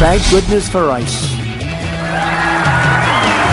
Thank goodness for ICE.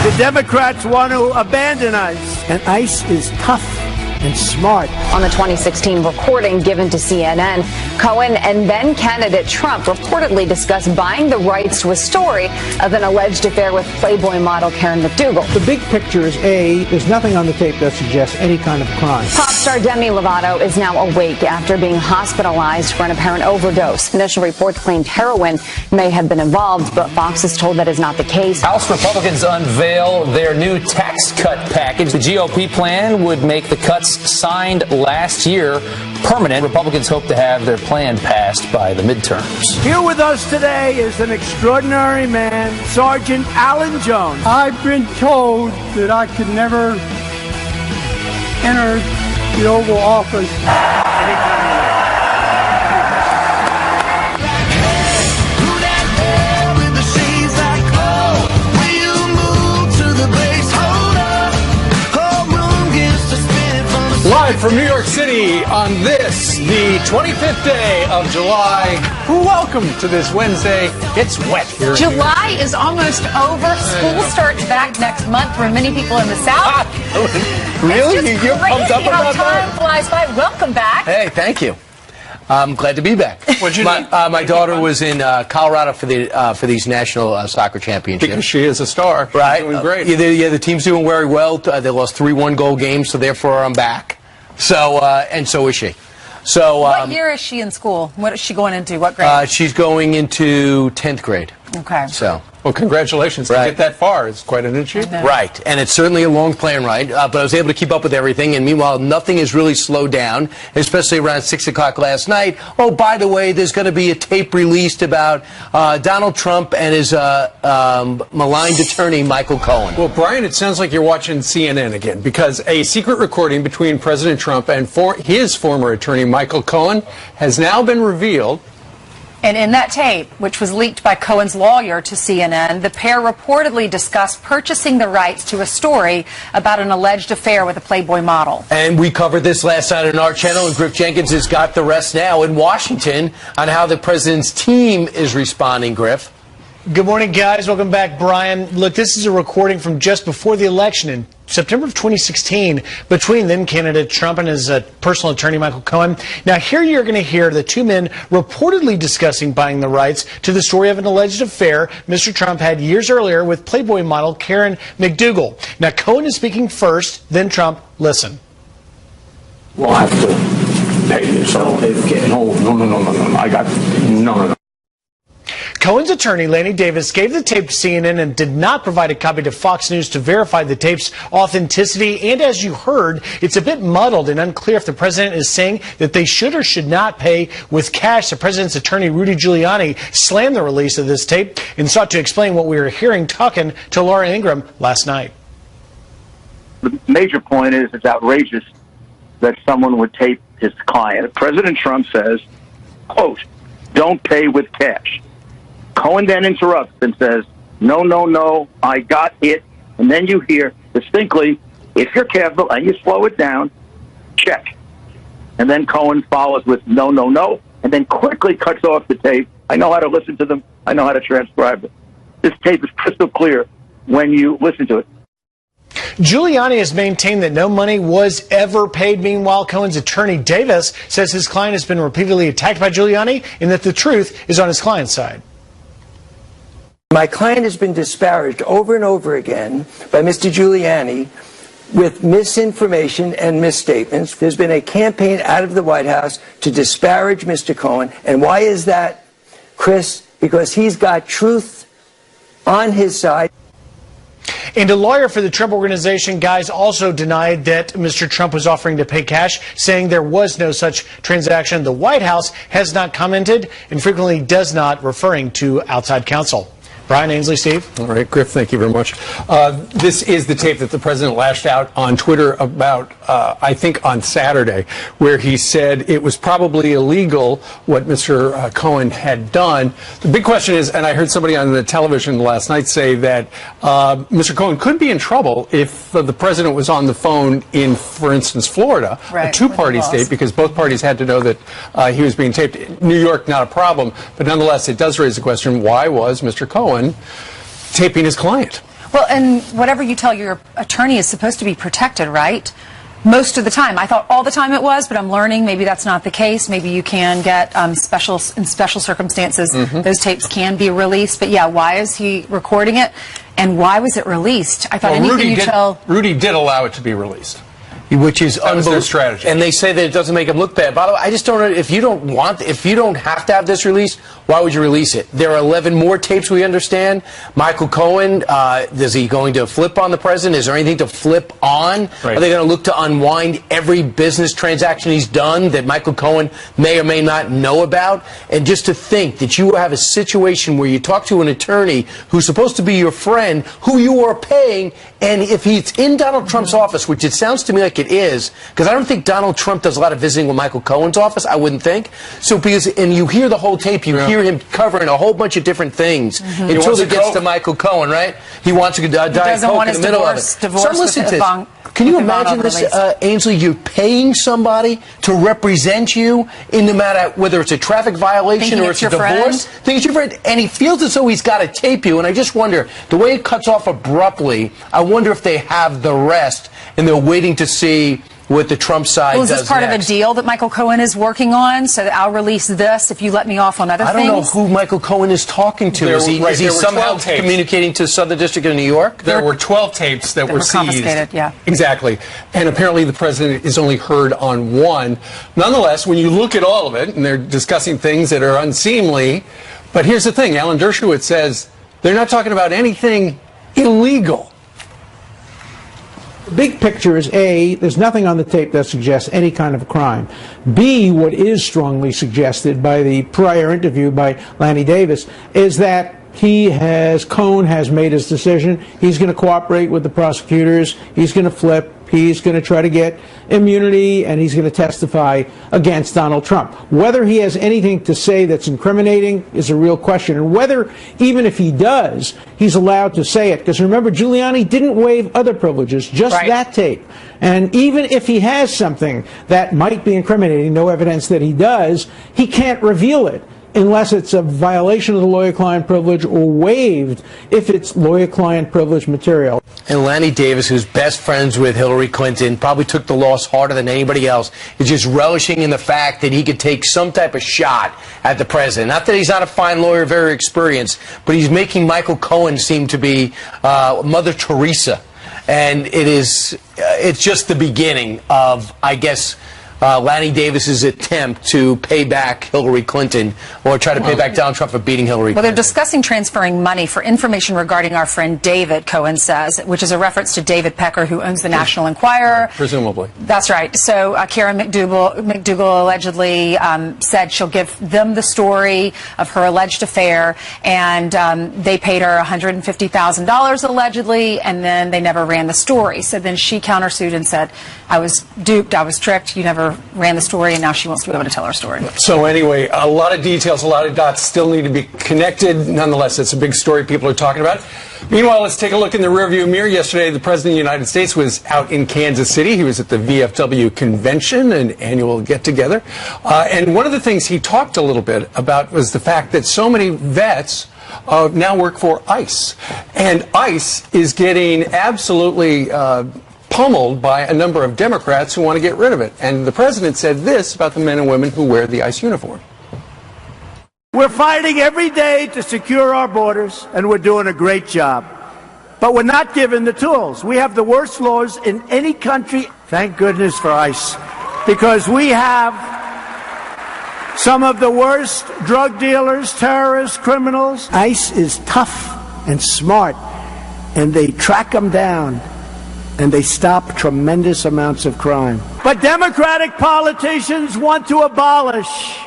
The Democrats want to abandon ICE. And ICE is tough and smart. On the 2016 recording given to CNN, Cohen and then candidate Trump reportedly discussed buying the rights to a story of an alleged affair with Playboy model Karen McDougal. The big picture is, A, there's nothing on the tape that suggests any kind of crime. Pop star Demi Lovato is now awake after being hospitalized for an apparent overdose. Initial reports claimed heroin may have been involved, but Fox is told that is not the case. House Republicans unveil their new tax cut package. The GOP plan would make the cuts signed last year permanent. Republicans hope to have their plan passed by the midterms. Here with us today is an extraordinary man, Sergeant Alan Jones. I've been told that I could never enter the Oval Office. Live from New York City on this, the 25th day of July. Welcome to this Wednesday. It's wet here. July is almost over. School starts back next month for many people in the South. Really? You're pumped up about that? Time flies by. Welcome back. Hey, thank you. I'm glad to be back. My daughter was in Colorado for these national soccer championships. Because she is a star. Right. She's doing great. Yeah, the team's doing very well. They lost 3 one-goal games, so therefore I'm back. So, and so is she. So, what year is she in school? What is she going into? What grade? She's going into 10th grade. Okay. So. Well, congratulations to get that far. It's quite an achievement. Right, and it's certainly a long plane ride, but I was able to keep up with everything, and meanwhile, nothing has really slowed down, especially around 6 o'clock last night. Oh, by the way, there's going to be a tape released about Donald Trump and his maligned attorney, Michael Cohen. Well, Brian, it sounds like you're watching CNN again, because a secret recording between President Trump and his former attorney, Michael Cohen, has now been revealed. And in that tape, which was leaked by Cohen's lawyer to CNN, the pair reportedly discussed purchasing the rights to a story about an alleged affair with a Playboy model. And we covered this last night on our channel, and Griff Jenkins has got the rest now in Washington on how the president's team is responding. Griff. Good morning, guys. Welcome back, Brian. Look, this is a recording from just before the election in September of 2016 between then-candidate Trump and his personal attorney, Michael Cohen. Now, here you're going to hear the two men reportedly discussing buying the rights to the story of an alleged affair Mr. Trump had years earlier with Playboy model Karen McDougal. Now, Cohen is speaking first, then Trump. Listen. We'll have to pay you. So, no. I got no. Cohen's attorney, Lanny Davis, gave the tape to CNN and did not provide a copy to Fox News to verify the tape's authenticity. And as you heard, it's a bit muddled and unclear if the president is saying that they should or should not pay with cash. The president's attorney, Rudy Giuliani, slammed the release of this tape and sought to explain what we were hearing talking to Laura Ingraham last night. The major point is it's outrageous that someone would tape his client. President Trump says, quote, "Don't pay with cash." Cohen then interrupts and says, no, I got it. And then you hear distinctly, if you're careful and you slow it down, check. And then Cohen follows with no, and then quickly cuts off the tape. I know how to listen to them. I know how to transcribe it. This tape is crystal clear when you listen to it. Giuliani has maintained that no money was ever paid. Meanwhile, Cohen's attorney, Davis, says his client has been repeatedly attacked by Giuliani and that the truth is on his client's side. My client has been disparaged over and over again by Mr. Giuliani with misinformation and misstatements. There's been a campaign out of the White House to disparage Mr. Cohen. And why is that, Chris? Because he's got truth on his side. And a lawyer for the Trump Organization, guys, also denied that Mr. Trump was offering to pay cash, saying there was no such transaction. The White House has not commented and frequently does not, referring to outside counsel. Brian, Ainsley, Steve. All right, Griff, thank you very much. This is the tape that the president lashed out on Twitter about, I think, on Saturday, where he said it was probably illegal what Mr. Cohen had done. The big question is, and I heard somebody on the television last night say that Mr. Cohen could be in trouble if the president was on the phone in, for instance, Florida, a two-party state, because both parties had to know that he was being taped. New York, not a problem, but nonetheless, it does raise the question, why was Mr. Cohen taping his client? Well, and whatever you tell your attorney is supposed to be protected, right? Most of the time. I thought all the time it was, but I'm learning maybe that's not the case. Maybe you can get in special circumstances, those tapes can be released. But yeah, why is he recording it? And why was it released? I thought Rudy did allow it to be released. Which is unbelievable strategy. And they say that it doesn't make him look bad. By the way, I just don't know, if you don't have to have this released, why would you release it? There are 11 more tapes, we understand. Michael Cohen, is he going to flip on the president? Is there anything to flip on? Right. Are they going to look to unwind every business transaction he's done that Michael Cohen may or may not know about? And just to think that you have a situation where you talk to an attorney who's supposed to be your friend, who you are paying, and if he's in Donald Trump's office, which it sounds to me like it is, because I don't think Donald Trump does a lot of visiting with Michael Cohen's office, I wouldn't think. So and you hear the whole tape, you hear him covering a whole bunch of different things until it gets to Michael Cohen, right? He wants to die Coke in the middle of it. So listen to this. Can you imagine this, Ainsley? You're paying somebody to represent you in no matter whether it's a traffic violation or it's a divorce. Think it's your friend, and he feels as though he's got to tape you. And I just wonder, the way it cuts off abruptly, I wonder if they have the rest and they're waiting to see what the Trump side does next. Is this part of a deal that Michael Cohen is working on, so that I'll release this if you let me off on other things? I don't know who Michael Cohen is talking to. Is he somehow communicating to the Southern District of New York? There were 12 tapes that were seized. Confiscated, yeah. Exactly. And apparently the president is only heard on one. Nonetheless, when you look at all of it, and they're discussing things that are unseemly, but here's the thing, Alan Dershowitz says they're not talking about anything illegal. The big picture is, A, there's nothing on the tape that suggests any kind of a crime. B, what is strongly suggested by the prior interview by Lanny Davis is that Cohen has made his decision. He's going to cooperate with the prosecutors. He's going to flip. He's going to try to get immunity, and he's going to testify against Donald Trump. Whether he has anything to say that's incriminating is a real question, and whether, even if he does, he's allowed to say it. Because remember, Giuliani didn't waive other privileges, just that tape. And even if he has something that might be incriminating, no evidence that he does, he can't reveal it unless it's a violation of the lawyer-client privilege or waived if it's lawyer-client privilege material. And Lanny Davis, who's best friends with Hillary Clinton, probably took the loss harder than anybody else, is just relishing in the fact that he could take some type of shot at the president. Not that he's not a fine lawyer, very experienced, but he's making Michael Cohen seem to be Mother Teresa. And it's just the beginning of, I guess, Lanny Davis's attempt to pay back Hillary Clinton, or try to pay back Donald Trump for beating Hillary Clinton. Well, they're discussing transferring money for information regarding our friend David, Cohen says, which is a reference to David Pecker, who owns the National Enquirer. Right, presumably. That's right. So Karen McDougal allegedly said she'll give them the story of her alleged affair, and they paid her $150,000 allegedly, and then they never ran the story. So then she countersued and said, I was duped, I was tricked, you never ran the story, and now she wants to be able to tell her story. So anyway, a lot of details, a lot of dots still need to be connected. Nonetheless, it's a big story people are talking about. Meanwhile, let's take a look in the rearview mirror. Yesterday, the President of the United States was out in Kansas City. He was at the VFW convention, an annual get-together. And one of the things he talked a little bit about was the fact that so many vets now work for ICE. And ICE is getting absolutely pummeled by a number of Democrats who want to get rid of it. And the president said this about the men and women who wear the ICE uniform. We're fighting every day to secure our borders, and we're doing a great job. But we're not given the tools. We have the worst laws in any country. Thank goodness for ICE, because we have some of the worst drug dealers, terrorists, criminals. ICE is tough and smart, and they track them down, and they stop tremendous amounts of crime. But Democratic politicians want to abolish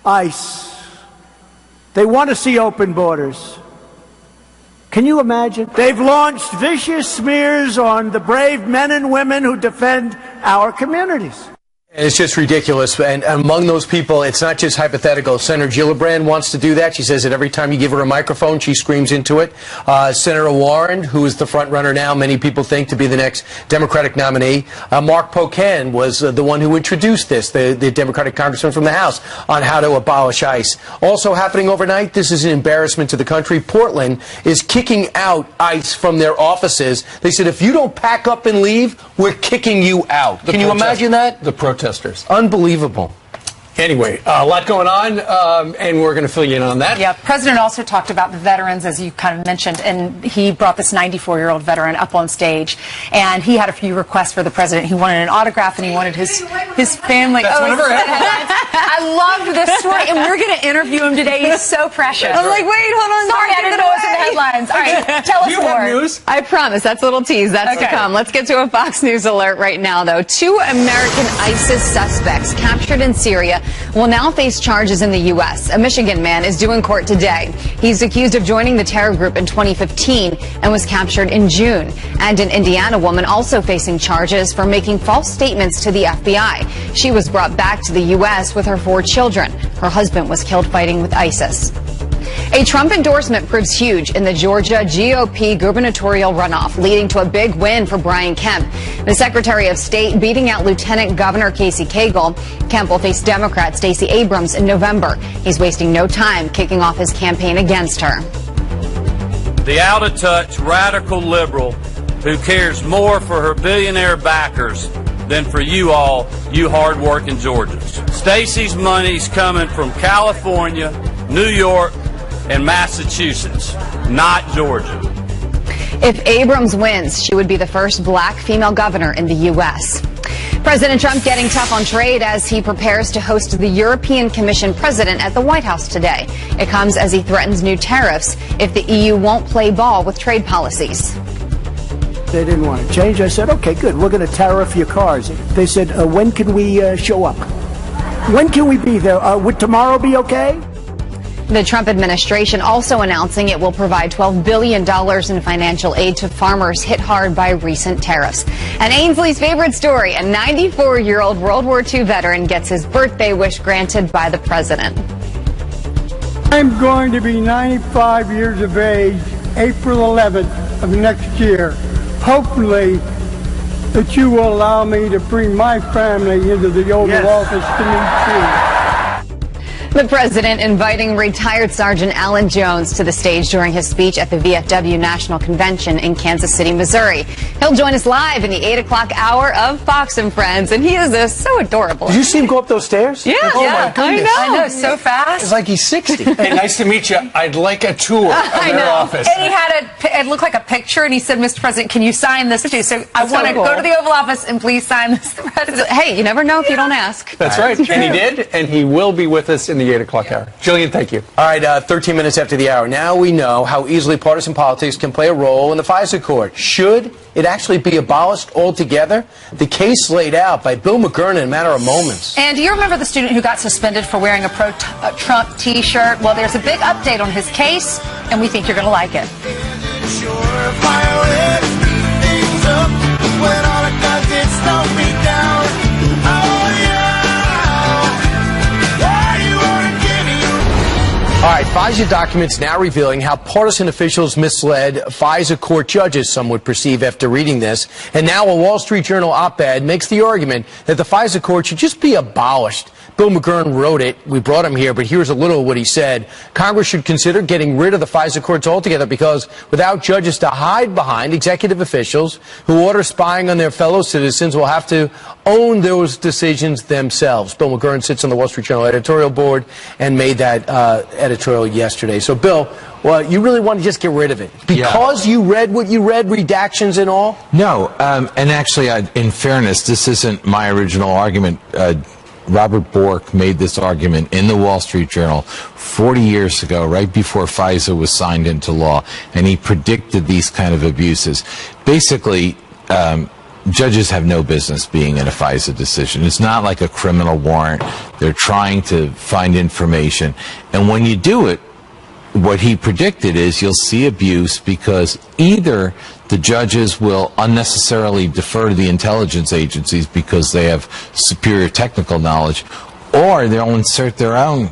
ICE. They want to see open borders. Can you imagine? They've launched vicious smears on the brave men and women who defend our communities. And it's just ridiculous. And among those people, it's not just hypothetical. Senator Gillibrand wants to do that. She says that every time you give her a microphone, she screams into it. Senator Warren, who is the front runner now, many people think to be the next Democratic nominee. Mark Pocan was the one who introduced this, the Democratic congressman from the House, on how to abolish ICE. Also happening overnight, this is an embarrassment to the country. Portland is kicking out ICE from their offices. They said, if you don't pack up and leave, we're kicking you out. Can you imagine that? The protesters. Unbelievable. Anyway, a lot going on, and we're going to fill you in on that. Yeah, President also talked about the veterans, as you kind of mentioned, and he brought this 94-year-old veteran up on stage, and he had a few requests for the president. He wanted an autograph, and he wanted his family. That's one of our headlines. I loved this story, and we're going to interview him today. He's so precious. I'm like, wait, hold on. Sorry, I didn't know it was in the headlines. All right, tell us more. more. News? I promise. That's a little tease. That's to come. Let's get to a Fox News alert right now, though. 2 American ISIS suspects captured in Syria will now face charges in the U.S. A Michigan man is due in court today. He's accused of joining the terror group in 2015 and was captured in June. And an Indiana woman also facing charges for making false statements to the FBI. She was brought back to the U.S. with her 4 children. Her husband was killed fighting with ISIS. A Trump endorsement proves huge in the Georgia GOP gubernatorial runoff, leading to a big win for Brian Kemp. The Secretary of State beating out Lieutenant Governor Casey Cagle. Kemp will face Democrat Stacey Abrams in November. He's wasting no time kicking off his campaign against her. The out-of-touch radical liberal who cares more for her billionaire backers than for you all, you hard-working Georgians. Stacey's money's coming from California, New York, and Massachusetts, not Georgia. If Abrams wins, she would be the first black female governor in the U.S. President Trump getting tough on trade as he prepares to host the European Commission president at the White House today. It comes as he threatens new tariffs if the EU won't play ball with trade policies. They didn't want to change. I said, okay, good. We're going to tariff your cars. They said, when can we show up? When can we be there? Would tomorrow be okay? The Trump administration also announcing it will provide $12 billion in financial aid to farmers hit hard by recent tariffs. And Ainsley's favorite story, a 94-year-old World War II veteran gets his birthday wish granted by the president. I'm going to be 95 years of age, April 11th of next year. Hopefully that you will allow me to bring my family into the Oval Office to meet you. The president inviting retired Sergeant Alan Jones to the stage during his speech at the VFW National Convention in Kansas City, Missouri. He'll join us live in the 8 o'clock hour of Fox and Friends, and he is so adorable. Did you see him go up those stairs? Yeah, oh my goodness. I know, so fast. It's like he's 60. Hey, nice to meet you. I'd like a tour of their office. And he had it looked like a picture, and he said, Mr. President, can you sign this too? So I want to go to the Oval Office and please sign this, the president. Hey, you never know if you don't ask. That's right. And he did, and he will be with us in the 8 o'clock hour. Jillian, thank you. All right, 13 minutes after the hour. Now we know how easily partisan politics can play a role in the FISA court. Should it actually be abolished altogether? The case laid out by Bill McGurn in a matter of moments. And do you remember the student who got suspended for wearing a pro-Trump T-shirt? Well, there's a big update on his case, and we think you're going to like it. All right, FISA documents now revealing how partisan officials misled FISA court judges, some would perceive after reading this. And now a Wall Street Journal op-ed makes the argument that the FISA court should just be abolished. Bill McGurn wrote it. We brought him here, but here's a little of what he said. Congress should consider getting rid of the FISA courts altogether because without judges to hide behind, executive officials who order spying on their fellow citizens will have to own those decisions themselves. Bill McGurn sits on the Wall Street Journal editorial board and made that editorial yesterday. So, Bill, well, you really want to just get rid of it because you read what you read, redactions and all? No, and actually, in fairness, this isn't my original argument. Robert Bork made this argument in the Wall Street Journal 40 years ago, right before FISA was signed into law, and he predicted these kind of abuses. Basically, judges have no business being in a FISA decision. It's not like a criminal warrant. They're trying to find information, and when you do it, what he predicted is you'll see abuse because either the judges will unnecessarily defer to the intelligence agencies because they have superior technical knowledge, or they'll insert their own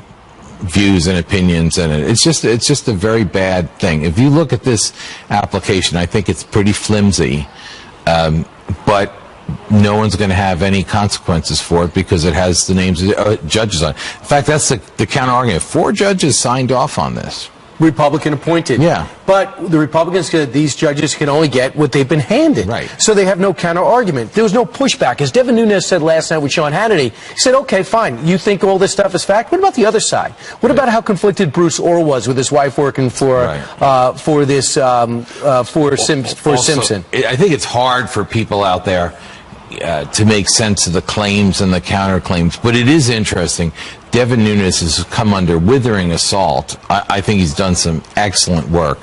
views and opinions in it. It's just a very bad thing. If you look at this application, I think it's pretty flimsy, but no one's going to have any consequences for it because it has the names of judges on it. In fact, that's the counter argument. 4 judges signed off on this. Republican appointed. Yeah. But the Republicans, these judges can only get what they've been handed. Right. So they have no counter argument. There was no pushback. As Devin Nunes said last night with Sean Hannity, he said, okay, fine, you think all this stuff is fact? What about the other side? What about how conflicted Bruce Orr was with his wife working for Simpson? I think it's hard for people out there to make sense of the claims and the counterclaims, but it is interesting. Devin Nunes has come under withering assault. I think he's done some excellent work.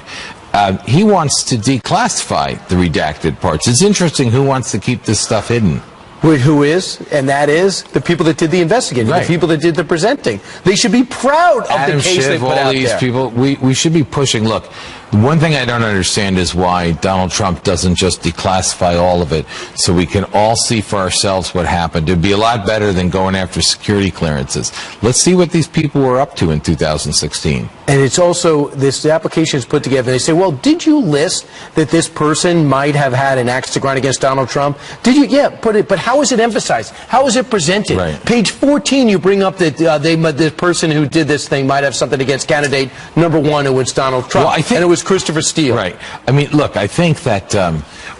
He wants to declassify the redacted parts. It's interesting who wants to keep this stuff hidden. Who is? And that is the people that did the investigating, the people that did the presenting. They should be proud of Adam the case Schiff, they put all out these there. people, we should be pushing. Look, one thing I don't understand is why Donald Trump doesn't just declassify all of it so we can all see for ourselves what happened. It would be a lot better than going after security clearances. Let's see what these people were up to in 2016. And it's also, the application is put together, and they say, well, did you list that this person might have had an axe to grind against Donald Trump? Did you? Yeah, put it, but how is it emphasized? How is it presented? Right. Page 14, you bring up that the person who did this thing might have something against candidate number 1, who was Donald Trump. Well, I think, and it was Christopher Steele. Right. I mean, look, I think that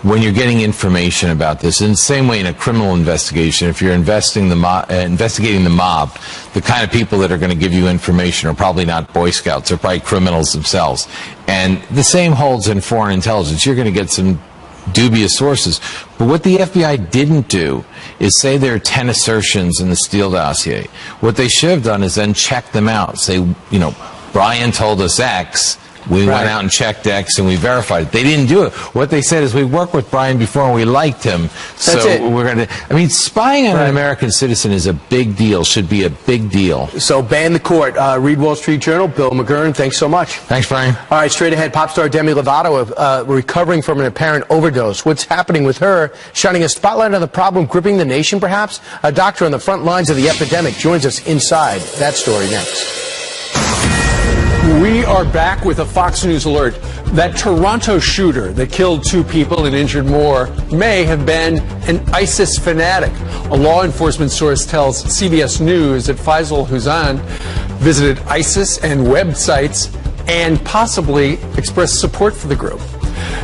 when you're getting information about this, in the same way in a criminal investigation, if you're investigating the mob, the kind of people that are going to give you information are probably not Boy Scouts, they're probably criminals themselves. And the same holds in foreign intelligence. You're going to get some dubious sources. But what the FBI didn't do is say there are 10 assertions in the Steele dossier. What they should have done is then check them out. Say, you know, Brian told us X. We went out and checked X and we verified it. They didn't do it. What they said is we worked with Brian before and we liked him. So we're going to, I mean, spying on an American citizen is a big deal, should be a big deal. So ban the court. Read Wall Street Journal. Bill McGurn, thanks so much. Thanks, Brian. All right, straight ahead, pop star Demi Lovato recovering from an apparent overdose. What's happening with her? Shining a spotlight on the problem gripping the nation, perhaps? A doctor on the front lines of the epidemic joins us inside that story next. We are back with a Fox News alert. That Toronto shooter that killed 2 people and injured more may have been an ISIS fanatic. A law enforcement source tells CBS News that Faisal Huzan visited ISIS and websites and possibly expressed support for the group.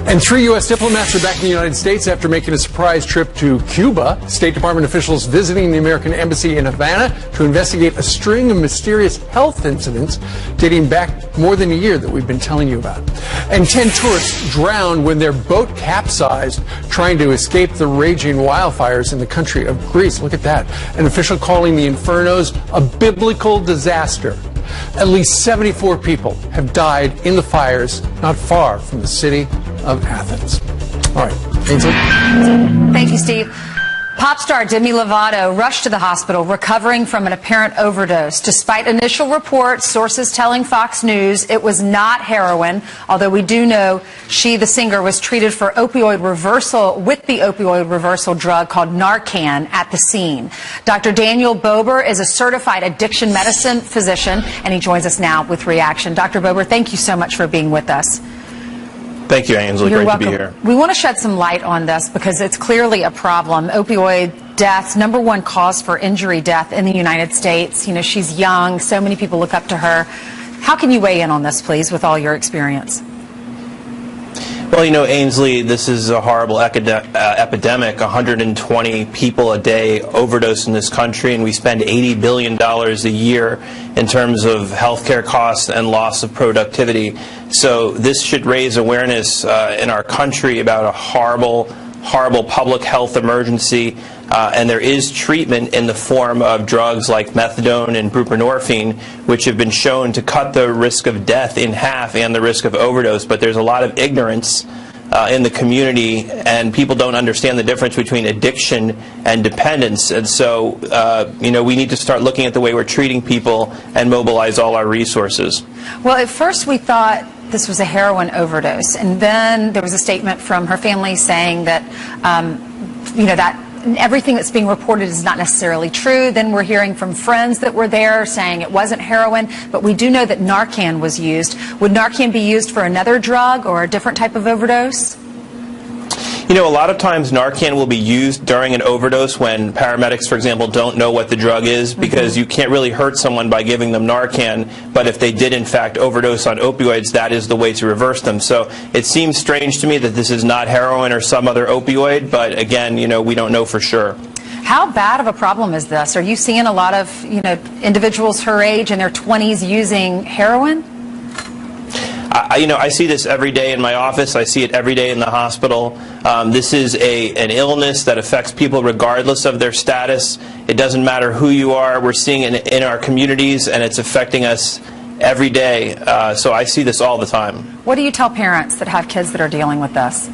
And 3 U.S. diplomats are back in the United States after making a surprise trip to Cuba. State Department officials visiting the American embassy in Havana to investigate a string of mysterious health incidents dating back more than a year that we've been telling you about. And 10 tourists drowned when their boat capsized trying to escape the raging wildfires in the country of Greece. Look at that. An official calling the infernos a biblical disaster. At least 74 people have died in the fires not far from the city of Athens. All right, Ainsley. Thank you, Steve. Pop star Demi Lovato rushed to the hospital recovering from an apparent overdose. Despite initial reports, sources telling Fox News it was not heroin, although we do know she, the singer, was treated for opioid reversal with the opioid reversal drug called Narcan at the scene. Dr. Daniel Bober is a certified addiction medicine physician, and he joins us now with reaction. Dr. Bober, thank you so much for being with us. Thank you, Ainsley. You're Great welcome. to be here. We want to shed some light on this because it's clearly a problem. Opioid deaths, #1 cause for injury death in the United States. You know, she's young. So many people look up to her. How can you weigh in on this, please, with all your experience? Well, you know, Ainsley, this is a horrible epidemic. 120 people a day overdose in this country, and we spend $80 billion a year in terms of healthcare costs and loss of productivity. So this should raise awareness in our country about a horrible public health emergency. And there is treatment in the form of drugs like methadone and buprenorphine, which have been shown to cut the risk of death in half and the risk of overdose. But there's a lot of ignorance in the community, and people don't understand the difference between addiction and dependence. And so, we need to start looking at the way we're treating people and mobilize all our resources. Well, at first we thought this was a heroin overdose, and then there was a statement from her family saying that, that everything that's being reported is not necessarily true. Then we're hearing from friends that were there saying it wasn't heroin, but we do know that Narcan was used. Would Narcan be used for another drug or a different type of overdose? A lot of times Narcan will be used during an overdose when paramedics, for example, don't know what the drug is, because you can't really hurt someone by giving them Narcan, but if they did in fact overdose on opioids, that is the way to reverse them. So it seems strange to me that this is not heroin or some other opioid, but again, we don't know for sure. How bad of a problem is this? Are you seeing a lot of, individuals her age in their 20s using heroin? I see this every day in my office. I see it every day in the hospital. This is an illness that affects people regardless of their status. It doesn't matter who you are. We're seeing it in our communities, and it's affecting us every day. So I see this all the time. What do you tell parents that have kids that are dealing with this?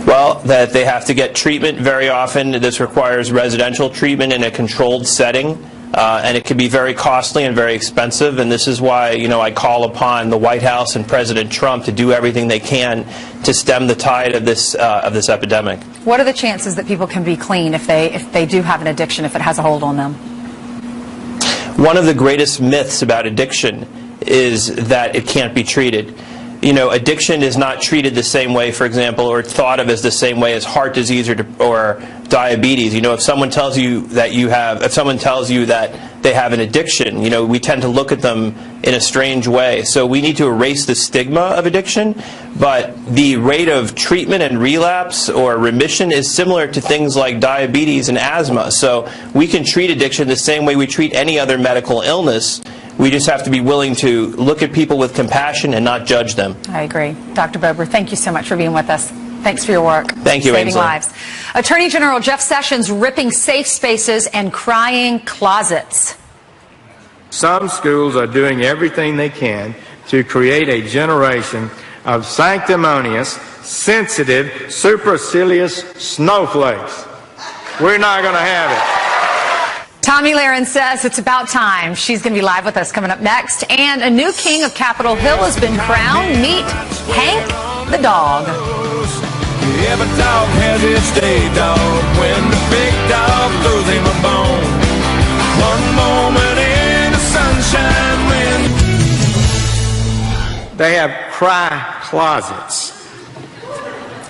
Well, that they have to get treatment very often. This requires residential treatment in a controlled setting. And it can be very costly and very expensive, and this is why I call upon the White House and President Trump to do everything they can to stem the tide of this epidemic. What are the chances that people can be clean if they do have an addiction, if it has a hold on them? One of the greatest myths about addiction is that it can't be treated. Addiction is not treated the same way, for example, or thought of as the same way as heart disease or diabetes. If someone tells you that they have an addiction, we tend to look at them in a strange way. So we need to erase the stigma of addiction, but the rate of treatment and relapse or remission is similar to things like diabetes and asthma. So we can treat addiction the same way we treat any other medical illness. We just have to be willing to look at people with compassion and not judge them. I agree. Dr. Bober, thank you so much for being with us. Thanks for your work. Thank you, Saving Ainsley. lives. Attorney General Jeff Sessions ripping safe spaces and crying closets. Some schools are doing everything they can to create a generation of sanctimonious, sensitive, supercilious snowflakes. We're not going to have it. Tomi Lahren says it's about time. She's going to be live with us coming up next. And a new king of Capitol Hill has been crowned. Meet Hank the dog. Every dog has its day, dog, when the big dog throws him a bone. One moment in the sunshine when They have cry closets,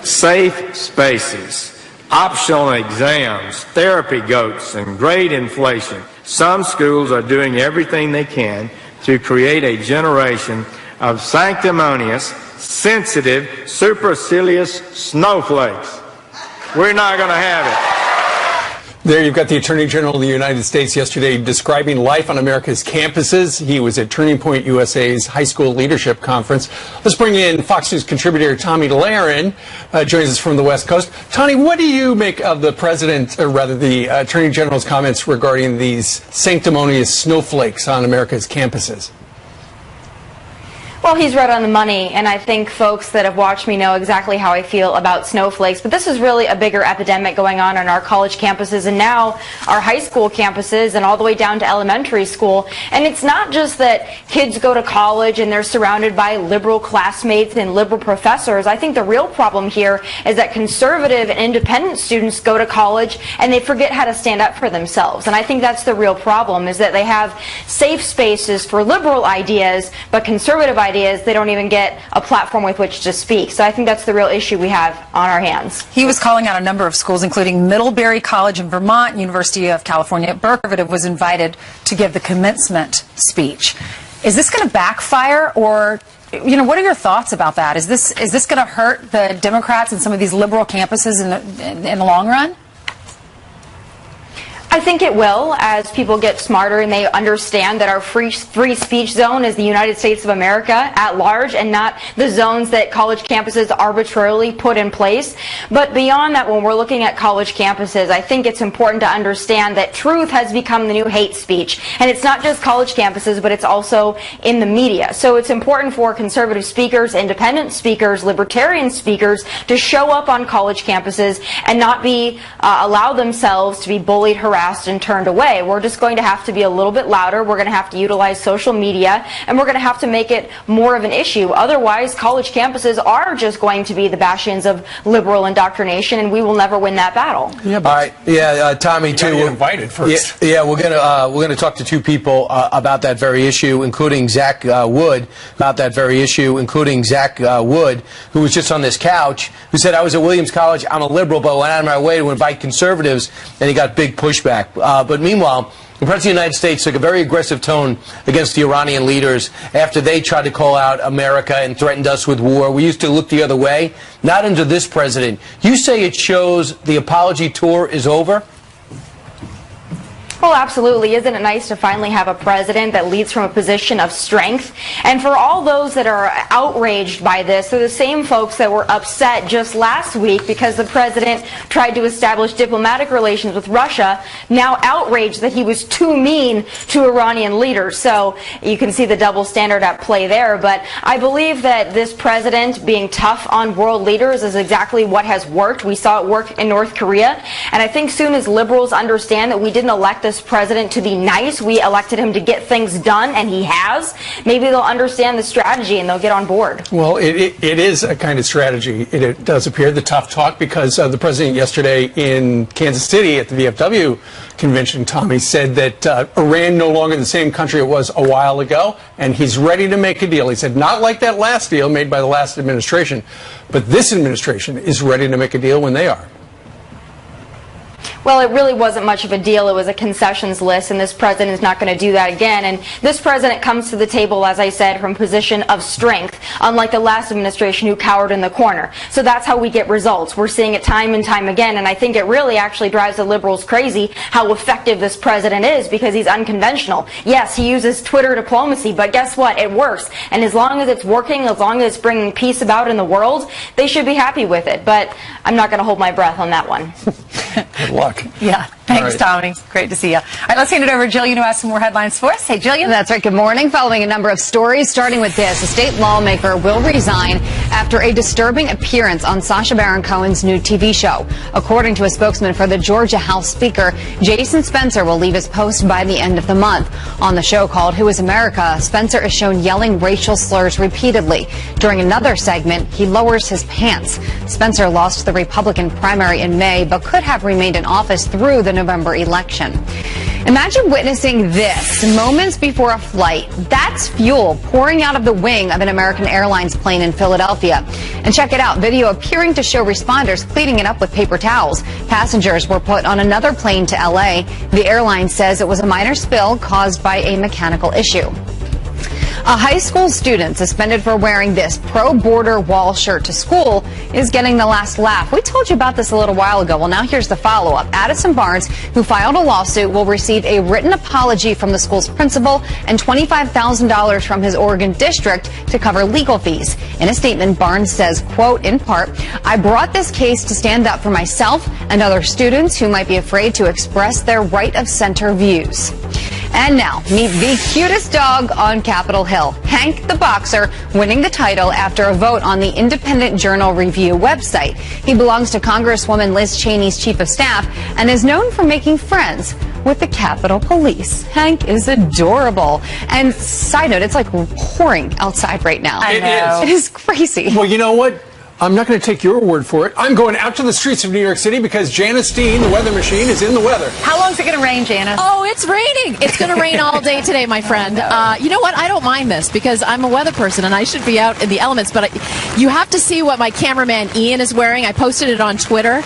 safe spaces, optional exams, therapy goats, and grade inflation. Some schools are doing everything they can to create a generation of sanctimonious, sensitive, supercilious snowflakes. We're not going to have it. There you've got the Attorney General of the United States yesterday describing life on America's campuses. He was at Turning Point USA's High School Leadership Conference. Let's bring in Fox News contributor Tomi Lahren, joins us from the West Coast. Tomi, what do you make of the President, or rather the Attorney General's comments regarding these sanctimonious snowflakes on America's campuses? Well, he's right on the money, and I think folks that have watched me know exactly how I feel about snowflakes. But this is really a bigger epidemic going on our college campuses and now our high school campuses and all the way down to elementary school. And it's not just that kids go to college and they're surrounded by liberal classmates and liberal professors. I think the real problem here is that conservative and independent students go to college and they forget how to stand up for themselves. And I think that's the real problem, is that they have safe spaces for liberal ideas, but conservative ideas, they don't even get a platform with which to speak. So I think that's the real issue we have on our hands. He was calling out a number of schools, including Middlebury College in Vermont, University of California at Berkeley, was invited to give the commencement speech. Is this going to backfire, or what are your thoughts about that? Is this going to hurt the Democrats and some of these liberal campuses in the long run? I I think it will, as people get smarter and they understand that our free speech zone is the United States of America at large and not the zones that college campuses arbitrarily put in place. But beyond that, when we're looking at college campuses, I think it's important to understand that truth has become the new hate speech. And it's not just college campuses, but it's also in the media. So it's important for conservative speakers, independent speakers, libertarian speakers to show up on college campuses and not be allow themselves to be bullied, harassed, and turned away. We're just going to have to be a little bit louder. We're going to have to utilize social media, and we're going to have to make it more of an issue. Otherwise, college campuses are just going to be the bastions of liberal indoctrination, and we will never win that battle. Yeah, all right. Tommy, too. You're invited first. Yeah, we're gonna talk to two people about that very issue, including Zach Wood, who was just on this couch, who said, I was at Williams College, I'm a liberal, but went out of my way to invite conservatives, and he got big pushback. But meanwhile, the President of the United States took a very aggressive tone against the Iranian leaders after they tried to call out America and threatened us with war. We used to look the other way. Not under this president. You say it shows the apology tour is over? Well, absolutely. Isn't it nice to finally have a president that leads from a position of strength? And for all those that are outraged by this, they're the same folks that were upset just last week because the president tried to establish diplomatic relations with Russia, now outraged that he was too mean to Iranian leaders. So you can see the double standard at play there. But I believe that this president being tough on world leaders is exactly what has worked. We saw it work in North Korea. And I think soon as liberals understand that we didn't elect this president to be nice, we elected him to get things done, and he has, maybe they'll understand the strategy and they'll get on board. Well, it is a kind of strategy. It does appear, the tough talk, because the president yesterday in Kansas City at the VFW convention, Tommy, said that Iran no longer the same country it was a while ago, and he's ready to make a deal. He said, not like that last deal made by the last administration, but this administration is ready to make a deal when they are. Well, it really wasn't much of a deal. It was a concessions list, and this president is not going to do that again. And this president comes to the table, as I said, from a position of strength, unlike the last administration who cowered in the corner. So that's how we get results. We're seeing it time and time again, and I think it really actually drives the liberals crazy how effective this president is, because he's unconventional. Yes, he uses Twitter diplomacy, but guess what? It works. And as long as it's working, as long as it's bringing peace about in the world, they should be happy with it. But I'm not going to hold my breath on that one. Good luck. Yeah. Thanks, Tommy. Great to see you. All right, let's hand it over to Jillian, who has some more headlines for us. Hey, Jillian. That's right. Good morning. Following a number of stories, starting with this. A state lawmaker will resign after a disturbing appearance on Sacha Baron Cohen's new TV show. According to a spokesman for the Georgia House Speaker, Jason Spencer will leave his post by the end of the month. On the show called Who is America, Spencer is shown yelling racial slurs repeatedly. During another segment, he lowers his pants. Spencer lost the Republican primary in May, but could have remained in office through the November election. Imagine witnessing this moments before a flight. That's fuel pouring out of the wing of an American Airlines plane in Philadelphia. And check it out, video appearing to show responders cleaning it up with paper towels. Passengers were put on another plane to LA. The airline says it was a minor spill caused by a mechanical issue. A high school student suspended for wearing this pro-border wall shirt to school is getting the last laugh. We told you about this a little while ago. Well, now here's the follow-up. Addison Barnes, who filed a lawsuit, will receive a written apology from the school's principal and $25,000 from his Oregon district to cover legal fees. In a statement, Barnes says, quote, in part, I brought this case to stand up for myself and other students who might be afraid to express their right-of-center views. And now, meet the cutest dog on Capitol Hill, Hank the Boxer, winning the title after a vote on the Independent Journal Review website. He belongs to Congresswoman Liz Cheney's chief of staff and is known for making friends with the Capitol Police. Hank is adorable. And side note, it's like pouring outside right now. It is. It is crazy. Well, you know what? I'm not going to take your word for it. I'm going out to the streets of New York City because Janice Dean, the weather machine, is in the weather. How long is it going to rain, Janice? Oh, it's raining. It's going to rain all day today, my friend. You know what? I don't mind this because I'm a weather person and I should be out in the elements. But you have to see what my cameraman Ian is wearing. I posted it on Twitter.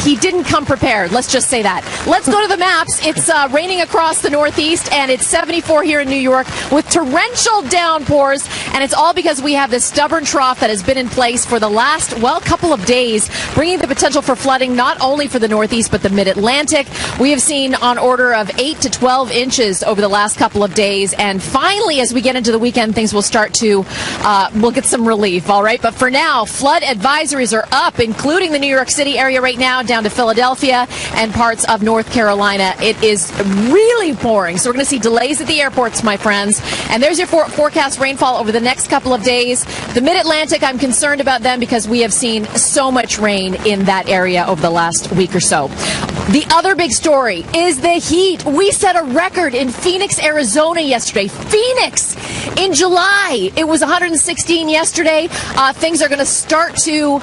He didn't come prepared. Let's just say that. Let's go to the maps. It's raining across the Northeast and it's 74 here in New York with torrential downpours. And it's all because we have this stubborn trough that has been in place for the last, well, couple of days, bringing the potential for flooding not only for the Northeast but the Mid-Atlantic. We have seen on order of 8 to 12 inches over the last couple of days. And finally, as we get into the weekend, things will start to, we'll get some relief, all right? But for now, flood advisories are up, including the New York City area right now, down to Philadelphia and parts of North Carolina. It is really pouring, so we're going to see delays at the airports, my friends. And there's your forecast rainfall over the next couple of days. The Mid-Atlantic, I'm concerned about them because we have seen so much rain in that area over the last week or so. The other big story is the heat. We set a record in Phoenix, Arizona yesterday. Phoenix! In July, it was 116 yesterday. Things are going to start to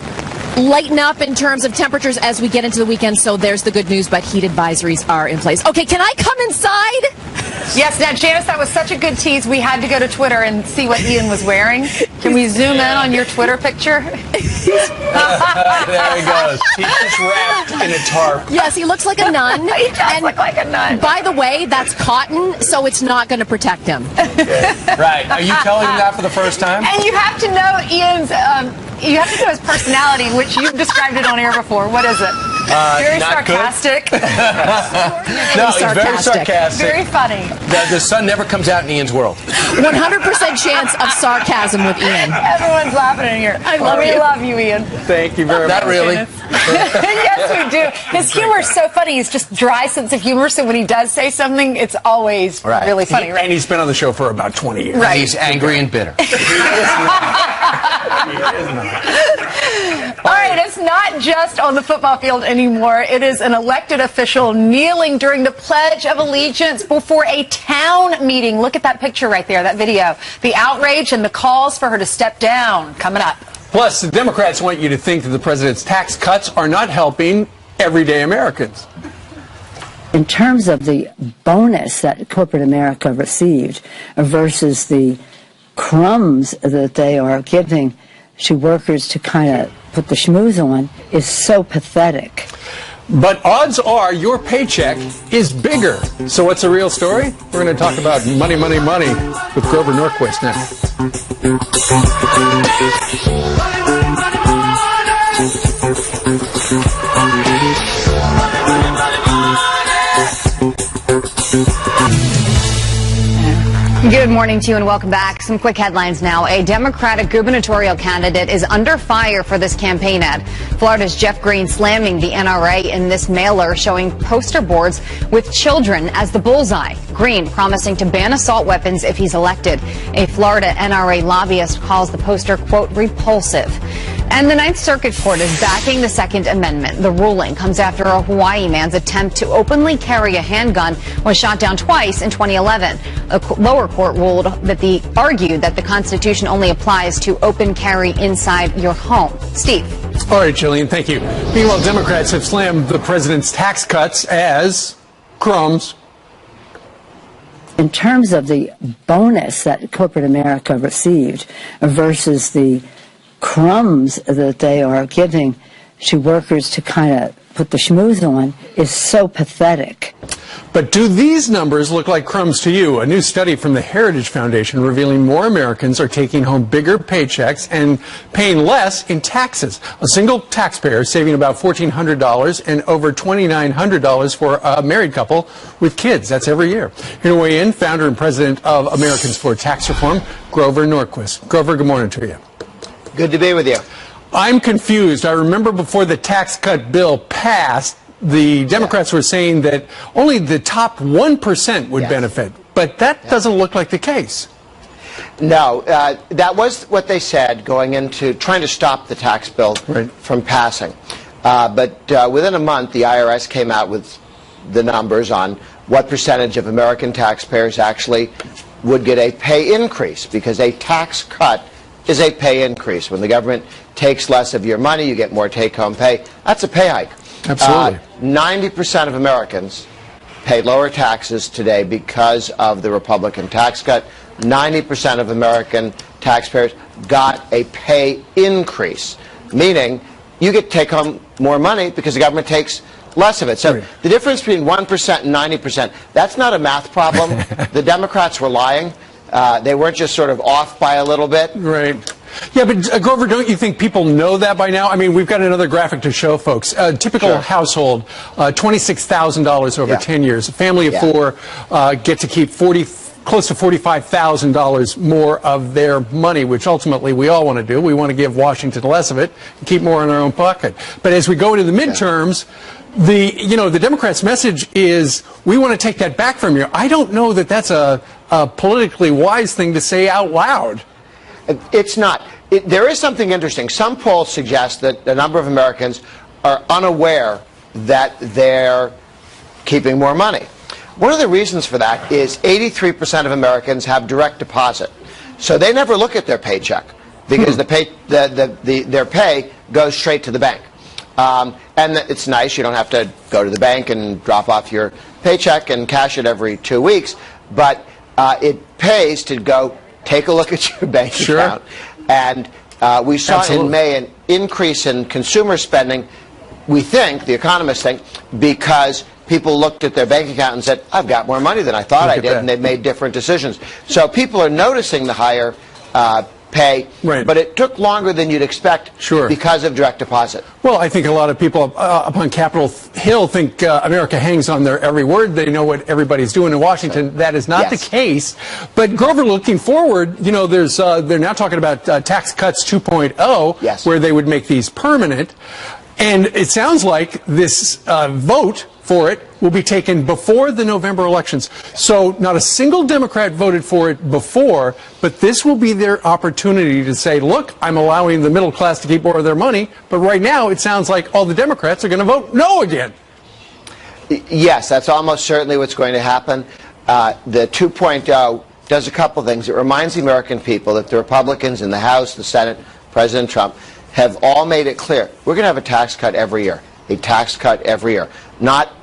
lighten up in terms of temperatures as we get into the weekend, so there's the good news, but heat advisories are in place. Okay, can I come inside? Yes, now, Janice, that was such a good tease. We had to go to Twitter and see what Ian was wearing. Can we zoom in on your Twitter picture? There he goes. He's just wrapped in a tarp. Yes, he looks like a nun. He does look like a nun. By the way, that's cotton, so it's not going to protect him. Right. Are you telling him that for the first time? And you have to know Ian's, you have to know his personality, which you've described it on air before. What is it? Very sarcastic. No, he's very sarcastic. Very funny. The sun never comes out in Ian's world. 100% chance of sarcasm with Ian. Everyone's laughing in here. I love We love you, Ian. Thank you very much. Not really. Yes, we do. His humor is so funny. He's just dry sense of humor, so when he does say something, it's always really funny. Right? And he's been on the show for about 20 years. Right. He's angry and bitter. All right, it's not just on the football field anymore. It is an elected official kneeling during the Pledge of Allegiance before a town meeting. Look at that picture right there, that video. The outrage and the calls for her to step down coming up. Plus, the Democrats want you to think that the president's tax cuts are not helping everyday Americans. In terms of the bonus that corporate America received versus the crumbs that they are giving to workers to kind of put the schmooze on is so pathetic. But odds are your paycheck is bigger. So what's the real story? We're going to talk about money, money, money with Grover Norquist next. Good morning to you and welcome back. Some quick headlines now. A Democratic gubernatorial candidate is under fire for this campaign ad. Florida's Jeff Green slamming the NRA in this mailer showing poster boards with children as the bullseye. Green promising to ban assault weapons if he's elected. A Florida NRA lobbyist calls the poster, quote, repulsive. And the Ninth Circuit Court is backing the Second Amendment. The ruling comes after a Hawaii man's attempt to openly carry a handgun was shot down twice in 2011. A lower court ruled that argued that the Constitution only applies to open carry inside your home. Steve. All right, Jillian, thank you. Meanwhile, Democrats have slammed the president's tax cuts as crumbs. In terms of the bonus that corporate America received versus the crumbs that they are giving to workers to kind of put the schmooze on is so pathetic. But do these numbers look like crumbs to you? A new study from the Heritage Foundation revealing more Americans are taking home bigger paychecks and paying less in taxes. A single taxpayer saving about $1,400 and over $2,900 for a married couple with kids. That's every year. Here to weigh in, founder and president of Americans for Tax Reform, Grover Norquist. Grover, good morning to you. Good to be with you. I'm confused. I remember before the tax cut bill passed, the Democrats were saying that only the top 1% would benefit, but that doesn't look like the case. No, that was what they said going into trying to stop the tax bill from passing. But within a month, the IRS came out with the numbers on what percentage of American taxpayers actually would get a pay increase, because a tax cut is a pay increase. When the government takes less of your money, you get more take-home pay. That's a pay hike. Absolutely. 90% of Americans pay lower taxes today because of the Republican tax cut. 90% of American taxpayers got a pay increase, meaning you get to take home more money because the government takes less of it. So the difference between 1% and 90%, that's not a math problem. The Democrats were lying. They weren't just sort of off by a little bit. Right. Yeah, but Grover, don't you think people know that by now? I mean, we've got another graphic to show folks. A typical household, $26,000 over 10 years. A family of four get to keep close to $45,000 more of their money, which ultimately we all want to do. We want to give Washington less of it and keep more in our own pocket. But as we go into the midterms, the Democrats' message is, we want to take that back from you. I don't know that that's a politically wise thing to say out loud. It's not. There is something interesting. Some polls suggest that a number of Americans are unaware that they're keeping more money. One of the reasons for that is 83% of Americans have direct deposit. So they never look at their paycheck because their pay goes straight to the bank. And it's nice. You don't have to go to the bank and drop off your paycheck and cash it every 2 weeks. But it pays to go take a look at your bank account. And we saw in May an increase in consumer spending, we think, the economists think, because people looked at their bank account and said, I've got more money than I thought I did, and they made different decisions. So people are noticing the higher pay, but it took longer than you'd expect because of direct deposit. Well, I think a lot of people up on Capitol Hill think America hangs on their every word. They know what everybody's doing in Washington. That is not the case. But Grover, looking forward, there's they're now talking about tax cuts 2.0, where they would make these permanent. And it sounds like this vote for it will be taken before the November elections. So not a single Democrat voted for it before, but this will be their opportunity to say, look, I'm allowing the middle class to keep more of their money, but right now it sounds like all the Democrats are going to vote no again. Yes, that's almost certainly what's going to happen. The 2.0 does a couple things. It reminds the American people that the Republicans in the House, the Senate, President Trump, have all made it clear, we're going to have a tax cut every year. A tax cut every year. Not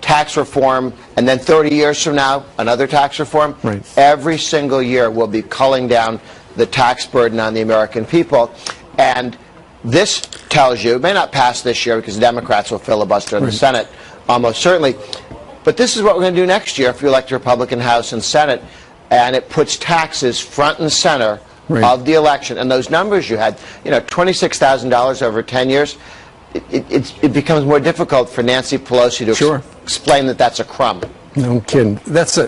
tax reform and then 30 years from now, another tax reform. Every single year we'll be culling down the tax burden on the American people. And this tells you, it may not pass this year because the Democrats will filibuster in the Senate, almost certainly. But this is what we're going to do next year if we elect a Republican House and Senate. And it puts taxes front and center of the election. And those numbers you had, $26,000 over 10 years, it becomes more difficult for Nancy Pelosi to explain that that's a crumb. No kidding.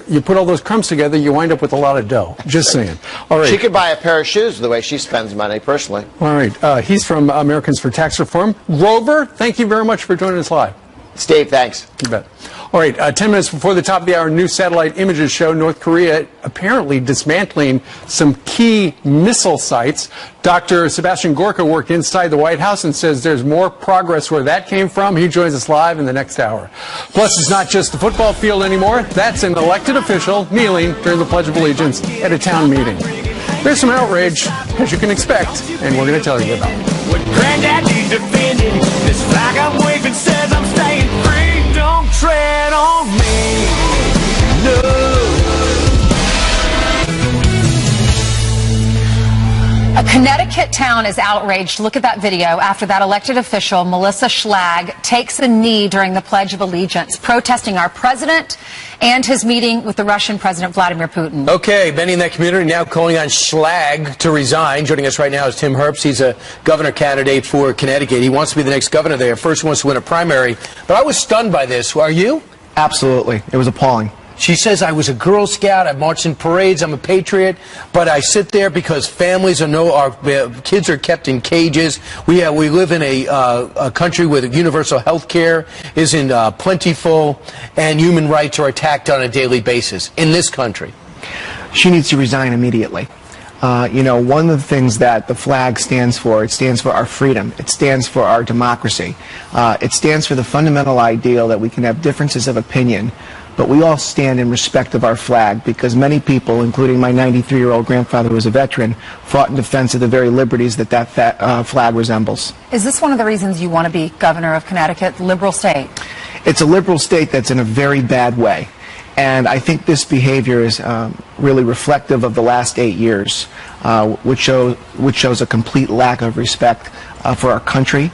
You put all those crumbs together, you wind up with a lot of dough. Just saying. All right. She could buy a pair of shoes the way she spends money, personally. All right. He's from Americans for Tax Reform. Grover, thank you very much for joining us live. Steve, thanks. You bet. All right, 10 minutes before the top of the hour, new satellite images show North Korea apparently dismantling some key missile sites. Dr. Sebastian Gorka worked inside the White House and says there's more progress where that came from. He joins us live in the next hour. Plus, it's not just the football field anymore. That's an elected official kneeling during the Pledge of Allegiance at a town meeting. There's some outrage, as you can expect, and we're going to tell you about it. When Granddaddy's defending this flag I'm waving says I'm staying free. Don't tread on me. No. A Connecticut town is outraged. Look at that video after that elected official, Melissa Schlag, takes a knee during the Pledge of Allegiance, protesting our president and his meeting with the Russian President Vladimir Putin. Okay, many in that community now calling on Schlag to resign. Joining us right now is Tim Herbst. He's a governor candidate for Connecticut. He wants to be the next governor there. First, he wants to win a primary. But I was stunned by this. Are you? Absolutely. It was appalling. She says, I was a Girl Scout, I marched in parades, I'm a patriot, but I sit there because families our kids are kept in cages. We live in a country where the universal health care isn't plentiful, and human rights are attacked on a daily basis in this country. She needs to resign immediately. One of the things that the flag stands for, it stands for our freedom. It stands for our democracy. It stands for the fundamental ideal that we can have differences of opinion, but we all stand in respect of our flag because many people, including my 93-year-old grandfather who was a veteran, fought in defense of the very liberties that flag resembles. Is this one of the reasons you want to be governor of Connecticut, liberal state? It's a liberal state that's in a very bad way. And I think this behavior is really reflective of the last 8 years, which shows a complete lack of respect for our country,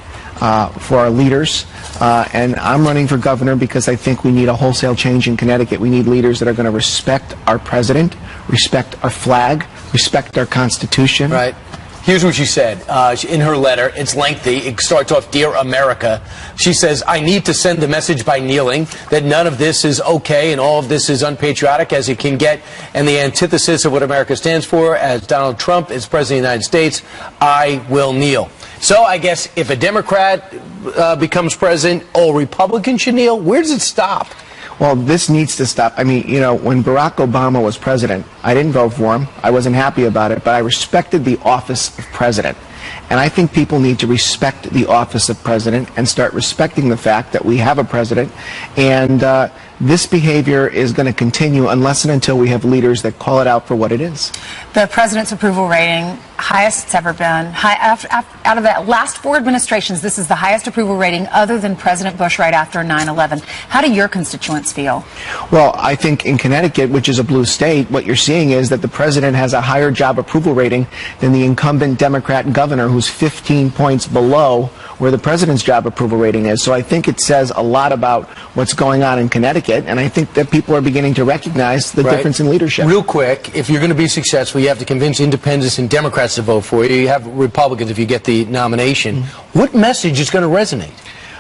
for our leaders. And I'm running for governor because I think we need a wholesale change in Connecticut. We need leaders that are going to respect our president, respect our flag, respect our Constitution. Right. Here's what she said in her letter. It's lengthy. It starts off, Dear America. She says, I need to send the message by kneeling that none of this is okay and all of this is unpatriotic as it can get, and the antithesis of what America stands for. As Donald Trump is President of the United States, I will kneel. So I guess if a Democrat becomes president, all Republicans should kneel. Where does it stop? Well, this needs to stop. I mean, you know, when Barack Obama was president, I didn't vote for him. I wasn't happy about it, but I respected the office of president. And I think people need to respect the office of president and start respecting the fact that we have a president. And this behavior is going to continue unless and until we have leaders that call it out for what it is. The president's approval rating, highest it's ever been. Out of the last 4 administrations, this is the highest approval rating other than President Bush right after 9/11. How do your constituents feel? Well, I think in Connecticut, which is a blue state, what you're seeing is that the president has a higher job approval rating than the incumbent Democrat governor, who's 15 points below where the president's job approval rating is. So I think it says a lot about what's going on in Connecticut, and I think that people are beginning to recognize the difference in leadership. Real quick, if you're going to be successful, you have to convince independents and Democrats to vote for you. You have Republicans if you get the nomination. What message is going to resonate?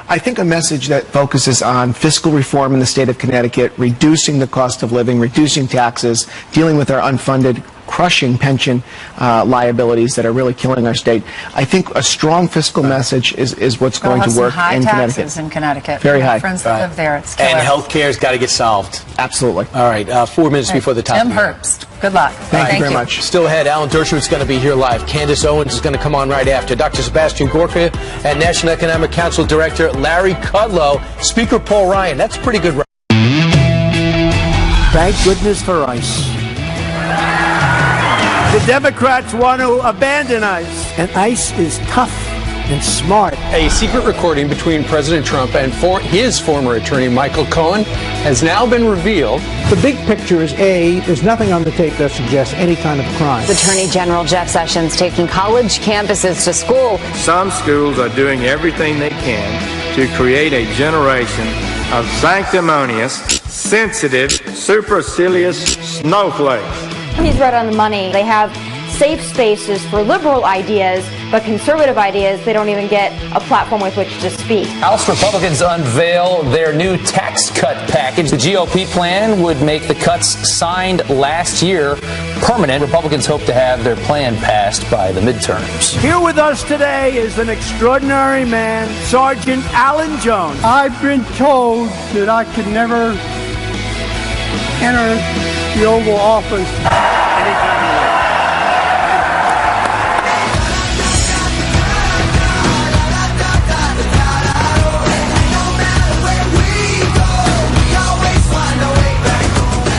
I think a message that focuses on fiscal reform in the state of Connecticut, reducing the cost of living, reducing taxes, dealing with our unfunded, crushing pension liabilities that are really killing our state. I think a strong fiscal message is what's going to work in Connecticut. High taxes in Connecticut. Very high. Friends that live there. It's killer. And health care's got to get solved. Absolutely. All right, 4 minutes before the top. Tim Herbst. Good luck. Thank you very much. Still ahead, Alan Dershowitz is going to be here live. Candace Owens is going to come on right after. Dr. Sebastian Gorka and National Economic Council Director Larry Kudlow. Speaker Paul Ryan. That's pretty good. Thank goodness for ICE. The Democrats want to abandon ICE. And ICE is tough and smart. A secret recording between President Trump and his former attorney, Michael Cohen, has now been revealed. The big picture is A, there's nothing on the tape that suggests any kind of crime. Attorney General Jeff Sessions taking college campuses to school. Some schools are doing everything they can to create a generation of sanctimonious, sensitive, supercilious snowflakes. He's right on the money. They have safe spaces for liberal ideas, but conservative ideas, they don't even get a platform with which to speak. House Republicans unveil their new tax cut package. The GOP plan would make the cuts signed last year permanent. Republicans hope to have their plan passed by the midterms. Here with us today is an extraordinary man, Sergeant Alan Jones. I've been told that I could never enter the Oval Office.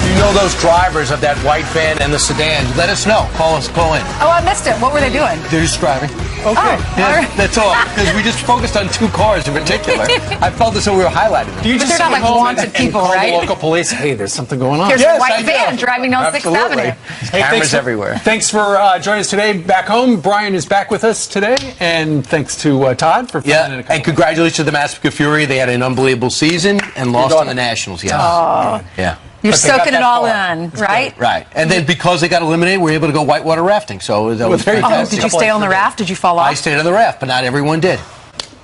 You know those drivers of that white van and the sedan. Let us know. Call in. Oh, I missed it. What were they doing? They're just driving. Okay. Yeah, that's all. Because we just focused on 2 cars in particular. I felt as though we were highlighting them. You But just they're not like wanted people, call right? the local police. Hey, there's something going on. Here's Yes, a white I van do. driving down 6th Absolutely. Avenue. Cameras everywhere. Thanks for joining us today back home. Brian is back with us today, and thanks to Todd for filling in a couple. And congratulations to the Massapequa Fury. They had an unbelievable season and lost on the Nationals. Yeah. Oh. Yeah. You're But they got soaking it that all far. in, right? Right. And then because they got eliminated, we were able to go whitewater rafting. So that was Oh, fantastic. did you stay on the raft? Did you fall off? I stayed on the raft, but not everyone did.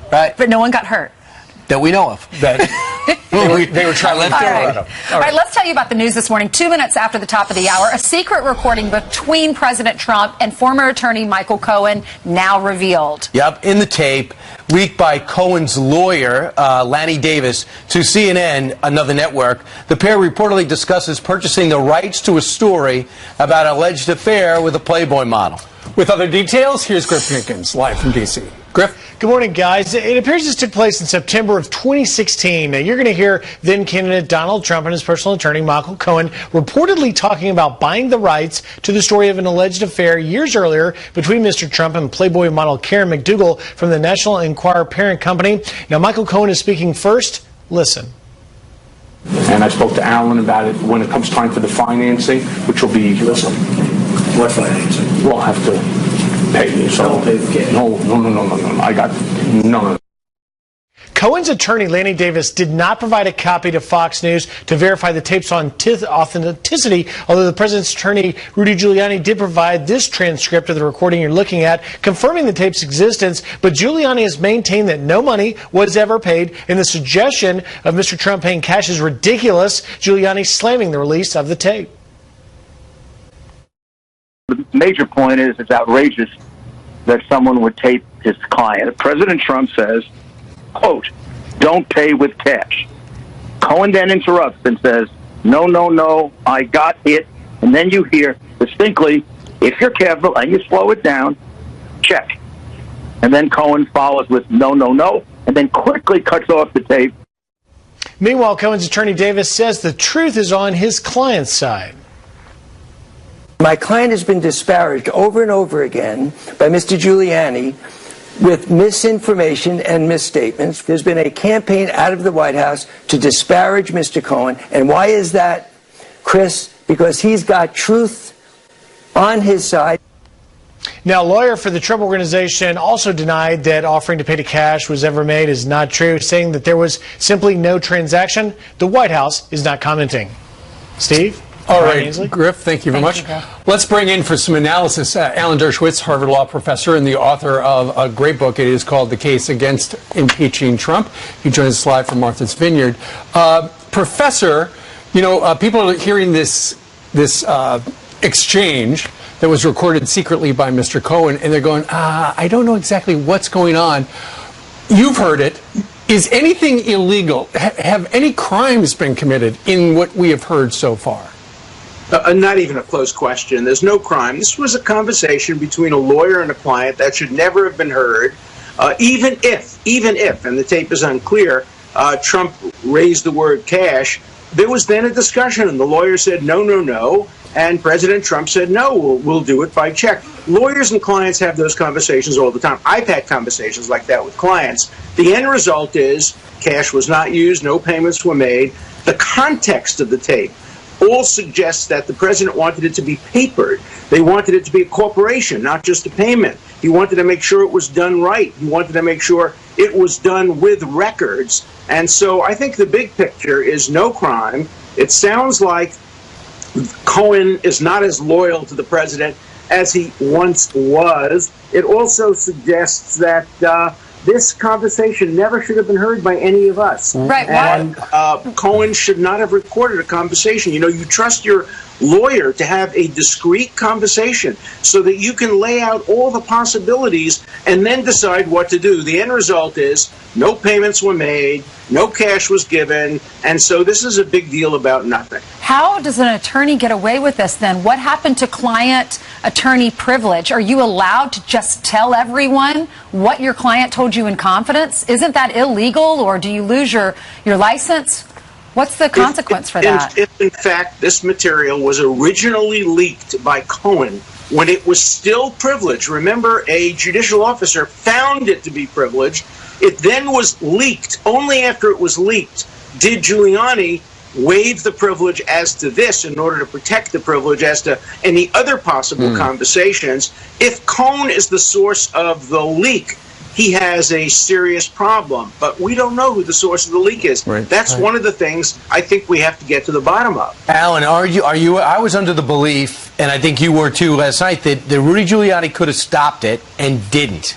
Right? But no one got hurt. That we know of. They were trying to lift All right, let's tell you about the news this morning. 2 minutes after the top of the hour, a secret recording between President Trump and former attorney Michael Cohen now revealed. Yep, in the tape, leaked by Cohen's lawyer, Lanny Davis, to CNN, another network. The pair reportedly discusses purchasing the rights to a story about an alleged affair with a Playboy model. With other details, here's Griff Pinkins, live from D.C. Griff? Good morning, guys. It appears this took place in September of 2016. Now, you're going to hear then-candidate Donald Trump and his personal attorney, Michael Cohen, reportedly talking about buying the rights to the story of an alleged affair years earlier between Mr. Trump and Playboy model Karen McDougal from the National Enquirer parent company. Now, Michael Cohen is speaking first. Listen. And I spoke to Alan about it when it comes time for the financing, which will be... Listen. What financing? We'll have to pay you. So, no. I got... No. Cohen's attorney, Lanny Davis, did not provide a copy to Fox News to verify the tape's authenticity, although the president's attorney, Rudy Giuliani, did provide this transcript of the recording you're looking at, confirming the tape's existence. But Giuliani has maintained that no money was ever paid, and the suggestion of Mr. Trump paying cash is ridiculous, Giuliani slamming the release of the tape. The major point is it's outrageous that someone would tape his client. President Trump says, quote, "Don't pay with cash." Cohen then interrupts and says, "No, no, no, I got it." And then you hear distinctly, if you're careful and you slow it down, check. And then Cohen follows with "no, no, no," and then quickly cuts off the tape. Meanwhile, Cohen's attorney Davis says the truth is on his client's side. My client has been disparaged over and over again by Mr. Giuliani with misinformation and misstatements. There's been a campaign out of the White House to disparage Mr. Cohen. And why is that, Chris? Because he's got truth on his side. Now, a lawyer for the Trump Organization also denied that offering to pay to cash was ever made is not true, saying that there was simply no transaction. The White House is not commenting. Steve? All right, Griff, thank you very much. Let's bring in for some analysis Alan Dershowitz, Harvard Law professor and the author of a great book. It is called The Case Against Impeaching Trump. He joins us live from Martha's Vineyard. Professor, you know, people are hearing this exchange that was recorded secretly by Mr. Cohen, and they're going, I don't know exactly what's going on. You've heard it. Is anything illegal? Have any crimes been committed in what we have heard so far? Not even a close question. There's no crime. This was a conversation between a lawyer and a client that should never have been heard, even if, and the tape is unclear, Trump raised the word cash. There was then a discussion, and the lawyer said, no, no, no, and President Trump said, no, we'll do it by check. Lawyers and clients have those conversations all the time. I've had conversations like that with clients. The end result is cash was not used, no payments were made. The context of the tape all suggests that the president wanted it to be papered. They wanted it to be a corporation, not just a payment. He wanted to make sure it was done right. He wanted to make sure it was done with records. And so I think the big picture is no crime. It sounds like Cohen is not as loyal to the president as he once was. It also suggests that this conversation never should have been heard by any of us. Right. And Cohen should not have recorded a conversation. You know, you trust your lawyer to have a discreet conversation so that you can lay out all the possibilities and then decide what to do. The end result is no payments were made, no cash was given, and so this is a big deal about nothing. How does an attorney get away with this then? What happened to client-attorney privilege? Are you allowed to just tell everyone what your client told you in confidence? Isn't that illegal, or do you lose your license? What's the consequence for that? If, in fact, this material was originally leaked by Cohen when it was still privileged, remember, a judicial officer found it to be privileged. It then was leaked. Only after it was leaked did Giuliani waive the privilege as to this in order to protect the privilege as to any other possible conversations. If Cohen is the source of the leak, he has a serious problem. But we don't know who the source of the leak is. That's one of the things I think we have to get to the bottom of. Alan, are you? I was under the belief, and I think you were too last night, that Rudy Giuliani could have stopped it and didn't.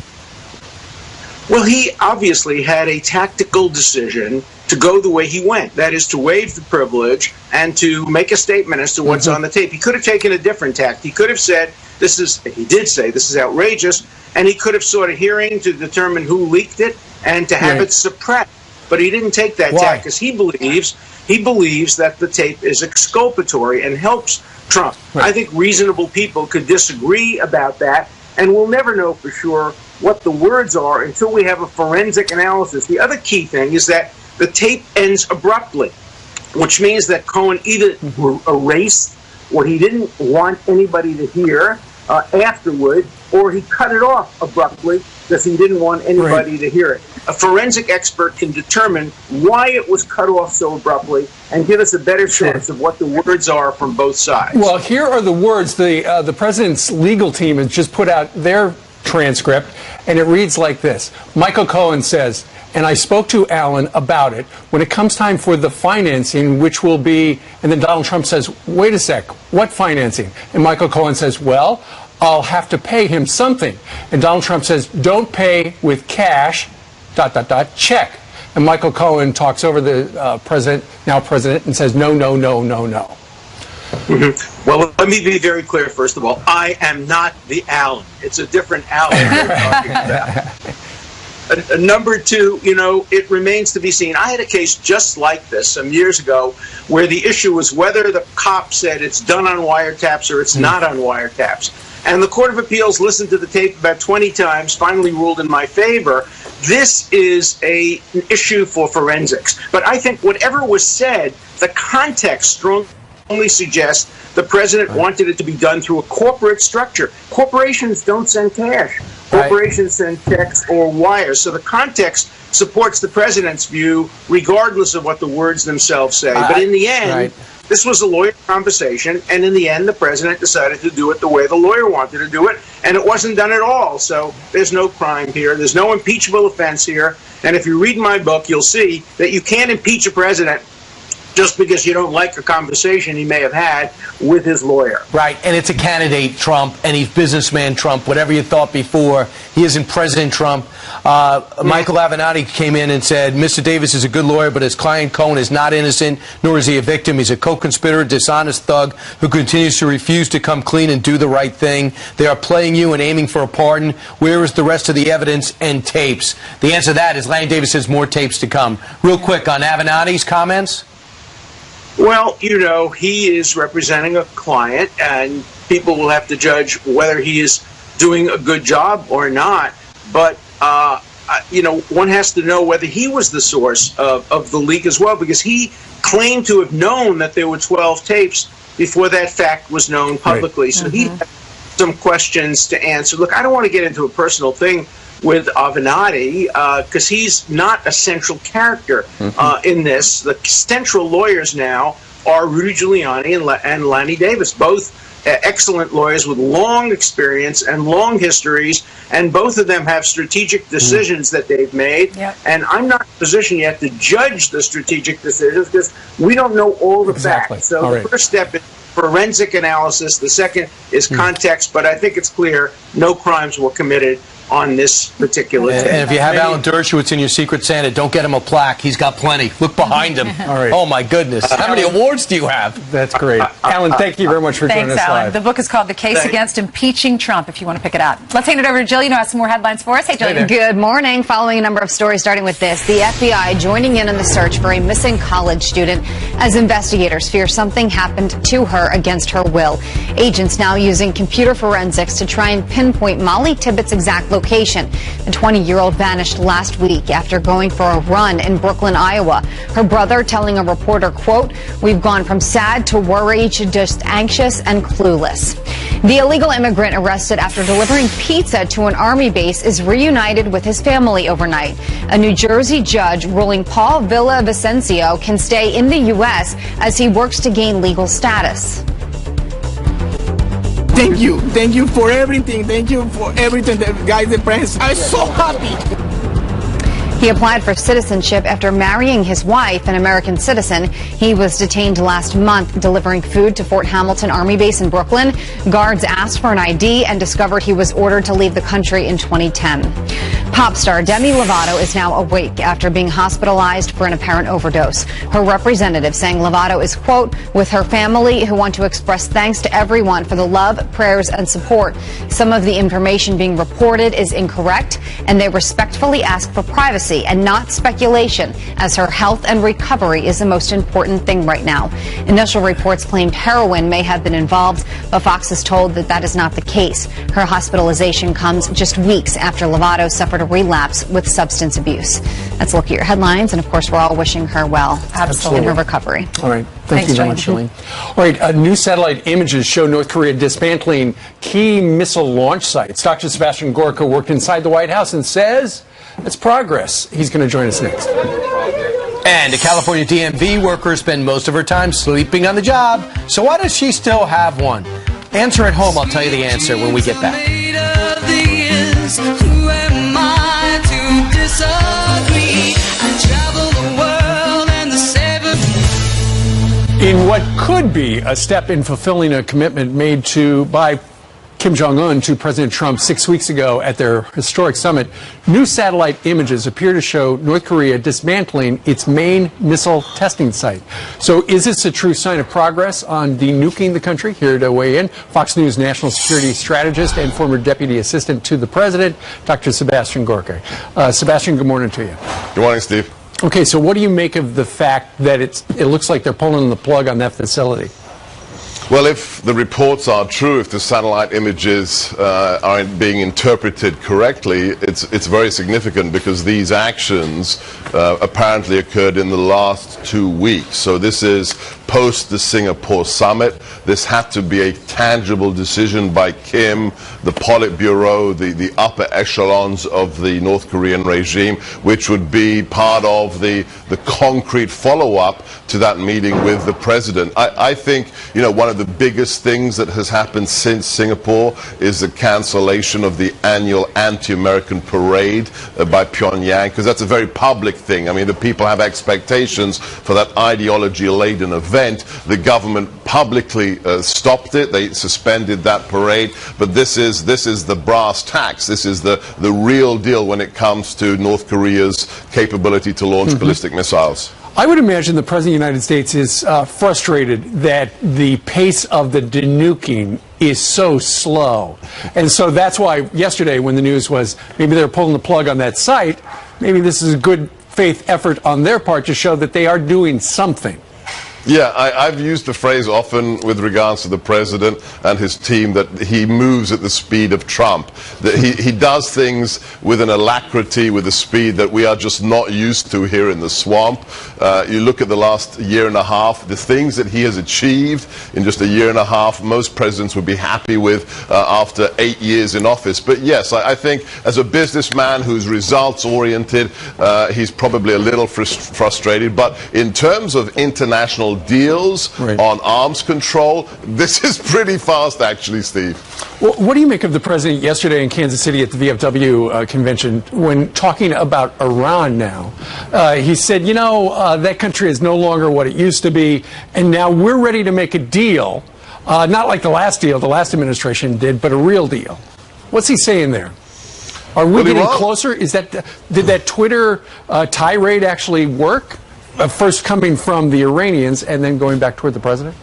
Well, he obviously had a tactical decision to go the way he went. That is, to waive the privilege and to make a statement as to what's on the tape. He could have taken a different tact. He could have said, he did say, this is outrageous, and he could have sought a hearing to determine who leaked it and to have it suppressed. But he didn't take that tact because he believes that the tape is exculpatory and helps Trump. I think reasonable people could disagree about that, and we'll never know for sure what the words are until we have a forensic analysis. The other key thing is that the tape ends abruptly, which means that Cohen either erased what he didn't want anybody to hear afterward, or he cut it off abruptly because he didn't want anybody to hear it. A forensic expert can determine why it was cut off so abruptly and give us a better sense of what the words are from both sides. Well, here are the words. The president's legal team has just put out their transcript, and it reads like this. Michael Cohen says, And I spoke to Alan about it. When it comes time for the financing, which will be, and then Donald Trump says, wait a sec, what financing? And Michael Cohen says, well, I'll have to pay him something. And Donald Trump says, don't pay with cash, ... check. And Michael Cohen talks over the now president, and says, no, no, no, no, no. Mm-hmm. Well, let me be very clear, first of all. I am not the Alan. It's a different Alan we're talking about. Number two, it remains to be seen. I had a case just like this some years ago where the issue was whether the cop said it's done on wiretaps or it's not on wiretaps. And the Court of Appeals listened to the tape about 20 times, finally ruled in my favor. This is an issue for forensics. But I think whatever was said, the context strongly suggests the president wanted it to be done through a corporate structure. Corporations don't send cash. Corporations send checks or wires. So the context supports the president's view, regardless of what the words themselves say. But in the end, this was a lawyer conversation, and in the end, the president decided to do it the way the lawyer wanted to do it, and it wasn't done at all. So there's no crime here. There's no impeachable offense here. And if you read my book, you'll see that you can't impeach a president just because you don't like a conversation he may have had with his lawyer. Right, and it's a candidate, Trump, and he's businessman Trump. Whatever you thought before, he isn't President Trump. Michael Avenatti came in and said, Mr. Davis is a good lawyer, but his client Cohen is not innocent, nor is he a victim. He's a co-conspirator, dishonest thug who continues to refuse to come clean and do the right thing. They are playing you and aiming for a pardon. Where is the rest of the evidence and tapes? The answer to that is Lanny Davis has more tapes to come. Real quick on Avenatti's comments. Well, he is representing a client, and people will have to judge whether he is doing a good job or not. But, one has to know whether he was the source of the leak as well, because he claimed to have known that there were 12 tapes before that fact was known publicly. Right. So he had some questions to answer. Look, I don't want to get into a personal thing with Avenatti, because he's not a central character in this. The central lawyers now are Rudy Giuliani and Lanny Davis, both excellent lawyers with long experience and long histories, and both of them have strategic decisions that they've made. Yep. And I'm not in a position yet to judge the strategic decisions because we don't know all the facts. So the first step is forensic analysis. The second is context, but I think it's clear no crimes were committed on this particular tape. And if you have Alan Dershowitz in your Secret Santa, don't get him a plaque. He's got plenty. Look behind him. Oh, my goodness. How many awards do you have? That's great. Alan, thank you very much for joining us Thanks, Alan. live. The book is called The Case Against Impeaching Trump, if you want to pick it up. Let's hand it over to Jill. Has some more headlines for us. Hey, Jill. Good morning. Following a number of stories, starting with this. The FBI joining in on the search for a missing college student as investigators fear something happened to her against her will. Agents now using computer forensics to try and pinpoint Molly Tippett's exact location. The 20-year-old vanished last week after going for a run in Brooklyn, Iowa. Her brother telling a reporter, quote, "We've gone from sad to worried to just anxious and clueless." The illegal immigrant arrested after delivering pizza to an army base is reunited with his family overnight. A New Jersey judge ruling Paul Villavicencio can stay in the U.S. as he works to gain legal status. Thank you. Thank you for everything. Thank you for everything, guys, the press. I'm so happy. He applied for citizenship after marrying his wife, an American citizen. He was detained last month delivering food to Fort Hamilton Army Base in Brooklyn. Guards asked for an ID and discovered he was ordered to leave the country in 2010. Pop star Demi Lovato is now awake after being hospitalized for an apparent overdose. Her representative saying Lovato is, quote, with her family who want to express thanks to everyone for the love, prayers, and support. Some of the information being reported is incorrect, and they respectfully ask for privacy and not speculation, as her health and recovery is the most important thing right now. Initial reports claimed heroin may have been involved, but Fox is told that that is not the case. Her hospitalization comes just weeks after Lovato suffered a relapse with substance abuse. Let's look at your headlines, and of course, we're all wishing her well in her recovery. All right. Thank you very much, Shalene. All right. New satellite images show North Korea dismantling key missile launch sites. Dr. Sebastian Gorka worked inside the White House and says it's progress. He's going to join us next. And a California DMV worker spends most of her time sleeping on the job. So why does she still have one? Answer at home. I'll tell you the answer when we get back. Who am I to disagree? In what could be a step in fulfilling a commitment made by Kim Jong-un to President Trump 6 weeks ago at their historic summit, new satellite images appear to show North Korea dismantling its main missile testing site. So is this a true sign of progress on denuking the country? Here to weigh in, Fox News national security strategist and former deputy assistant to the president, Dr. Sebastian Gorka. Sebastian, good morning to you. Good morning, Steve. Okay, so what do you make of the fact that it looks like they're pulling the plug on that facility? Well, if the reports are true, if the satellite images are being interpreted correctly, it's very significant because these actions apparently occurred in the last 2 weeks. So this is post the Singapore summit. This had to be a tangible decision by Kim, the Politburo, the upper echelons of the North Korean regime, which would be part of the concrete follow-up to that meeting with the president. I think, one of the biggest things that has happened since Singapore is the cancellation of the annual anti-American parade by Pyongyang, because that's a very public thing. I mean, the people have expectations for that ideology-laden event. The government publicly stopped it. They suspended that parade. But this is the brass tacks. This is the real deal when it comes to North Korea's capability to launch ballistic missiles. I would imagine the President of the United States is frustrated that the pace of the denuking is so slow. And so that's why yesterday when the news was maybe they're pulling the plug on that site, maybe this is a good faith effort on their part to show that they are doing something. Yeah, I've used the phrase often with regards to the president and his team that he moves at the speed of Trump. That he does things with an alacrity, with a speed that we are just not used to here in the swamp. You look at the last year and a half, the things that he has achieved in just a year and a half, most presidents would be happy with after 8 years in office. But yes, I think as a businessman who's results-oriented, he's probably a little frustrated. But in terms of international deals on arms control, this is pretty fast, actually, Steve. Well, what do you make of the president yesterday in Kansas City at the VFW convention when talking about Iran now? He said, that country is no longer what it used to be, and now we're ready to make a deal, not like the last deal the last administration did, but a real deal. What's he saying there? Are we getting closer? Did that Twitter tirade actually work? First coming from the Iranians and then going back toward the president?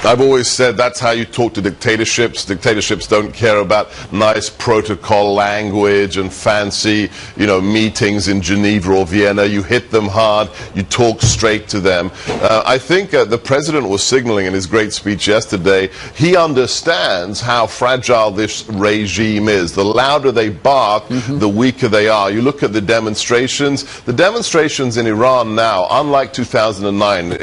I've always said that's how you talk to dictatorships. Dictatorships don't care about nice protocol language and fancy, meetings in Geneva or Vienna. You hit them hard. You talk straight to them. I think the president was signaling in his great speech yesterday, he understands how fragile this regime is. The louder they bark, the weaker they are. You look at the demonstrations. The demonstrations in Iran now, unlike 2009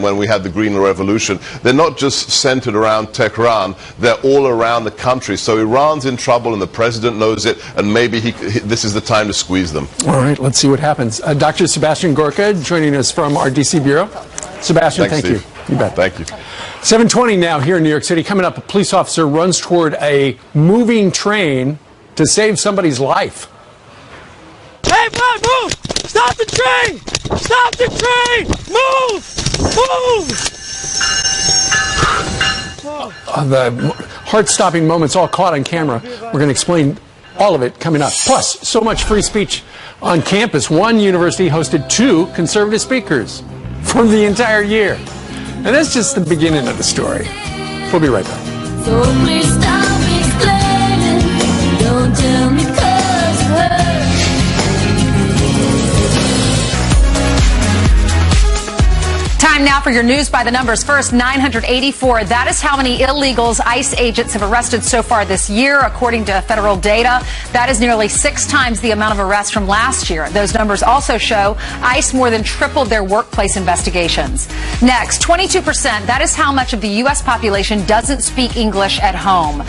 when we had the Green Revolution, they're not just centered around Tehran, they're all around the country. So Iran's in trouble and the president knows it, and maybe this is the time to squeeze them. All right, let's see what happens. Dr. Sebastian Gorka joining us from our D.C. Bureau. Sebastian, thank you. You bet. Thank you. 7:20 now here in New York City. Coming up, a police officer runs toward a moving train to save somebody's life. Hey, move! Stop the train! Stop the train! Move! Move! The heart-stopping moments all caught on camera. We're going to explain all of it coming up. Plus, so much free speech on campus. One university hosted 2 conservative speakers for the entire year. And that's just the beginning of the story. We'll be right back. So please stop explaining. Don't tell me 'cause it hurts. Time now for your news by the numbers. First, 984. That is how many illegals ICE agents have arrested so far this year, according to federal data. That is nearly 6 times the amount of arrests from last year. Those numbers also show ICE more than tripled their workplace investigations. Next, 22%. That is how much of the U.S. population doesn't speak English at home.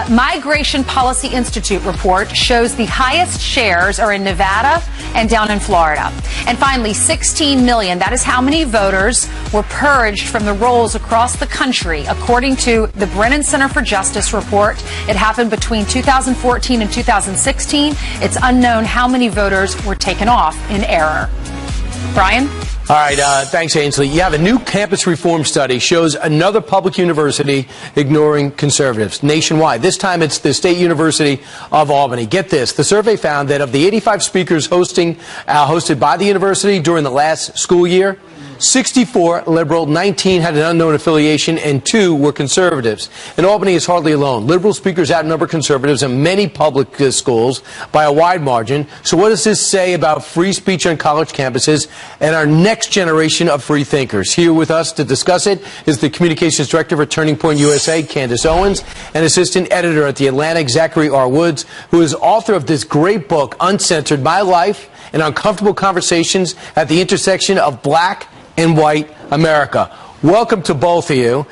Migration Policy Institute report shows the highest shares are in Nevada and down in Florida. And finally, 16 million. That is how many voters were purged from the rolls across the country, according to the Brennan Center for Justice report. It happened between 2014 and 2016. It's unknown how many voters were taken off in error. Brian? All right, thanks, Ainsley. You have a new campus reform study shows another public university ignoring conservatives nationwide. This time it's the State University of Albany. Get this. The survey found that of the 85 speakers hosted by the university during the last school year, 64 liberal, 19 had an unknown affiliation, and 2 were conservatives. And Albany is hardly alone. Liberal speakers outnumber conservatives in many public schools by a wide margin. So what does this say about free speech on college campuses and our next generation of free thinkers? Here with us to discuss it is the Communications Director for Turning Point USA, Candace Owens, and Assistant Editor at The Atlantic, Zachary R. Woods, who is author of this great book, Uncensored: My Life and Uncomfortable Conversations at the Intersection of Black and White America. Welcome to both of you.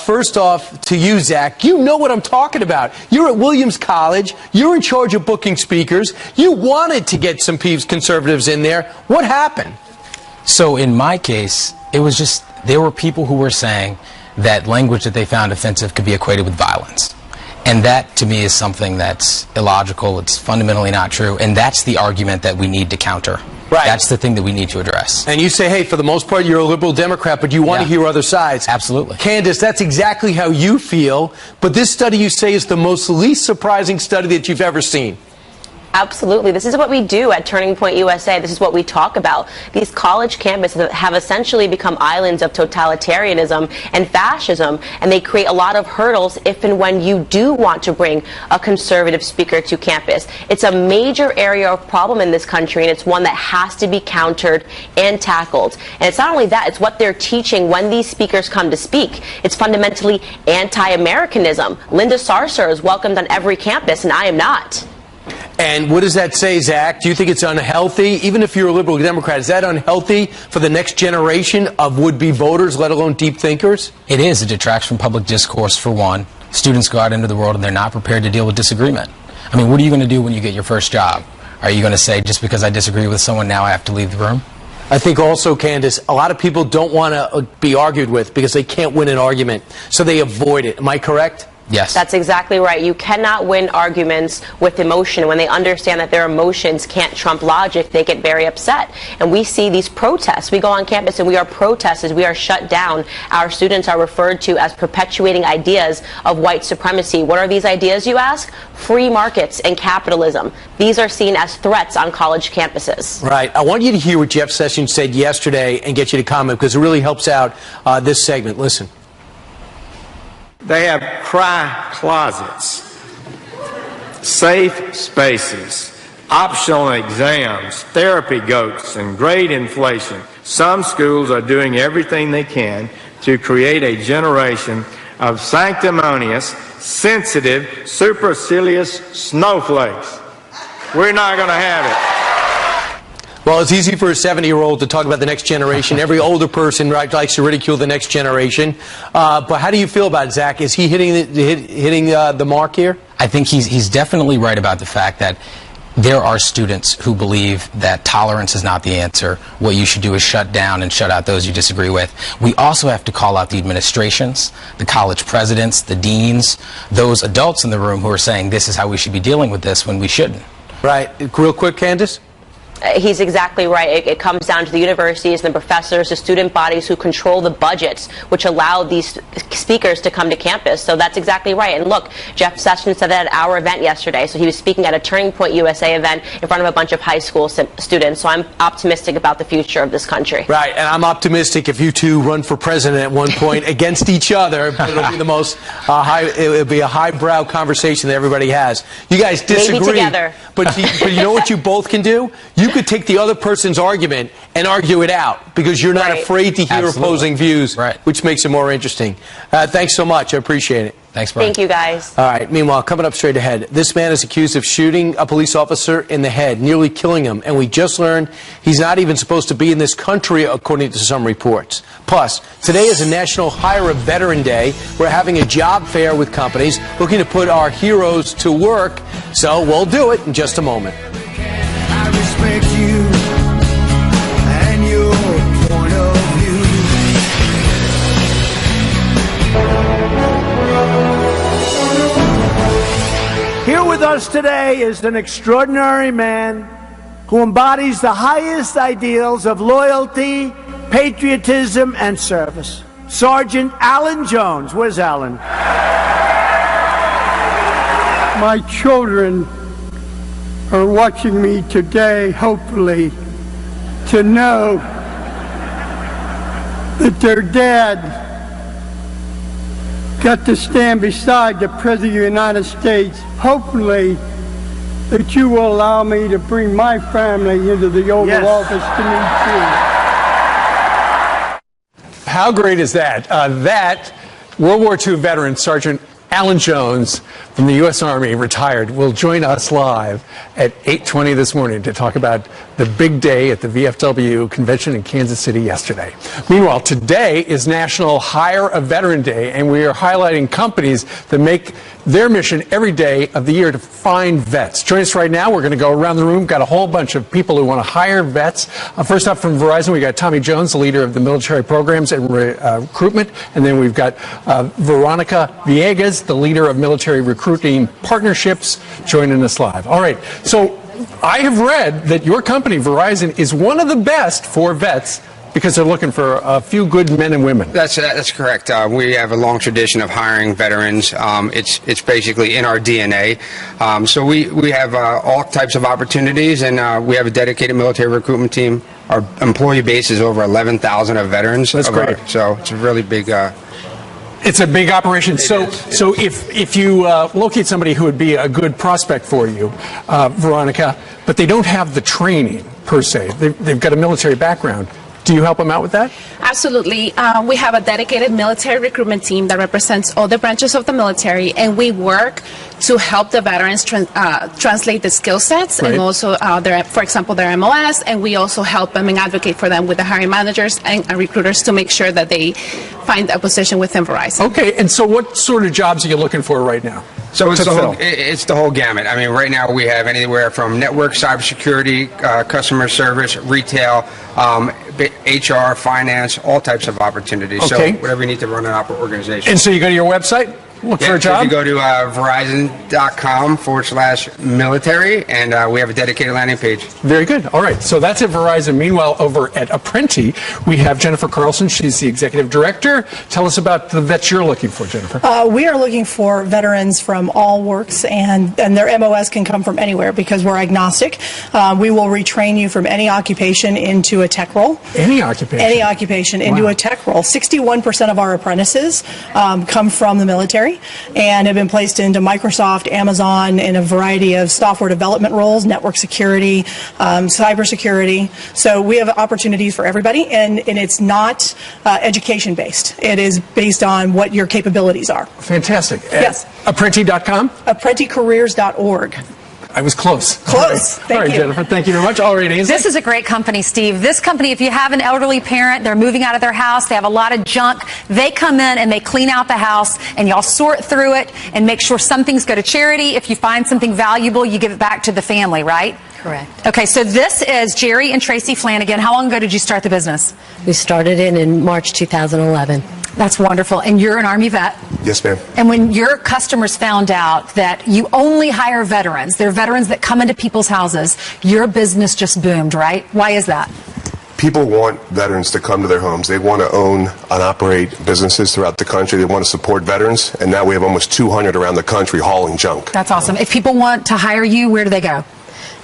First off, to you, Zach. You know what I'm talking about. You're at Williams College. You're in charge of booking speakers. You wanted to get some conservatives in there. What happened? So in my case, it was just there were people who were saying that language that they found offensive could be equated with violence. And that, to me, is something that's illogical. It's fundamentally not true. And that's the argument that we need to counter. Right. That's the thing that we need to address. And you say, hey, for the most part, you're a liberal Democrat, but you want to hear other sides. Absolutely. Candace, that's exactly how you feel. But this study, you say, is the least surprising study that you've ever seen. Absolutely. This is what we do at Turning Point USA. This is what we talk about. These college campuses have essentially become islands of totalitarianism and fascism, and they create a lot of hurdles if and when you do want to bring a conservative speaker to campus. It's a major area of problem in this country, and it's one that has to be countered and tackled. And it's not only that, it's what they're teaching when these speakers come to speak. It's fundamentally anti-Americanism. Linda Sarsour is welcomed on every campus, and I am not. And what does that say, Zach? Do you think it's unhealthy? Even if you're a liberal Democrat, is that unhealthy for the next generation of would-be voters, let alone deep thinkers? It is. It detracts from public discourse, for one. Students go out into the world and they're not prepared to deal with disagreement. I mean, what are you going to do when you get your first job? Are you going to say, just because I disagree with someone, now I have to leave the room? I think also, Candace, a lot of people don't want to be argued with because they can't win an argument, so they avoid it. Am I correct? Yes. That's exactly right. You cannot win arguments with emotion. When they understand that their emotions can't trump logic, they get very upset. And we see these protests. We go on campus and we are protested. We are shut down. Our students are referred to as perpetuating ideas of white supremacy. What are these ideas, you ask? Free markets and capitalism. These are seen as threats on college campuses. Right. I want you to hear what Jeff Sessions said yesterday and get you to comment because it really helps out this segment. Listen. They have cry closets, safe spaces, optional exams, therapy goats, and grade inflation. Some schools are doing everything they can to create a generation of sanctimonious, sensitive, supercilious snowflakes. We're not going to have it. Well, it's easy for a 70-year-old to talk about the next generation. Every older person likes to ridicule the next generation. But how do you feel about it, Zach? Is he hitting the mark here? I think he's definitely right about the fact that there are students who believe that tolerance is not the answer. What you should do is shut down and shut out those you disagree with. We also have to call out the administrations, the college presidents, the deans, those adults in the room who are saying this is how we should be dealing with this when we shouldn't. Right. Real quick, Candace? He's exactly right. It comes down to the universities and the professors, the student bodies who control the budgets, which allow these speakers to come to campus. So that's exactly right. And look, Jeff Sessions said that at our event yesterday. So he was speaking at a Turning Point USA event in front of a bunch of high school students. So I'm optimistic about the future of this country. Right. And I'm optimistic if you two run for president at one point against each other. But it'll be the most it'll be a highbrow conversation that everybody has. You guys disagree. Maybe together. But you know what you both can do? You could take the other person's argument and argue it out because you're not afraid to hear opposing views, which makes it more interesting. Thanks so much. I appreciate it. Thanks, Brian. Thank you, guys. All right. Meanwhile, coming up straight ahead, this man is accused of shooting a police officer in the head, nearly killing him. And we just learned he's not even supposed to be in this country, according to some reports. Plus, today is a National Hire a Veteran Day. We're having a job fair with companies looking to put our heroes to work. So we'll do it in just a moment. I respect you and your point of view. Here with us today is an extraordinary man who embodies the highest ideals of loyalty, patriotism, and service. Sergeant Alan Jones. Where's Alan? My children are watching me today, hopefully, to know that their dad got to stand beside the President of the United States. Hopefully that you will allow me to bring my family into the Oval Office to meet you. How great is that? That World War II veteran, Sergeant Alan Jones from the U.S. Army, retired, will join us live at 8:20 this morning to talk about the big day at the VFW convention in Kansas City yesterday. Meanwhile, today is National Hire a Veteran Day, and we are highlighting companies that make their mission every day of the year to find vets. Join us right now. We're going to go around the room. Got a whole bunch of people who want to hire vets. First up from Verizon, we got Tommy Jones, the leader of the military programs and recruitment, and then we've got Veronica Villegas, the leader of military recruiting partnerships, joining us live. All right, so I have read that your company, Verizon, is one of the best for vets because they're looking for a few good men and women. That's correct. We have a long tradition of hiring veterans. It's basically in our DNA. So we have all types of opportunities, and we have a dedicated military recruitment team. Our employee base is over 11,000 of veterans. That's great. So it's a really big. It's a big operation. So if you locate somebody who would be a good prospect for you, Veronica, but they don't have the training per se, they've got a military background, do you help them out with that? Absolutely. We have a dedicated military recruitment team that represents all the branches of the military, and we work to help the veterans translate the skill sets and also, for example, their MOS, and we also help them and advocate for them with the hiring managers and recruiters to make sure that they find a position within Verizon. Okay, and so what sort of jobs are you looking for right now? So it's the whole gamut. I mean, right now we have anywhere from network, cybersecurity, customer service, retail, HR, finance, all types of opportunities. Okay. So whatever you need to run an organization. And so you go to your website, look for a job? So you go to Verizon.com/military, and we have a dedicated landing page. Very good. All right. So that's at Verizon. Meanwhile, over at Apprenti, we have Jennifer Carlson. She's the executive director. Tell us about the vets you're looking for, Jennifer. We are looking for veterans from all works, and their MOS can come from anywhere because we're agnostic. We will retrain you from any occupation into a tech role. Any occupation? Any occupation into a tech role. 61% of our apprentices come from the military and have been placed into Microsoft, Amazon, in a variety of software development roles, network security, cybersecurity. So we have opportunities for everybody, and it's not education based. It is based on what your capabilities are. Fantastic. Yes. Apprenti.com? ApprentiCareers.org. I was close. Close. All right, Jennifer, thank you very much. All right, Ainsley. This is a great company, Steve. This company, if you have an elderly parent, they're moving out of their house, they have a lot of junk, they come in and they clean out the house, and y'all sort through it and make sure some things go to charity. If you find something valuable, you give it back to the family, right? Correct. Okay, so this is Jerry and Tracy Flanagan. How long ago did you start the business? We started it in March 2011. That's wonderful. And you're an Army vet? Yes, ma'am. And when your customers found out that you only hire veterans, they're veterans that come into people's houses, your business just boomed, right? Why is that? People want veterans to come to their homes. They want to own and operate businesses throughout the country. They want to support veterans. And now we have almost 200 around the country hauling junk. That's awesome. If people want to hire you, where do they go?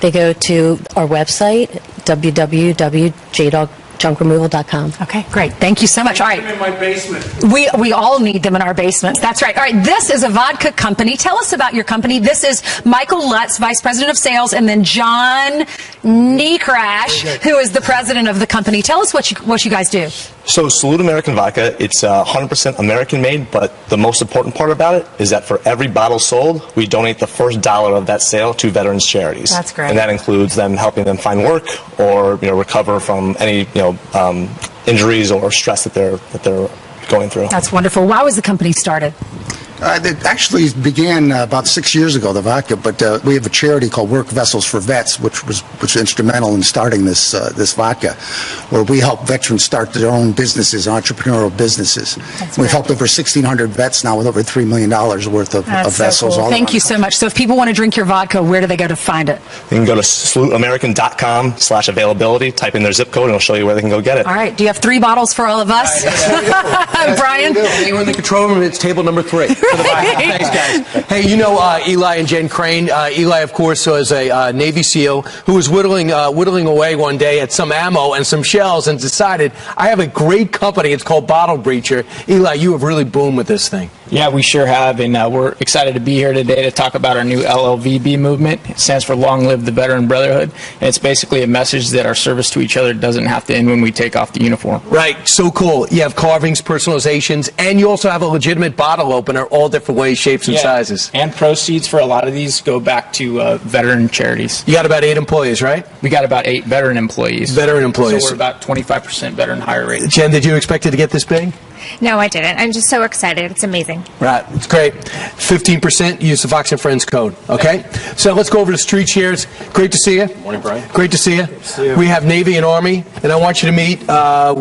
They go to our website, www.jdogjunkremoval.com. Okay, great. Thank you so much. All right. In my basement. We all need them in our basements. That's right. All right. This is a vodka company. Tell us about your company. This is Michael Lutz, Vice President of Sales, and then John Necrash, who is the president of the company. Tell us what you guys do. So Salute American Vodka, it's 100% American made, but the most important part about it is that for every bottle sold, we donate the first dollar of that sale to veterans charities. That's great. And that includes them helping them find work or recover from any injuries or stress that they're going through. That's wonderful. Why was the company started? It actually began about 6 years ago, the vodka, but we have a charity called Work Vessels for Vets, which was instrumental in starting this vodka, where we help veterans start their own businesses, entrepreneurial businesses. We've helped over 1,600 vets now with over $3 million worth of vessels. So cool. Thank you so much. So if people want to drink your vodka, where do they go to find it? You can go to saluteamerican.com/availability, type in their zip code, and it'll show you where they can go get it. All right. Do you have 3 bottles for all of us? Brian? Anyone in the control room, it's table number 3. Thanks, guys. Hey, you know Eli and Jen Crane. Eli, of course, was a Navy SEAL who was whittling away one day at some ammo and some shells and decided, I have a great company. It's called Bottle Breacher. Eli, you have really boomed with this thing. Yeah, we sure have, and we're excited to be here today to talk about our new LLVB movement. It stands for Long Live the Veteran Brotherhood, and it's basically a message that our service to each other doesn't have to end when we take off the uniform. Right, so cool. You have carvings, personalizations, and you also have a legitimate bottle opener, all different ways, shapes, and sizes. And proceeds for a lot of these go back to veteran charities. You got about 8 employees, right? We got about 8 veteran employees. Veteran employees. So we're about 25% veteran hire rate. Jen, did you expect it to get this big? No, I didn't. I'm just so excited. It's amazing. Right. It's great. 15% use the Fox and Friends code. Okay? So let's go over to Street Shares. Great to see you. Morning, Brian. Great to see you. Good to see you. We have Navy and Army, and I want you to meet,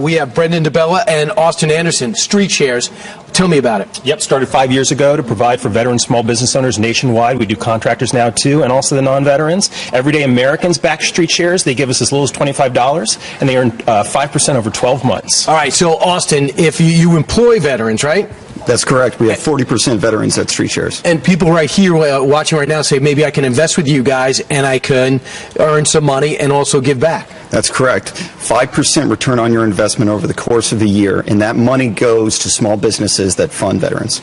we have Brendan DeBella and Austin Anderson, Street Shares. Tell me about it. Yep, started 5 years ago to provide for veteran small business owners nationwide. We do contractors now, too, and also the non-veterans. Everyday Americans back Street Shares. They give us as little as $25, and they earn 5% over 12 months. All right, so Austin, if you employ veterans, right? That's correct. We have 40% veterans at Street Shares. And people right here watching right now say, maybe I can invest with you guys and I can earn some money and also give back. That's correct. 5% return on your investment over the course of a year, and that money goes to small businesses that fund veterans.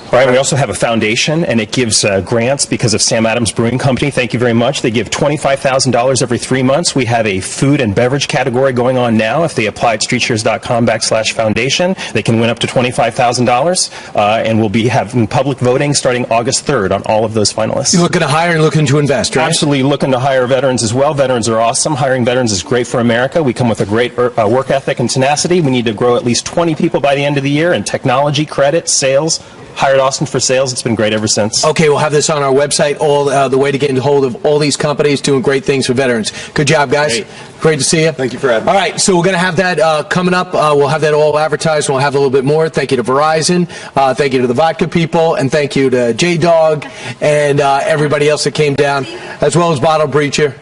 All right, we also have a foundation, and it gives grants because of Sam Adams Brewing Company. Thank you very much. They give $25,000 every 3 months. We have a food and beverage category going on now. If they apply at streetshares.com/foundation, they can win up to $25,000, and we'll be having public voting starting August 3rd on all of those finalists. You're looking to hire and looking to invest, right? Absolutely looking to hire veterans as well. Veterans are awesome. Hiring veterans is great for America. We come with a great work ethic and tenacity. We need to grow at least 20 people by the end of the year in technology, credit, sales. Hired Austin for sales. It's been great ever since. Okay, we'll have this on our website, all the way to get a hold of all these companies doing great things for veterans. Good job, guys. Great to see you. Thank you for having me. All right, so we're going to have that coming up. We'll have that all advertised. We'll have a little bit more. Thank you to Verizon. Thank you to the vodka people. And thank you to J-Dog and everybody else that came down, as well as Bottle Breacher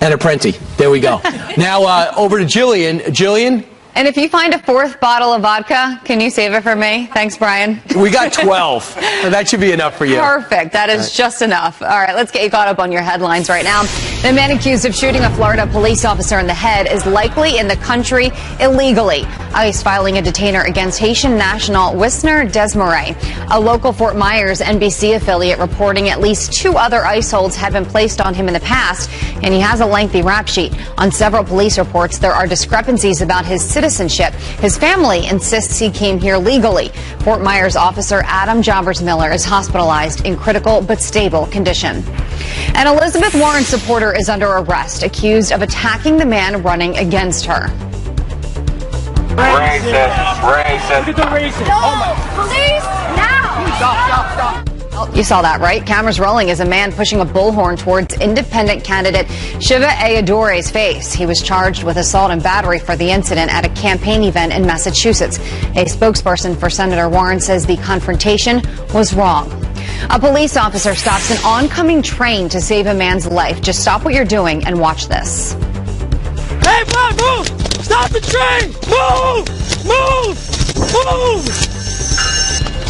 and Apprenti. There we go. Now, over to Jillian. Jillian? And if you find a 4th bottle of vodka, can you save it for me? Thanks, Brian. We got 12. That should be enough for you. Perfect. That is just enough. All right, let's get you caught up on your headlines right now. The man accused of shooting a Florida police officer in the head is likely in the country illegally. ICE filing a detainer against Haitian national Wisner Desmarais. A local Fort Myers NBC affiliate reporting at least 2 other ICE holds had been placed on him in the past, and he has a lengthy rap sheet. On several police reports, there are discrepancies about his citizenship. His family insists he came here legally. Fort Myers officer Adam Jobbers Miller is hospitalized in critical but stable condition. An Elizabeth Warren supporter is under arrest, accused of attacking the man running against her. Racist. Racist. Look at the racist. No! Police! Now! Stop. You saw that, right? Cameras rolling as a man pushing a bullhorn towards independent candidate Shiva Ayadure's face. He was charged with assault and battery for the incident at a campaign event in Massachusetts. A spokesperson for Senator Warren says the confrontation was wrong. A police officer stops an oncoming train to save a man's life. Just stop what you're doing and watch this. Hey, move! Stop the train! Move!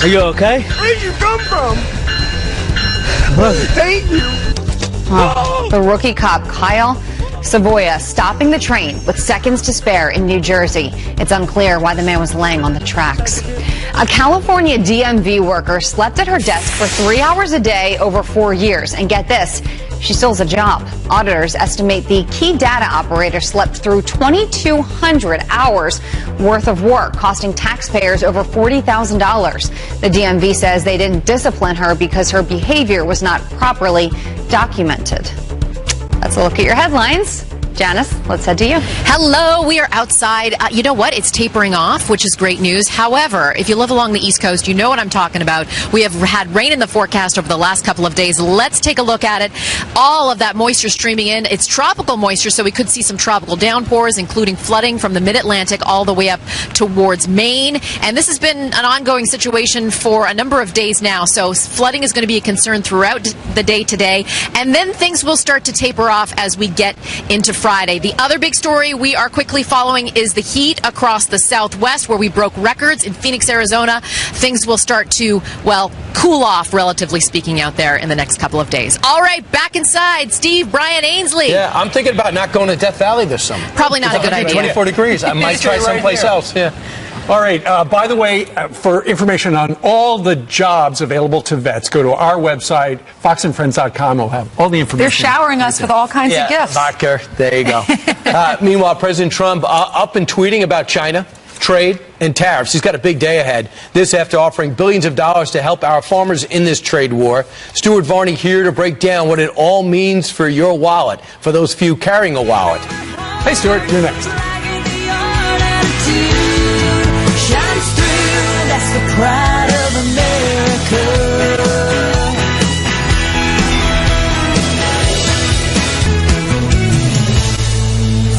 Are you okay? Where did you come from? Thank you. The rookie cop Kyle Savoya stopping the train with seconds to spare in New Jersey. It's unclear why the man was laying on the tracks. A California DMV worker slept at her desk for 3 hours a day over 4 years. And get this, she still has a job. Auditors estimate the key data operator slept through 2,200 hours worth of work, costing taxpayers over $40,000. The DMV says they didn't discipline her because her behavior was not properly documented. Let's look at your headlines. Janice, let's head to you. Hello, we are outside. You know what? It's tapering off, which is great news. However, if you live along the East Coast, you know what I'm talking about. We have had rain in the forecast over the last couple of days. Let's take a look at it. All of that moisture streaming in. It's tropical moisture, so we could see some tropical downpours, including flooding from the mid-Atlantic all the way up towards Maine. And this has been an ongoing situation for a number of days now, so flooding is going to be a concern throughout the day today. And then things will start to taper off as we get into Friday. The other big story we are quickly following is the heat across the Southwest, where we broke records in Phoenix, Arizona. Things will start to, well, cool off, relatively speaking, out there in the next couple of days. All right, back inside. Steve, Brian Ainsley. Yeah, I'm thinking about not going to Death Valley this summer. Probably not a good idea. 24 degrees. I might try someplace else. Yeah. All right. By the way, for information on all the jobs available to vets, go to our website, foxandfriends.com. We'll have all the information. They're showering us with all kinds of gifts. Vodka. There you go. Meanwhile, President Trump up and tweeting about China, trade, and tariffs. He's got a big day ahead. This after offering billions of dollars to help our farmers in this trade war. Stuart Varney here to break down what it all means for your wallet, for those few carrying a wallet. Hey, Stuart, you're next. That's the pride of America.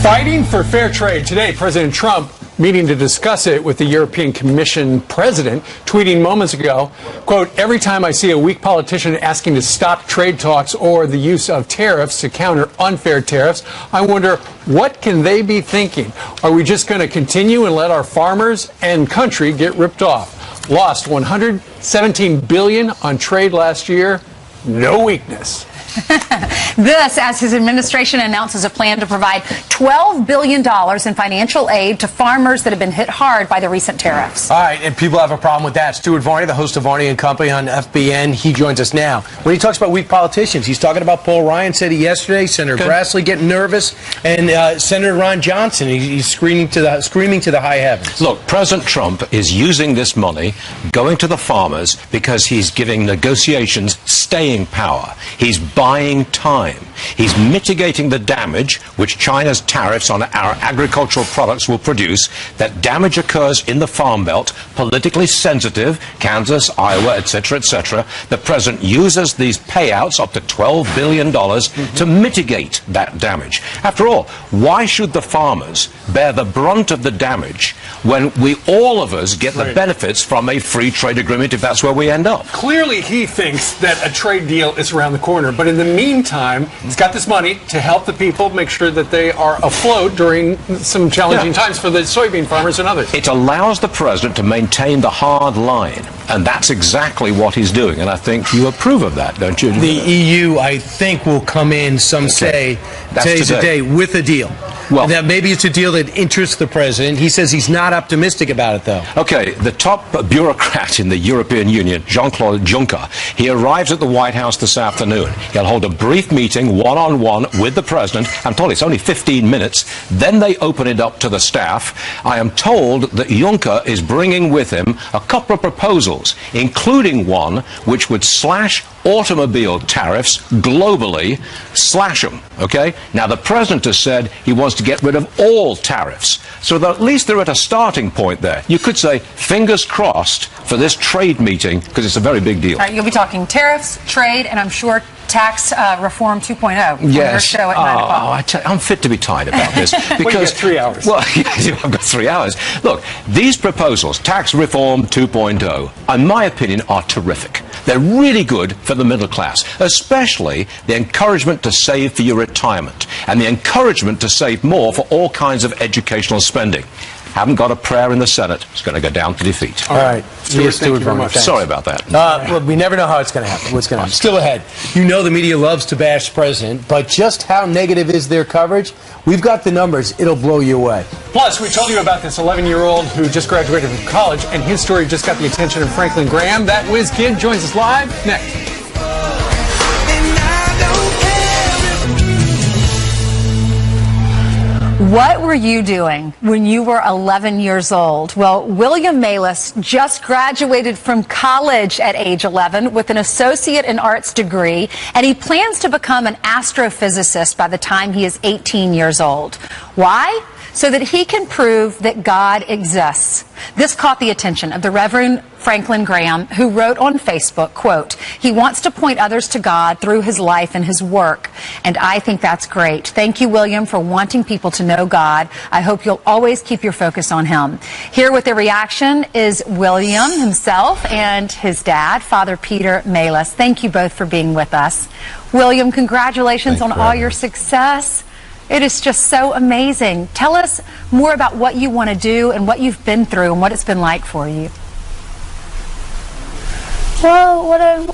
Fighting for fair trade. Today, President Trump meeting to discuss it with the European Commission president, tweeting moments ago, quote, "Every time I see a weak politician asking to stop trade talks or the use of tariffs to counter unfair tariffs, I wonder, what can they be thinking? Are we just going to continue and let our farmers and country get ripped off? Lost $117 billion on trade last year. No weakness." This as his administration announces a plan to provide $12 billion in financial aid to farmers that have been hit hard by the recent tariffs. All right, and people have a problem with that. Stuart Varney, the host of Varney and Company on FBN, he joins us now. When he talks about weak politicians, he's talking about Paul Ryan, said he yesterday, Senator Grassley getting nervous, and Senator Ron Johnson, he's screaming to the high heavens. Look, President Trump is using this money, going to the farmers, because he's giving negotiations staying power. He's buying time. He's mitigating the damage which China's tariffs on our agricultural products will produce. That damage occurs in the Farm Belt, politically sensitive, Kansas, Iowa, etc., etc. The president uses these payouts, up to $12 billion, to mitigate that damage. After all, why should the farmers bear the brunt of the damage when all of us get the benefits from a free trade agreement if that's where we end up? Clearly, he thinks that a trade deal is around the corner. But in the meantime, he's got this money to help the people, make sure that they are afloat during some challenging times for the soybean farmers and others. It allows the president to maintain the hard line. And that's exactly what he's doing. And I think you approve of that, don't you? The EU, I think, will come in, some say, today's the day, with a deal. Well, that maybe it's a deal that interests the president. He says he's not optimistic about it, though. Okay, the top bureaucrat in the European Union, Jean-Claude Juncker, he arrives at the White House this afternoon. He'll hold a brief meeting, one-on-one, with the president. I'm told it's only 15 minutes. Then they open it up to the staff. I am told that Juncker is bringing with him a couple of proposals, including one which would slash automobile tariffs globally, slash them, okay? Now, the president has said he wants to get rid of all tariffs. So that at least they're at a starting point there. You could say, fingers crossed for this trade meeting, because it's a very big deal. All right, you'll be talking tariffs, trade, and I'm sure tax reform 2.0 on your show at 9 o'clock. I'm fit to be tied about this. Because, well, you got 3 hours. Well, I've got 3 hours. Look, these proposals, tax reform 2.0, in my opinion, are terrific. They're really good for the middle class, especially the encouragement to save for your retirement and the encouragement to save more for all kinds of educational spending. Haven't got a prayer in the Senate. It's going to go down to defeat. All right. Stuart, thank you very much. Sorry about that. Well, we never know how it's going to happen. What's going to happen? Still ahead. You know the media loves to bash the president, but just how negative is their coverage? We've got the numbers. It'll blow you away. Plus, we told you about this 11-year-old who just graduated from college, and his story just got the attention of Franklin Graham. That whiz kid joins us live next. What were you doing when you were 11 years old? Well, William Malis just graduated from college at age 11 with an associate in arts degree, and he plans to become an astrophysicist by the time he is 18 years old. Why? So that he can prove that God exists. This caught the attention of the Reverend Franklin Graham, who wrote on Facebook, quote, "He wants to point others to God through his life and his work." And I think that's great. Thank you, William, for wanting people to know God. I hope you'll always keep your focus on him. Here with their reaction is William himself and his dad, Father Peter Malis. Thank you both for being with us. William, congratulations on all your success. It is just so amazing. Tell us more about what you want to do and what you've been through and what it's been like for you. Well, what I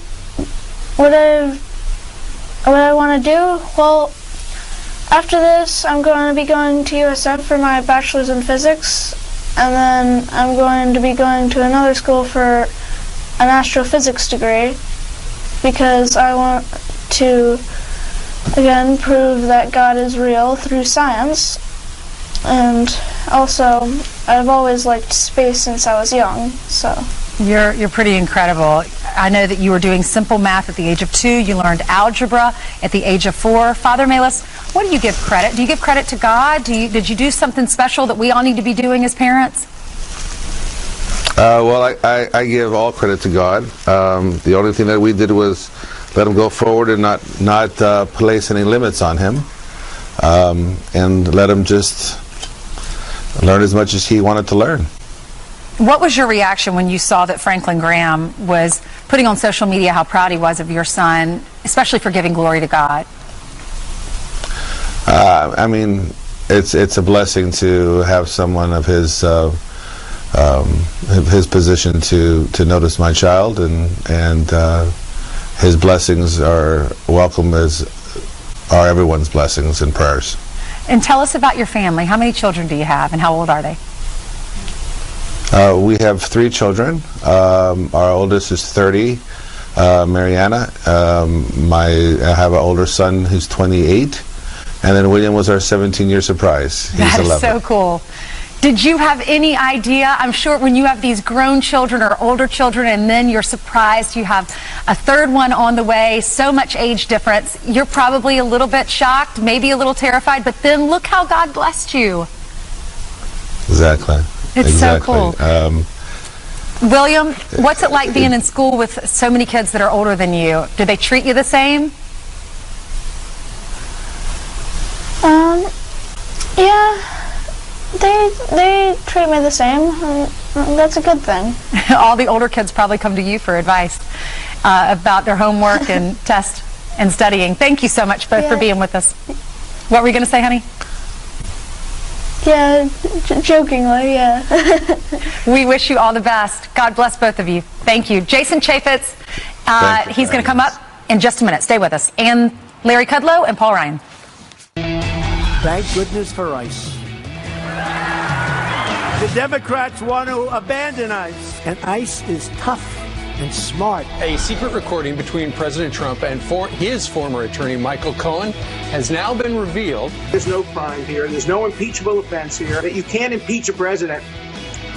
want to do? Well, after this, I'm going to be going to USF for my bachelor's in physics, and then I'm going to be going to another school for an astrophysics degree, because I want to again prove that God is real through science. And also, I've always liked space since I was young, so. You're pretty incredible. I know that you were doing simple math at the age of 2. You learned algebra at the age of 4. Father Malis, what do you give credit? Do you give credit to God? Did you do something special that we all need to be doing as parents? Well, I give all credit to God. The only thing that we did was let him go forward and not place any limits on him, and let him just learn as much as he wanted to learn. What was your reaction when you saw that Franklin Graham was putting on social media how proud he was of your son, especially for giving glory to God? I mean, it's a blessing to have someone of his position to notice my child, and his blessings are welcome, as are everyone's blessings and prayers. And tell us about your family. How many children do you have, and how old are they? We have 3 children. Our oldest is 30, Mariana. I have an older son who's 28, and then William was our 17-year surprise. He's 11. That is so cool. Did you have any idea? I'm sure when you have these grown children or older children and then you're surprised you have a third one on the way, so much age difference, you're probably a little bit shocked, maybe a little terrified, but then look how God blessed you. Exactly. It's exactly. so cool. William, what's it like being in school with so many kids that are older than you? Do they treat you the same? Yeah. They treat me the same, and that's a good thing. All the older kids probably come to you for advice about their homework and tests and studying. Thank you so much both for being with us. What were you going to say, honey? Yeah, jokingly, yeah. We wish you all the best. God bless both of you. Thank you. Jason Chaffetz, he's going to come up in just a minute. Stay with us. And Larry Kudlow and Paul Ryan. Thank goodness for ICE. The Democrats want to abandon ICE. And ICE is tough and smart. A secret recording between President Trump and his former attorney, Michael Cohen, has now been revealed. There's no crime here. There's no impeachable offense here. That you can't impeach a president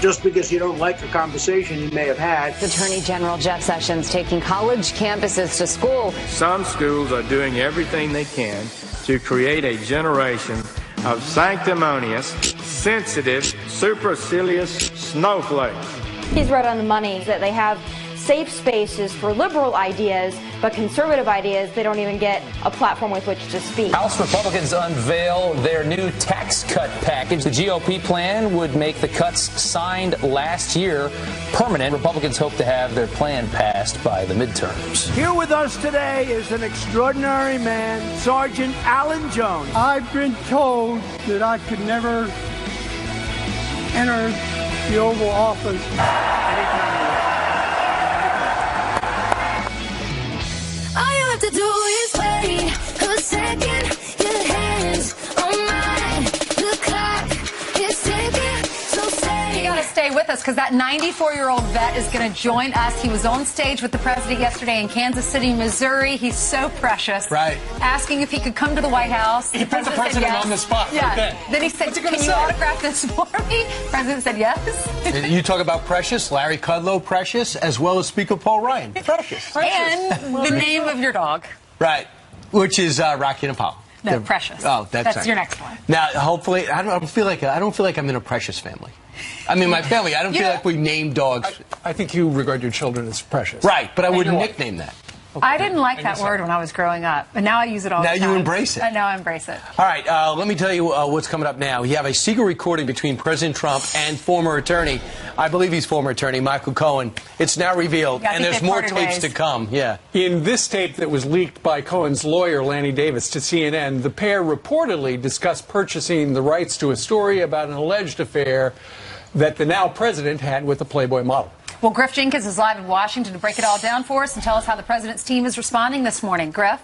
just because you don't like a conversation you may have had. Attorney General Jeff Sessions taking college campuses to school. Some schools are doing everything they can to create a generation of sanctimonious, sensitive, supercilious snowflakes. He's right on the money that they have safe spaces for liberal ideas, but conservative ideas, they don't even get a platform with which to speak. House Republicans unveil their new tax cut package. The GOP plan would make the cuts signed last year permanent. Republicans hope to have their plan passed by the midterms. Here with us today is an extraordinary man, Sergeant Alan Jones. I've been told that I could never enter the Oval Office. To do is wait a second, your hands on mine, the clock is ticking, so say. You gotta stay with us. us because that 94-year-old vet is going to join us. He was on stage with the president yesterday in Kansas City, Missouri. He's so precious. Right. Asking if he could come to the White House. He put the president yes. on the spot. Yeah. Right then he said, "Can you autograph this for me?" President said yes. You talk about precious, Larry Kudlow, precious, as well as Speaker Paul Ryan. Precious. And the name of your dog. Right. Which is Rocky and Apollo. No, Precious. Oh, that's your next one. Now, hopefully, I don't feel like I'm in a Precious family. I mean, my family. I don't feel like we name dogs. I think you regard your children as precious. Right, but I wouldn't nickname that. Okay. I didn't like that word when I was growing up, and now I use it all the time. Now you embrace it. Now I embrace it. All right, let me tell you what's coming up now. You have a secret recording between President Trump and former attorney, I believe he's former attorney, Michael Cohen. It's now revealed, and there's more tapes to come. Yeah. In this tape that was leaked by Cohen's lawyer, Lanny Davis, to CNN, the pair reportedly discussed purchasing the rights to a story about an alleged affair that the now president had with a Playboy model. Well, Griff Jenkins is live in Washington to break it all down for us and tell us how the president's team is responding this morning. Griff?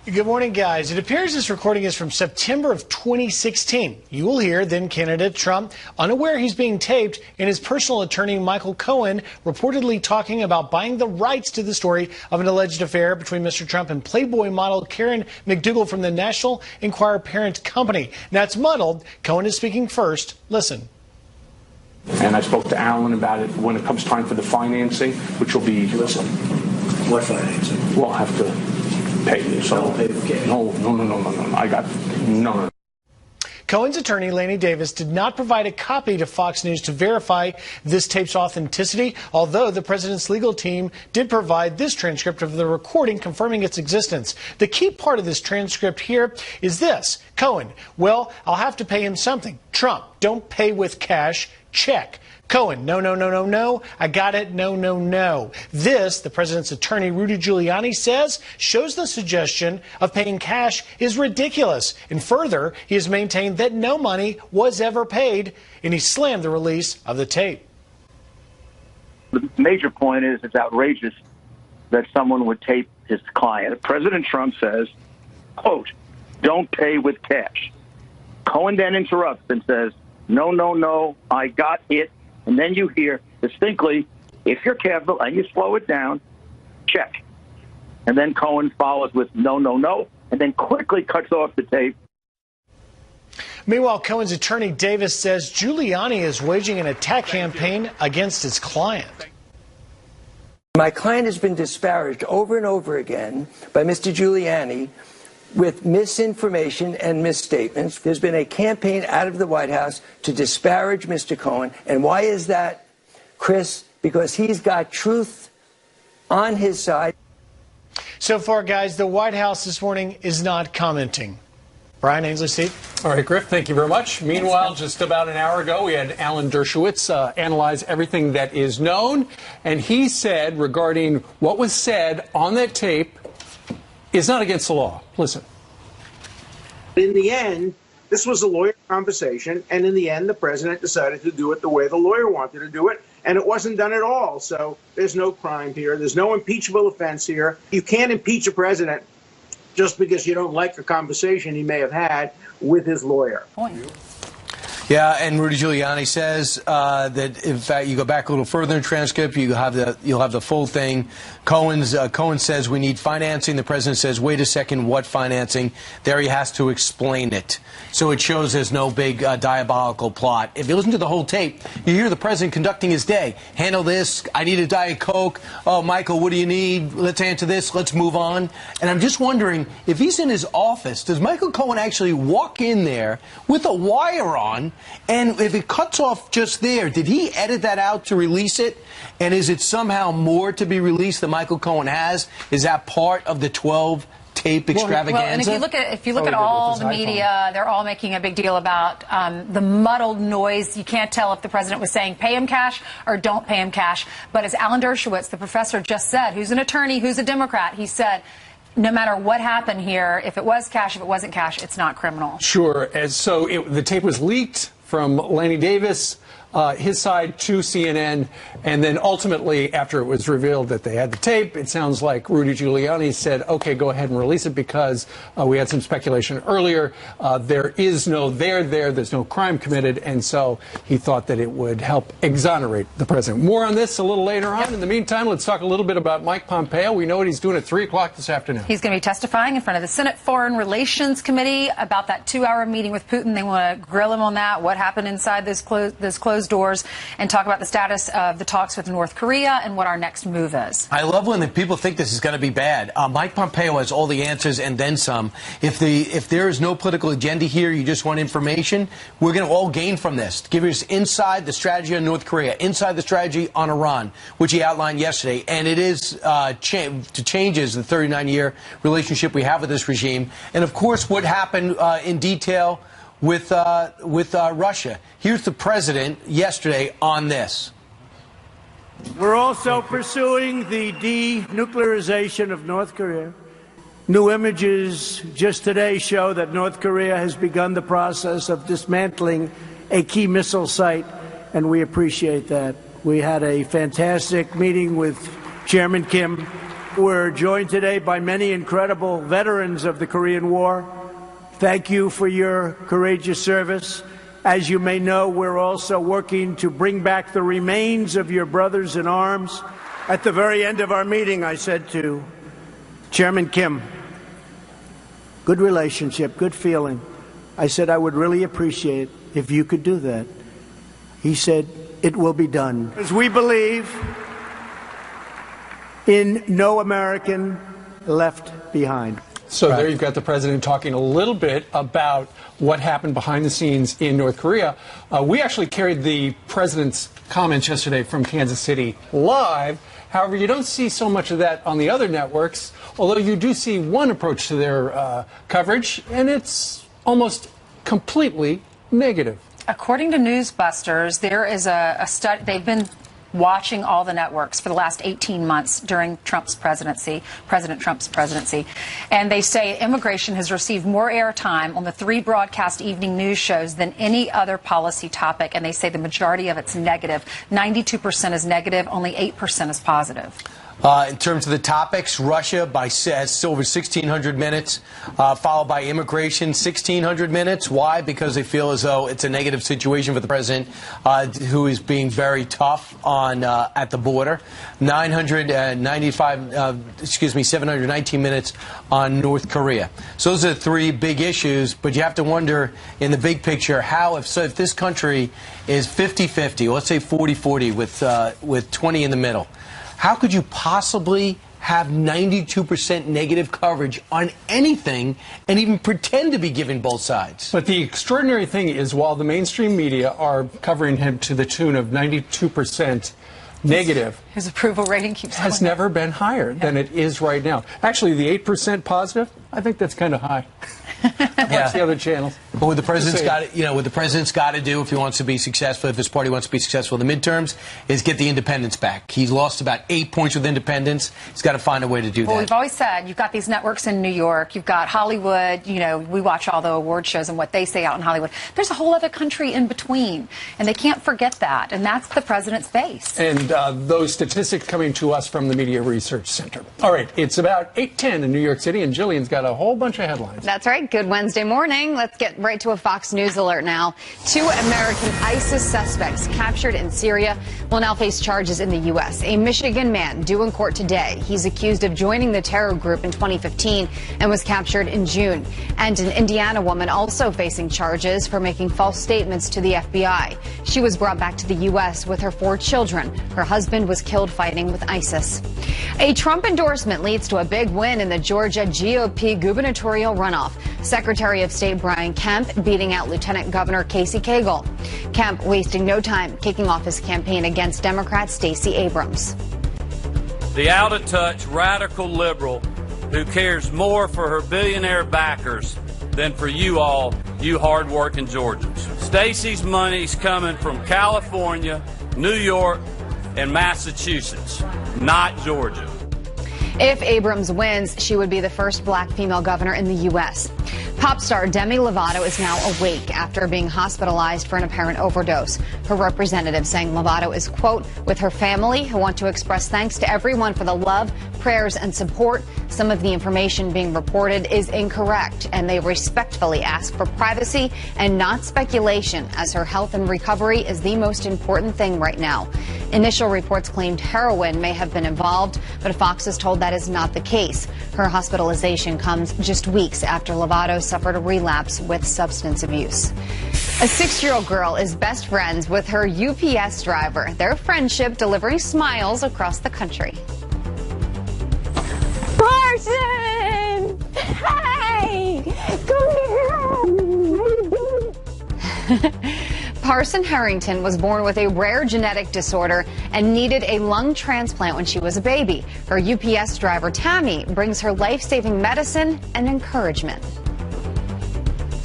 Good morning, guys. It appears this recording is from September of 2016. You will hear then candidate Trump, unaware he's being taped, and his personal attorney, Michael Cohen, reportedly talking about buying the rights to the story of an alleged affair between Mr. Trump and Playboy model Karen McDougal from the National Enquirer parent company. Now, it's muddled. Cohen is speaking first. Listen. And I spoke to Alan about it when it comes time for the financing, which will be. Listen. What financing? We'll have to pay you. So pay the cash. No. I got no. Cohen's attorney, Lanny Davis, did not provide a copy to Fox News to verify this tape's authenticity, although the president's legal team did provide this transcript of the recording confirming its existence. The key part of this transcript here is this. Cohen, well, I'll have to pay him something. Trump, don't pay with cash, check. Cohen, no. I got it, no. This, the president's attorney, Rudy Giuliani, says shows the suggestion of paying cash is ridiculous. And further, he has maintained that no money was ever paid, and he slammed the release of the tape. The major point is it's outrageous that someone would tape his client. President Trump says, quote, don't pay with cash. Cohen then interrupts and says, no, I got it. And then you hear distinctly, if you're careful and you slow it down, check. And then Cohen follows with no, and then quickly cuts off the tape. Meanwhile, Cohen's attorney Davis says Giuliani is waging an attack campaign against his client. My client has been disparaged over and over again by Mr. Giuliani with misinformation and misstatements. There's been a campaign out of the White House to disparage Mr. Cohen. And why is that, Chris? Because he's got truth on his side. So far, guys, the White House this morning is not commenting. Brian, Ainsley, Steve. All right, Griff, thank you very much. Meanwhile, just about an hour ago, we had Alan Dershowitz analyze everything that is known. And he said regarding what was said on that tape is not against the law. Listen. In the end, this was a lawyer conversation, and in the end, the president decided to do it the way the lawyer wanted to do it, and it wasn't done at all. So there's no crime here. There's no impeachable offense here. You can't impeach a president just because you don't like a conversation he may have had with his lawyer. Yeah, and Rudy Giuliani says that, in fact, you go back a little further in the transcript, you'll have the full thing. Cohen says we need financing. The president says, wait a second, what financing? There he has to explain it. So it shows there's no big diabolical plot. If you listen to the whole tape, you hear the president conducting his day. Handle this. I need a Diet Coke. Oh, Michael, what do you need? Let's answer this. Let's move on. And I'm just wondering, if he's in his office, does Michael Cohen actually walk in there with a wire on? And if it cuts off just there, did he edit that out to release it? And is it somehow more to be released than Michael Cohen has? Is that part of the 12 tape extravaganza? Well, and if you look at all the media, they're all making a big deal about the muddled noise. You can't tell if the president was saying pay him cash or don't pay him cash. But as Alan Dershowitz, the professor, just said, who's an attorney, who's a Democrat, he said, no matter what happened here, if it was cash, if it wasn't cash, it's not criminal. Sure. The tape was leaked from Lanny Davis. his side to CNN. And then ultimately, after it was revealed that they had the tape, it sounds like Rudy Giuliani said, OK, go ahead and release it because we had some speculation earlier. There is no there's no crime committed. And so he thought that it would help exonerate the president. More on this a little later on. In the meantime, let's talk a little bit about Mike Pompeo. We know what he's doing at 3 o'clock this afternoon. He's going to be testifying in front of the Senate Foreign Relations Committee about that 2-hour meeting with Putin. They want to grill him on that, what happened inside those closed doors, and talk about the status of the talks with North Korea and what our next move is. I love when the people think this is going to be bad. Mike Pompeo has all the answers and then some. If there is no political agenda here, you just want information, we're going to all gain from this. Give us inside the strategy on North Korea, inside the strategy on Iran, which he outlined yesterday. And it is changes the 39-year relationship we have with this regime. And, of course, what happened in detail with Russia. Here's the president yesterday on this. We're also pursuing the denuclearization of North Korea. New images just today show that North Korea has begun the process of dismantling a key missile site, and we appreciate that. We had a fantastic meeting with Chairman Kim. We're joined today by many incredible veterans of the Korean War. Thank you for your courageous service. As you may know, we're also working to bring back the remains of your brothers in arms. At the very end of our meeting, I said to Chairman Kim, good relationship, good feeling. I said I would really appreciate if you could do that. He said, it will be done. As we believe in no American left behind. So there you've got the president talking a little bit about what happened behind the scenes in North Korea. We actually carried the president's comments yesterday from Kansas City live. However, you don't see so much of that on the other networks, although you do see one approach to their coverage, and it's almost completely negative. According to Newsbusters, there is a study. They've been watching all the networks for the last 18 months during President Trump's presidency. And they say immigration has received more airtime on the 3 broadcast evening news shows than any other policy topic. And they say the majority of it's negative. 92% is negative, only 8% is positive. In terms of the topics, Russia has over 1,600 minutes, followed by immigration, 1,600 minutes. Why? Because they feel as though it's a negative situation for the president, who is being very tough on at the border. 719 minutes on North Korea. So those are the 3 big issues. But you have to wonder, in the big picture, how if this country is 50-50, let's say 40-40 with 20 in the middle. How could you possibly have 92% negative coverage on anything and even pretend to be giving both sides? But the extraordinary thing is, while the mainstream media are covering him to the tune of 92% negative, his approval rating has never been higher than it is right now. Actually, the 8% positive, I think that's kind of high. Watch the other channels. But what the president's got to do if he wants to be successful, if his party wants to be successful in the midterms, is get the independents back. He's lost about 8 points with independents. He's got to find a way to do that. Well, we've always said you've got these networks in New York, you've got Hollywood. You know, we watch all the award shows and what they say out in Hollywood. There's a whole other country in between, and they can't forget that. And that's the president's base. And those statistics coming to us from the Media Research Center. All right, it's about 8:10 in New York City, and Jillian's got a whole bunch of headlines. That's right. Good Wednesday morning. Let's get right to a Fox News alert now. 2 American ISIS suspects captured in Syria will now face charges in the U.S. A Michigan man due in court today. He's accused of joining the terror group in 2015 and was captured in June. And an Indiana woman also facing charges for making false statements to the FBI. She was brought back to the U.S. with her 4 children. Her husband was killed fighting with ISIS. A Trump endorsement leads to a big win in the Georgia GOP gubernatorial runoff. Secretary of State Brian Kemp beating out Lieutenant Governor Casey Cagle. Kemp wasting no time kicking off his campaign against Democrat Stacey Abrams. The out-of-touch radical liberal who cares more for her billionaire backers than for you all, you hard-working Georgians. Stacey's money's coming from California, New York, and Massachusetts, not Georgia. If Abrams wins, she would be the first black female governor in the U.S. Pop star Demi Lovato is now awake after being hospitalized for an apparent overdose. Her representative saying Lovato is, quote, with her family who want to express thanks to everyone for the love, prayers, and support. Some of the information being reported is incorrect, and they respectfully ask for privacy and not speculation, as her health and recovery is the most important thing right now. Initial reports claimed heroin may have been involved, but Fox is told that is not the case. Her hospitalization comes just weeks after Lovato suffered a relapse with substance abuse. A 6-year-old girl is best friends with her UPS driver, their friendship delivering smiles across the country. Parson! Hey! Come here! Parson Harrington was born with a rare genetic disorder and needed a lung transplant when she was a baby. Her UPS driver, Tammy, brings her life-saving medicine and encouragement.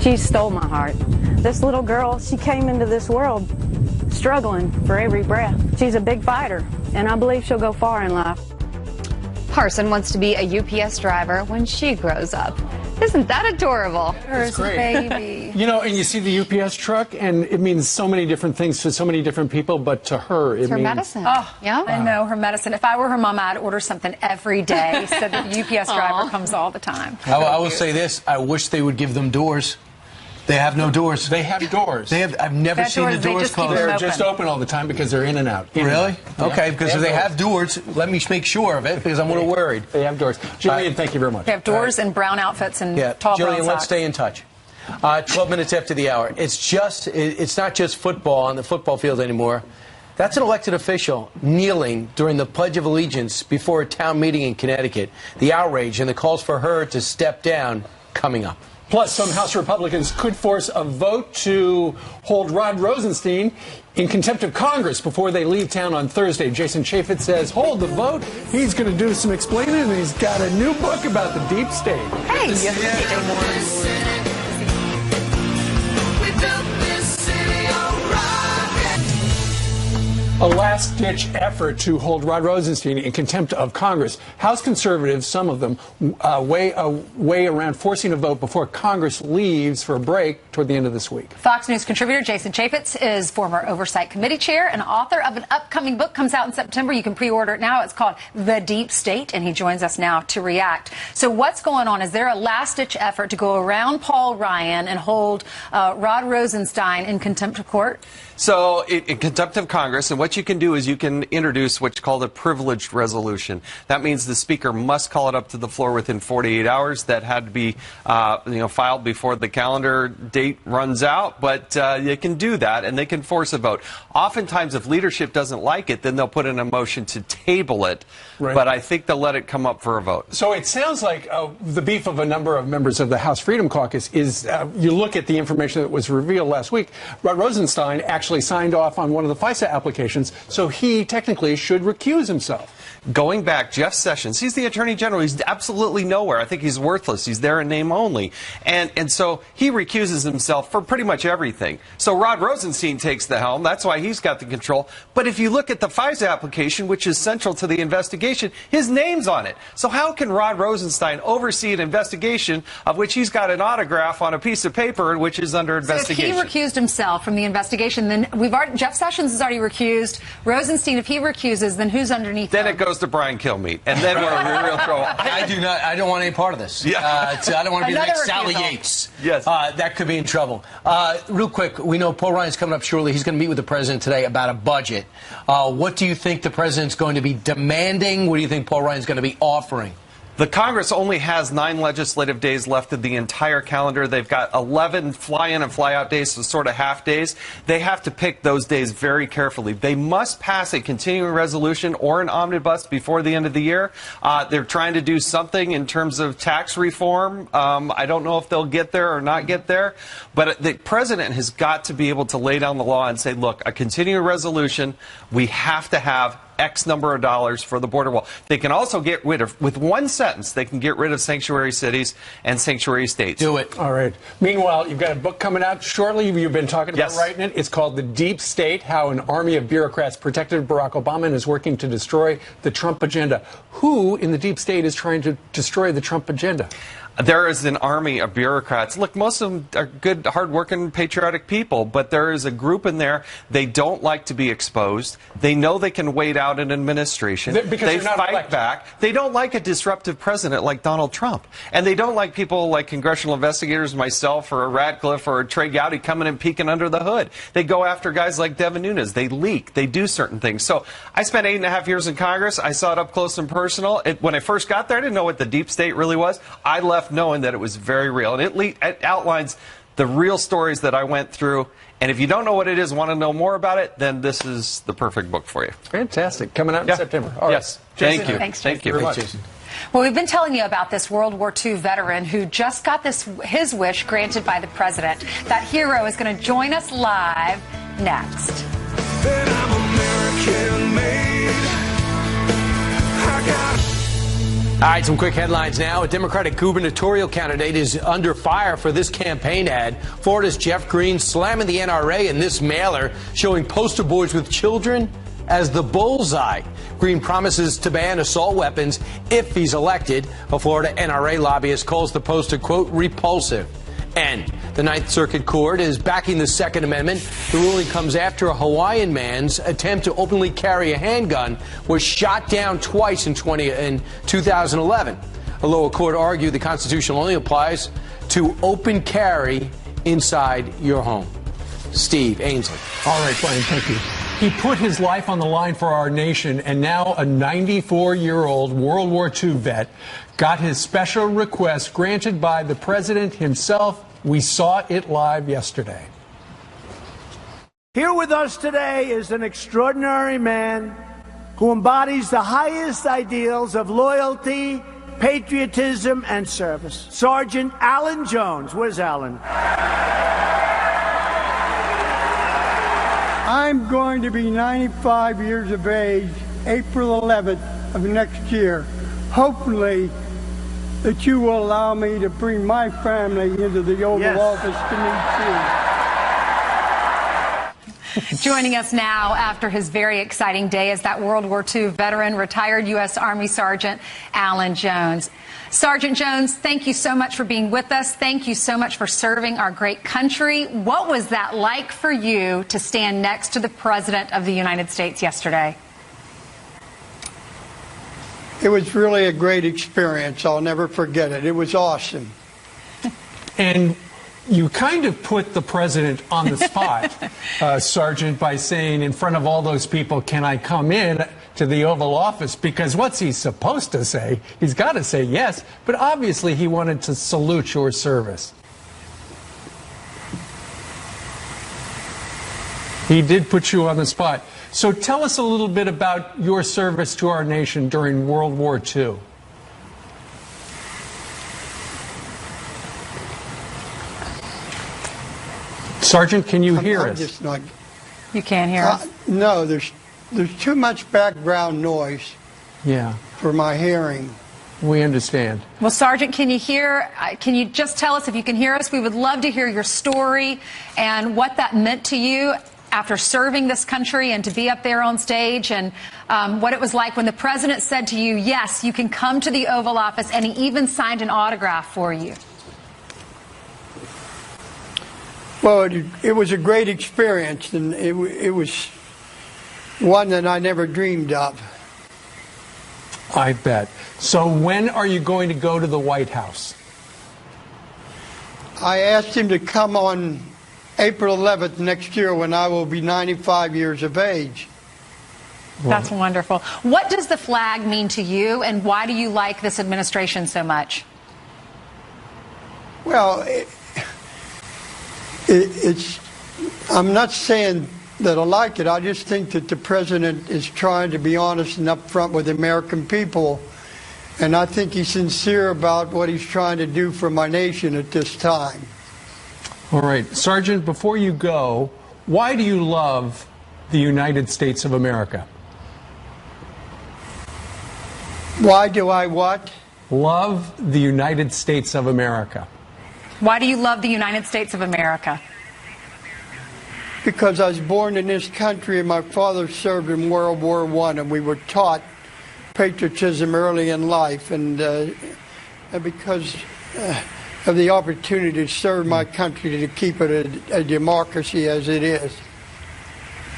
She stole my heart. This little girl, she came into this world struggling for every breath. She's a big fighter, and I believe she'll go far in life. Parson wants to be a UPS driver when she grows up. Isn't that adorable? That's great. Baby. You know, and you see the UPS truck, and it means so many different things to so many different people, but to her, it It's her means... medicine. Oh, yeah. I know, her medicine. If I were her mom, I'd order something every day so that the UPS driver comes all the time. I will say this. I wish they would give them doors. They have no doors. They have doors. I've never seen the doors closed. They're just open all the time because they're in and out. Really? Yeah. Okay, because if they have doors, let me make sure of it, because I'm a little worried. They have doors. Jillian, thank you very much. They have doors and brown outfits and Yeah, tall brown Jillian, socks. let's stay in touch. 12 minutes after the hour. It's not just football on the football field anymore. That's an elected official kneeling during the Pledge of Allegiance before a town meeting in Connecticut. The outrage and the calls for her to step down coming up. Plus, some House Republicans could force a vote to hold Rod Rosenstein in contempt of Congress before they leave town on Thursday. Jason Chaffetz says, hold the vote. He's going to do some explaining, and he's got a new book about the deep state. Hey! A last-ditch effort to hold Rod Rosenstein in contempt of Congress. House conservatives, some of them, weigh around forcing a vote before Congress leaves for a break toward the end of this week. Fox News contributor Jason Chaffetz is former Oversight Committee chair and author of an upcoming book. Comes out in September. You can pre-order it now. It's called The Deep State, and he joins us now to react. So what's going on? Is there a last-ditch effort to go around Paul Ryan and hold Rod Rosenstein in contempt of court? So, in contempt of Congress, and what you can do is you can introduce what's called a privileged resolution. That means the Speaker must call it up to the floor within 48 hours. That had to be, filed before the calendar date runs out. But you can do that, and they can force a vote. Oftentimes, if leadership doesn't like it, then they'll put in a motion to table it. Right. But I think they'll let it come up for a vote. So it sounds like the beef of a number of members of the House Freedom Caucus is, you look at the information that was revealed last week, Rod Rosenstein actually signed off on one of the FISA applications, so he technically should recuse himself. Going back, Jeff Sessions, he's the Attorney General. He's absolutely nowhere. I think he's worthless. He's there in name only. And so he recuses himself for pretty much everything. So Rod Rosenstein takes the helm. That's why he's got the control. But if you look at the FISA application, which is central to the investigation, his name's on it. So how can Rod Rosenstein oversee an investigation of which he's got an autograph on a piece of paper which is under investigation? So if he recused himself from the investigation, then Jeff Sessions has already recused. Rosenstein, if he recuses, then who's underneath Then him? it goes to Brian Kilmeade, and then we're in real trouble. I don't want any part of this. Yeah. I don't want to be the next Another Sally refusal. Yates. Yes. That could be in trouble. Real quick, we know Paul Ryan's coming up shortly. He's going to meet with the president today about a budget. What do you think the president's going to be demanding? What do you think Paul Ryan's going to be offering? The Congress only has 9 legislative days left of the entire calendar. They've got 11 fly-in and fly-out days, so sort of half days. They have to pick those days very carefully. They must pass a continuing resolution or an omnibus before the end of the year. They're trying to do something in terms of tax reform. I don't know if they'll get there or not get there, but the president has got to be able to lay down the law and say, look, a continuing resolution, we have to have X number of dollars for the border wall. They can also get rid of, with one sentence, they can get rid of sanctuary cities and sanctuary states. Do it. All right. Meanwhile, you've got a book coming out shortly. You've been talking about writing it. It's called The Deep State, How an Army of Bureaucrats Protected Barack Obama and is Working to Destroy the Trump Agenda. Who in the deep state is trying to destroy the Trump agenda? There is an army of bureaucrats. Look, most of them are good, hardworking, patriotic people, but there is a group in there. They don't like to be exposed. They know they can wait out an administration. They fight back. They don't like a disruptive president like Donald Trump. And they don't like people like congressional investigators, myself, or a Radcliffe, or a Trey Gowdy coming and peeking under the hood. They go after guys like Devin Nunes. They leak. They do certain things. So I spent 8.5 years in Congress. I saw it up close and personal. When I first got there, I didn't know what the deep state really was. I left knowing that it was very real. And it outlines the real stories that I went through. And if you don't know what it is, want to know more about it, then this is the perfect book for you. Fantastic. Coming out in September. All right. Yes. Thank you. Thanks, Thank you very much. Well, we've been telling you about this World War II veteran who just got his wish granted by the president. That hero is going to join us live next. All right, some quick headlines now. A Democratic gubernatorial candidate is under fire for this campaign ad. Florida's Jeff Green slamming the NRA in this mailer showing poster boys with children as the bullseye. Green promises to ban assault weapons if he's elected. A Florida NRA lobbyist calls the poster, quote, repulsive. And the Ninth Circuit Court is backing the Second Amendment. The ruling comes after a Hawaiian man's attempt to openly carry a handgun was shot down twice in 2011. A lower court argued the Constitution only applies to open carry inside your home. Steve Ainsley. All right, Brian, thank you. He put his life on the line for our nation, and now a 94-year-old World War II vet got his special request granted by the president himself. We saw it live yesterday. Here with us today is an extraordinary man who embodies the highest ideals of loyalty, patriotism, and service. Sergeant Alan Jones. Where's Alan? I'm going to be 95 years of age, April 11th of next year. Hopefully that you will allow me to bring my family into the Oval Office to meet you. Joining us now after his very exciting day is that World War II veteran, retired U.S. Army Sergeant Alan Jones. Sergeant Jones, thank you so much for being with us. Thank you so much for serving our great country. What was that like for you to stand next to the President of the United States yesterday? It was really a great experience. I'll never forget it. It was awesome. And you kind of put the president on the spot, Sergeant, by saying in front of all those people, can I come in to the Oval Office? Because what's he supposed to say? He's got to say yes, but obviously he wanted to salute your service. He did put you on the spot. So tell us a little bit about your service to our nation during World War II. Sergeant, can you hear us? Just not, you can't hear us? No, there's too much background noise for my hearing. We understand. Well, Sergeant, can you just tell us if you can hear us? We would love to hear your story and what that meant to you after serving this country and to be up there on stage, and what it was like when the president said to you, yes, you can come to the Oval Office, and he even signed an autograph for you. Well, it was a great experience, and it was one that I never dreamed of. I bet. So when are you going to go to the White House? I asked him to come on April 11th next year when I will be 95 years of age. That's wonderful. What does the flag mean to you, and why do you like this administration so much? Well, I'm not saying that I like it. I just think that the president is trying to be honest and upfront with the American people, and I think he's sincere about what he's trying to do for my nation at this time. All right. Sergeant, before you go, why do you love the United States of America? Why do I what? Love the United States of America. Why do you love the United States of America? Because I was born in this country and my father served in World War I, and we were taught patriotism early in life, and because of the opportunity to serve my country, to keep it a democracy as it is.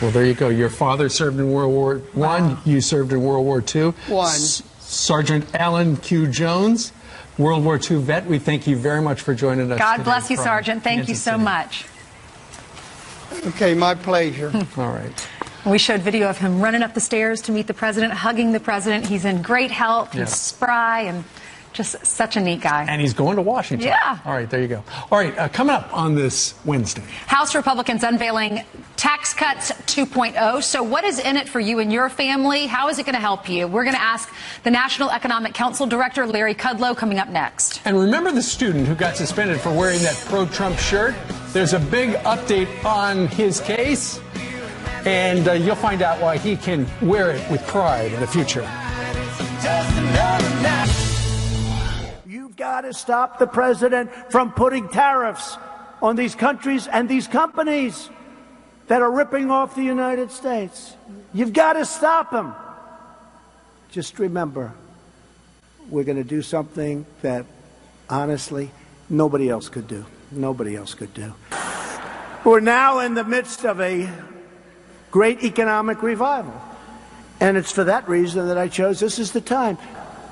Well, there you go. Your father served in World War I. Wow. You served in World War II. One. Sergeant Alan Q. Jones, World War II vet, we thank you very much for joining us. God bless you, Sergeant. Thank you so much. Okay, my pleasure. All right. We showed video of him running up the stairs to meet the president, hugging the president. He's in great health. He's spry and just such a neat guy. And he's going to Washington. Yeah. All right, there you go. All right, coming up on this Wednesday. House Republicans unveiling Tax Cuts 2.0. So what is in it for you and your family? How is it going to help you? We're going to ask the National Economic Council Director, Larry Kudlow, coming up next. And remember the student who got suspended for wearing that pro-Trump shirt? There's a big update on his case, and you'll find out why he can wear it with pride in the future. You've got to stop the president from putting tariffs on these countries and these companies that are ripping off the United States. You've got to stop him. Just remember, we're going to do something that, honestly, nobody else could do. Nobody else could do. We're now in the midst of a great economic revival. And it's for that reason that I chose this is the time.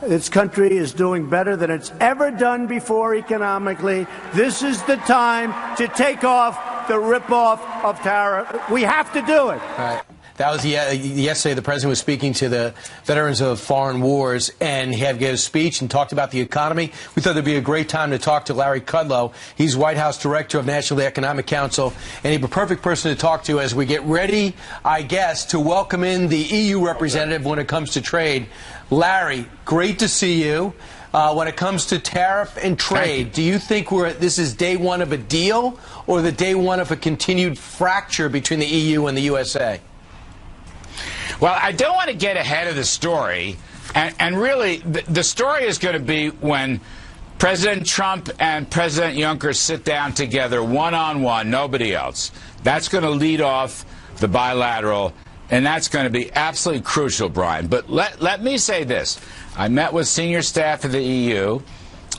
This country is doing better than it's ever done before economically. This is the time to take off the ripoff of tariff. We have to do it. All right. That was yesterday. The president was speaking to the veterans of foreign wars, and he had to give a speech and talked about the economy. We thought it'd be a great time to talk to Larry Kudlow. He's White House Director of National Economic Council, and he's a perfect person to talk to as we get ready, I guess, to welcome in the EU representative when it comes to trade. Larry, great to see you. When it comes to tariff and trade, do you think this is day one of a deal or the day one of a continued fracture between the EU and the USA? Well, I don't want to get ahead of the story, and really the story is going to be when President Trump and President Juncker sit down together one-on-one, nobody else. That's going to lead off the bilateral, and that's going to be absolutely crucial, Brian. But let me say this. I met with senior staff of the EU.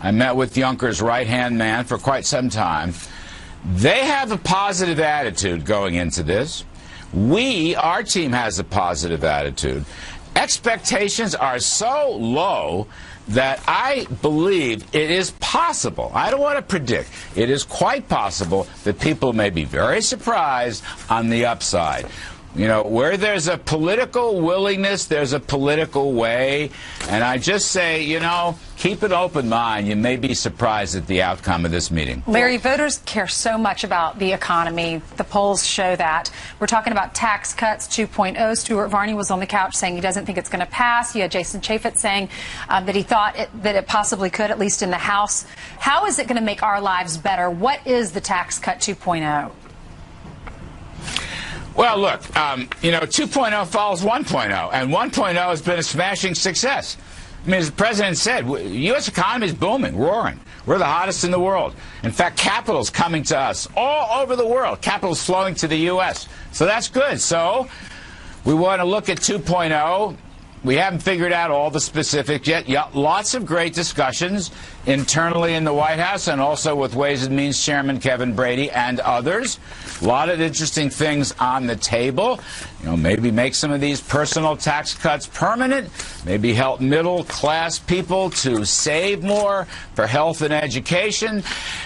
I met with Juncker's right-hand man for quite some time. They have a positive attitude going into this. Our team has a positive attitude. Expectations are so low that I believe it is possible. I don't want to predict. It is quite possible that people may be very surprised on the upside. You know, where there's a political willingness, there's a political way. And I just say, you know, keep an open mind. You may be surprised at the outcome of this meeting. Larry, voters care so much about the economy. The polls show that. We're talking about tax cuts 2.0. Stuart Varney was on the couch saying he doesn't think it's going to pass. You had Jason Chaffetz saying that he thought that it possibly could, at least in the House. How is it going to make our lives better? What is the tax cut 2.0? Well, look, you know, 2.0 follows 1.0, and 1.0 has been a smashing success. I mean, as the president said, the U.S. economy is booming, roaring. We're the hottest in the world. In fact, capital's coming to us all over the world. Capital's flowing to the U.S. So that's good. So we want to look at 2.0. We haven't figured out all the specifics yet. Lots of great discussions internally in the White House and also with Ways and Means Chairman Kevin Brady and others. A lot of interesting things on the table. You know, maybe make some of these personal tax cuts permanent. Maybe help middle-class people to save more for health and education.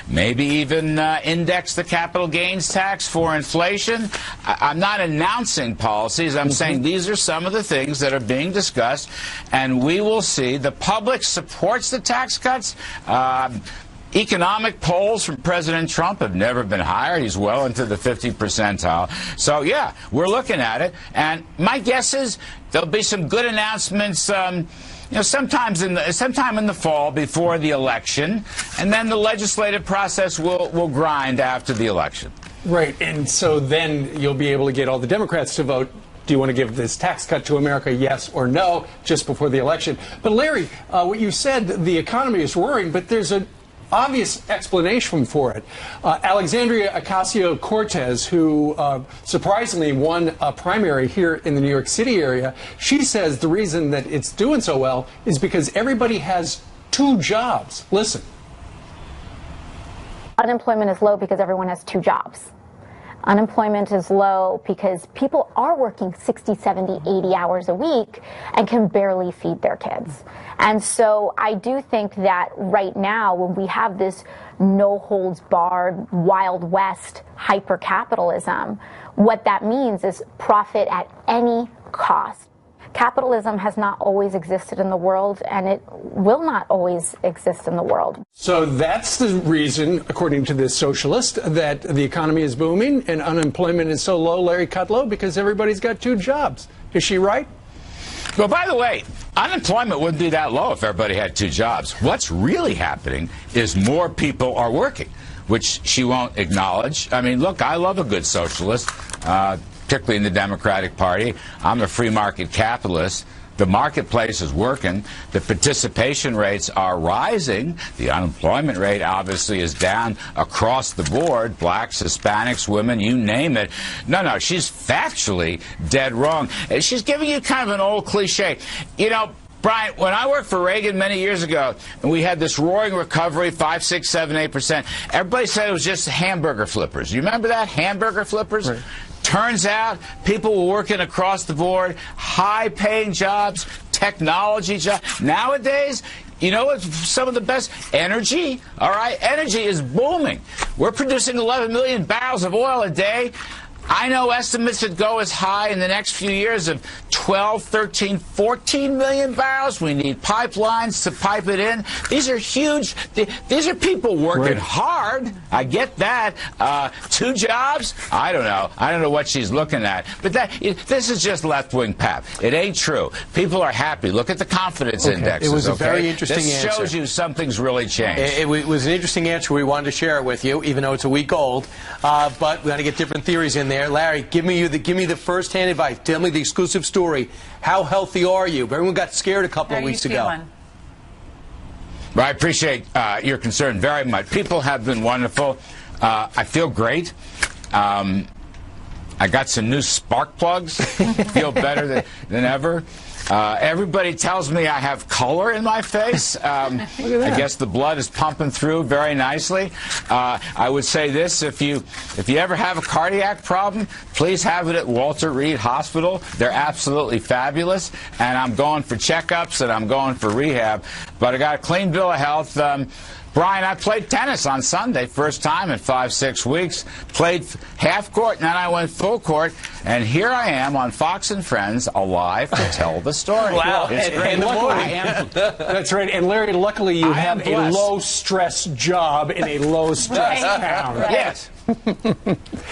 Maybe even index the capital gains tax for inflation. I'm not announcing policies. I'm saying these are some of the things that are being discussed, and we will see. The public supports the tax cuts. Economic polls from President Trump have never been higher. He's well into the 50th percentile. So, yeah, we're looking at it. And my guess is there'll be some good announcements, you know, sometime in the fall before the election. And then the legislative process will grind after the election. Right. And so then you'll be able to get all the Democrats to vote Do you want to give this tax cut to America, yes or no, just before the election? But Larry, what you said, the economy is roaring, but there's an obvious explanation for it. Alexandria Ocasio-Cortez, who surprisingly won a primary here in the New York City area, she says the reason that it's doing so well is because everybody has 2 jobs. Listen. Unemployment is low because everyone has 2 jobs. Unemployment is low because people are working 60, 70, 80 hours a week and can barely feed their kids. And so I do think that right now, when we have this no-holds-barred, Wild West hyper-capitalism, what that means is profit at any cost. Capitalism has not always existed in the world, and it will not always exist in the world. So that's the reason, according to this socialist, that the economy is booming and unemployment is so low, Larry Kudlow, because everybody's got 2 jobs. Is she right? Well, by the way, unemployment wouldn't be that low if everybody had 2 jobs. What's really happening is more people are working, which she won't acknowledge. I mean, look, I love a good socialist. Particularly in the Democratic Party. I'm a free market capitalist. The marketplace is working. The participation rates are rising. The unemployment rate obviously is down across the board. Blacks, Hispanics, women, you name it. No, she's factually dead wrong. She's giving you kind of an old cliche. You know, Brian, when I worked for Reagan many years ago, and we had this roaring recovery, 5, 6, 7, 8%, everybody said it was just hamburger flippers. You remember that? Hamburger flippers? Right. Turns out people were working across the board, high-paying jobs, technology jobs. Nowadays, you know what's some of the best? Energy, all right? Energy is booming. We're producing 11 million barrels of oil a day. I know estimates that go as high in the next few years of 12, 13, 14 million barrels. We need pipelines to pipe it in. These are huge. These are people working hard. I get that. 2 jobs? I don't know. I don't know what she's looking at. But this is just left-wing pap. It ain't true. People are happy. Look at the confidence indexes. It was a very interesting answer. This shows you something's really changed. It was an interesting answer. We wanted to share it with you, even though it's a week old. But we got to get different theories in there. Larry, give me the first-hand advice. Tell me the exclusive story. How healthy are you? Everyone got scared a couple of weeks ago. Well, I appreciate your concern very much. People have been wonderful. I feel great. I got some new spark plugs. Feel better than ever. Everybody tells me I have color in my face. I guess the blood is pumping through very nicely. I would say this, if you ever have a cardiac problem, please have it at Walter Reed Hospital. They're absolutely fabulous. And I'm going for checkups and I'm going for rehab. But I got a clean bill of health. Brian, I played tennis on Sunday, first time in 5, 6 weeks. Played half court, and then I went full court. And here I am on Fox and Friends, alive to tell the story. Wow. And luckily, that's right. And Larry, luckily you have a low-stress job in a low-stress town. Right. Yes.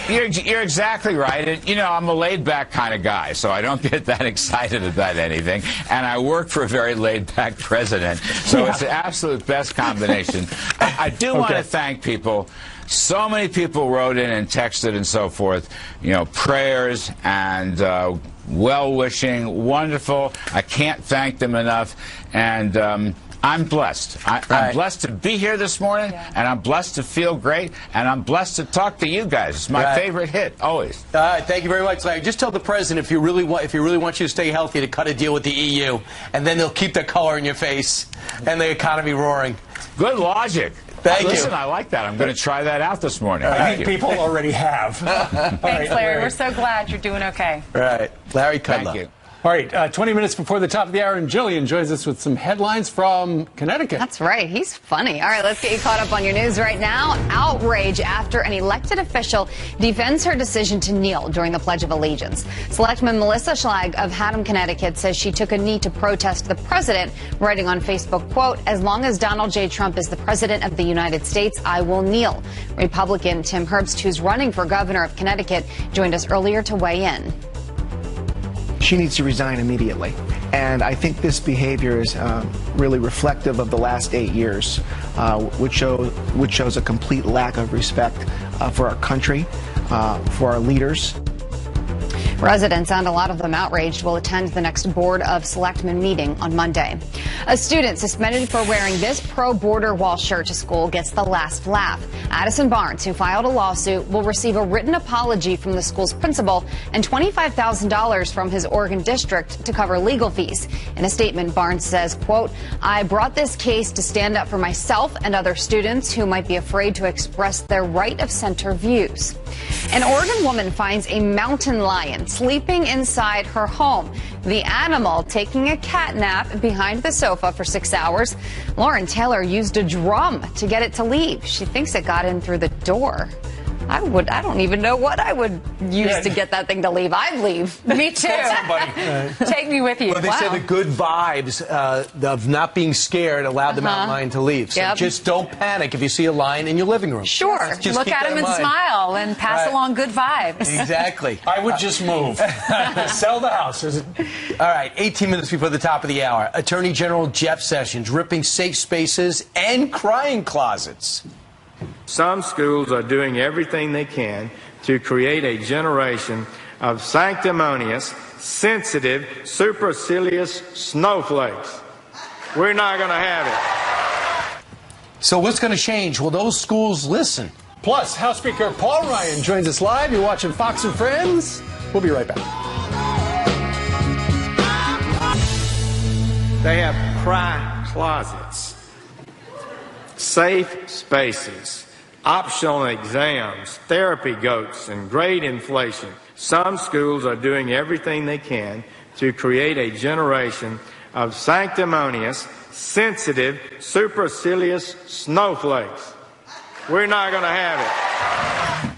You're exactly right. And, you know, I'm a laid-back kind of guy, so I don't get that excited about anything. And I work for a very laid-back president. So it's the absolute best combination. I do want to thank people. So many people wrote in and texted and so forth, you know, prayers and well-wishing, wonderful. I can't thank them enough. And I'm blessed. I'm blessed to be here this morning, and I'm blessed to feel great, and I'm blessed to talk to you guys. It's my favorite hit, always. All right, thank you very much, Larry. Just tell the president if he really wants you to stay healthy, to cut a deal with the EU, and then they'll keep the color in your face and the economy roaring. Good logic. Listen, I like that. I'm going to try that out this morning. I think people already have. Thanks, Larry. We're so glad you're doing okay. All right. Larry Kudlow. Thank you. All right, 20 minutes before the top of the hour, and Jillian joins us with some headlines from Connecticut. That's right. He's funny. All right, let's get you caught up on your news right now. Outrage after an elected official defends her decision to kneel during the Pledge of Allegiance. Selectman Melissa Schlag of Haddam, Connecticut, says she took a knee to protest the president, writing on Facebook, quote, "As long as Donald J. Trump is the president of the United States, I will kneel." Republican Tim Herbst, who's running for governor of Connecticut, joined us earlier to weigh in. She needs to resign immediately. And I think this behavior is really reflective of the last 8 years, which shows a complete lack of respect for our country, for our leaders. Residents, and a lot of them outraged, will attend the next Board of Selectmen meeting on Monday. A student suspended for wearing this pro-border wall shirt to school gets the last laugh. Addison Barnes, who filed a lawsuit, will receive a written apology from the school's principal and $25,000 from his Oregon district to cover legal fees. In a statement, Barnes says, quote, "I brought this case to stand up for myself and other students who might be afraid to express their right of center views." An Oregon woman finds a mountain lion sleeping inside her home. The animal taking a cat nap behind the sofa for 6 hours. Lauren Taylor used a drum to get it to leave. She thinks it got in through the door. I don't even know what I would use to get that thing to leave. I'd leave. Me too. Take me with you. Well, they say the good vibes of not being scared allowed the mountain lion to leave. So just don't panic if you see a lion in your living room. Sure. Just look at him and smile and pass along good vibes. Exactly. I would just move. Sell the house. All right, 18 minutes before the top of the hour. Attorney General Jeff Sessions ripping safe spaces and crying closets. Some schools are doing everything they can to create a generation of sanctimonious, sensitive, supercilious snowflakes. We're not going to have it. So what's going to change? Will those schools listen? Plus, House Speaker Paul Ryan joins us live. You're watching Fox and Friends. We'll be right back. They have cry closets, safe spaces, optional exams, therapy goats, and grade inflation. Some schools are doing everything they can to create a generation of sanctimonious, sensitive, supercilious snowflakes. We're not going to have it.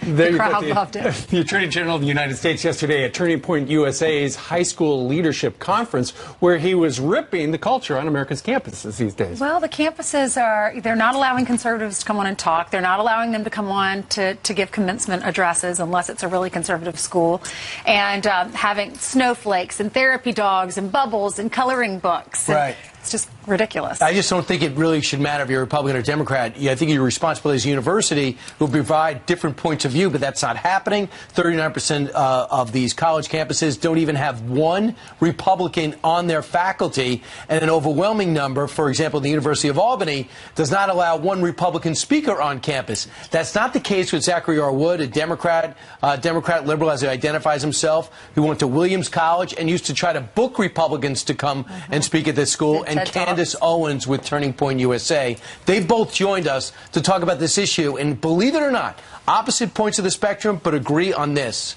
There you go. The Attorney General of the United States yesterday at Turning Point USA's high school leadership conference, where he was ripping the culture on America's campuses these days. Well, the campuses they're not allowing conservatives to come on and talk. They're not allowing them to come on to give commencement addresses unless it's a really conservative school. And having snowflakes and therapy dogs and bubbles and coloring books. Right. It's just ridiculous. I just don't think it really should matter if you're Republican or Democrat. I think your responsibility as a university will provide different points of view, but that's not happening. 39% of these college campuses don't even have one Republican on their faculty, and an overwhelming number, for example, the University of Albany, does not allow one Republican speaker on campus. That's not the case with Zachary R. Wood, a Democrat liberal as he identifies himself, who went to Williams College and used to try to book Republicans to come and speak at this school, and Candace Owens with Turning Point USA. They've both joined us to talk about this issue, and believe it or not, opposite points of the spectrum, but agree on this.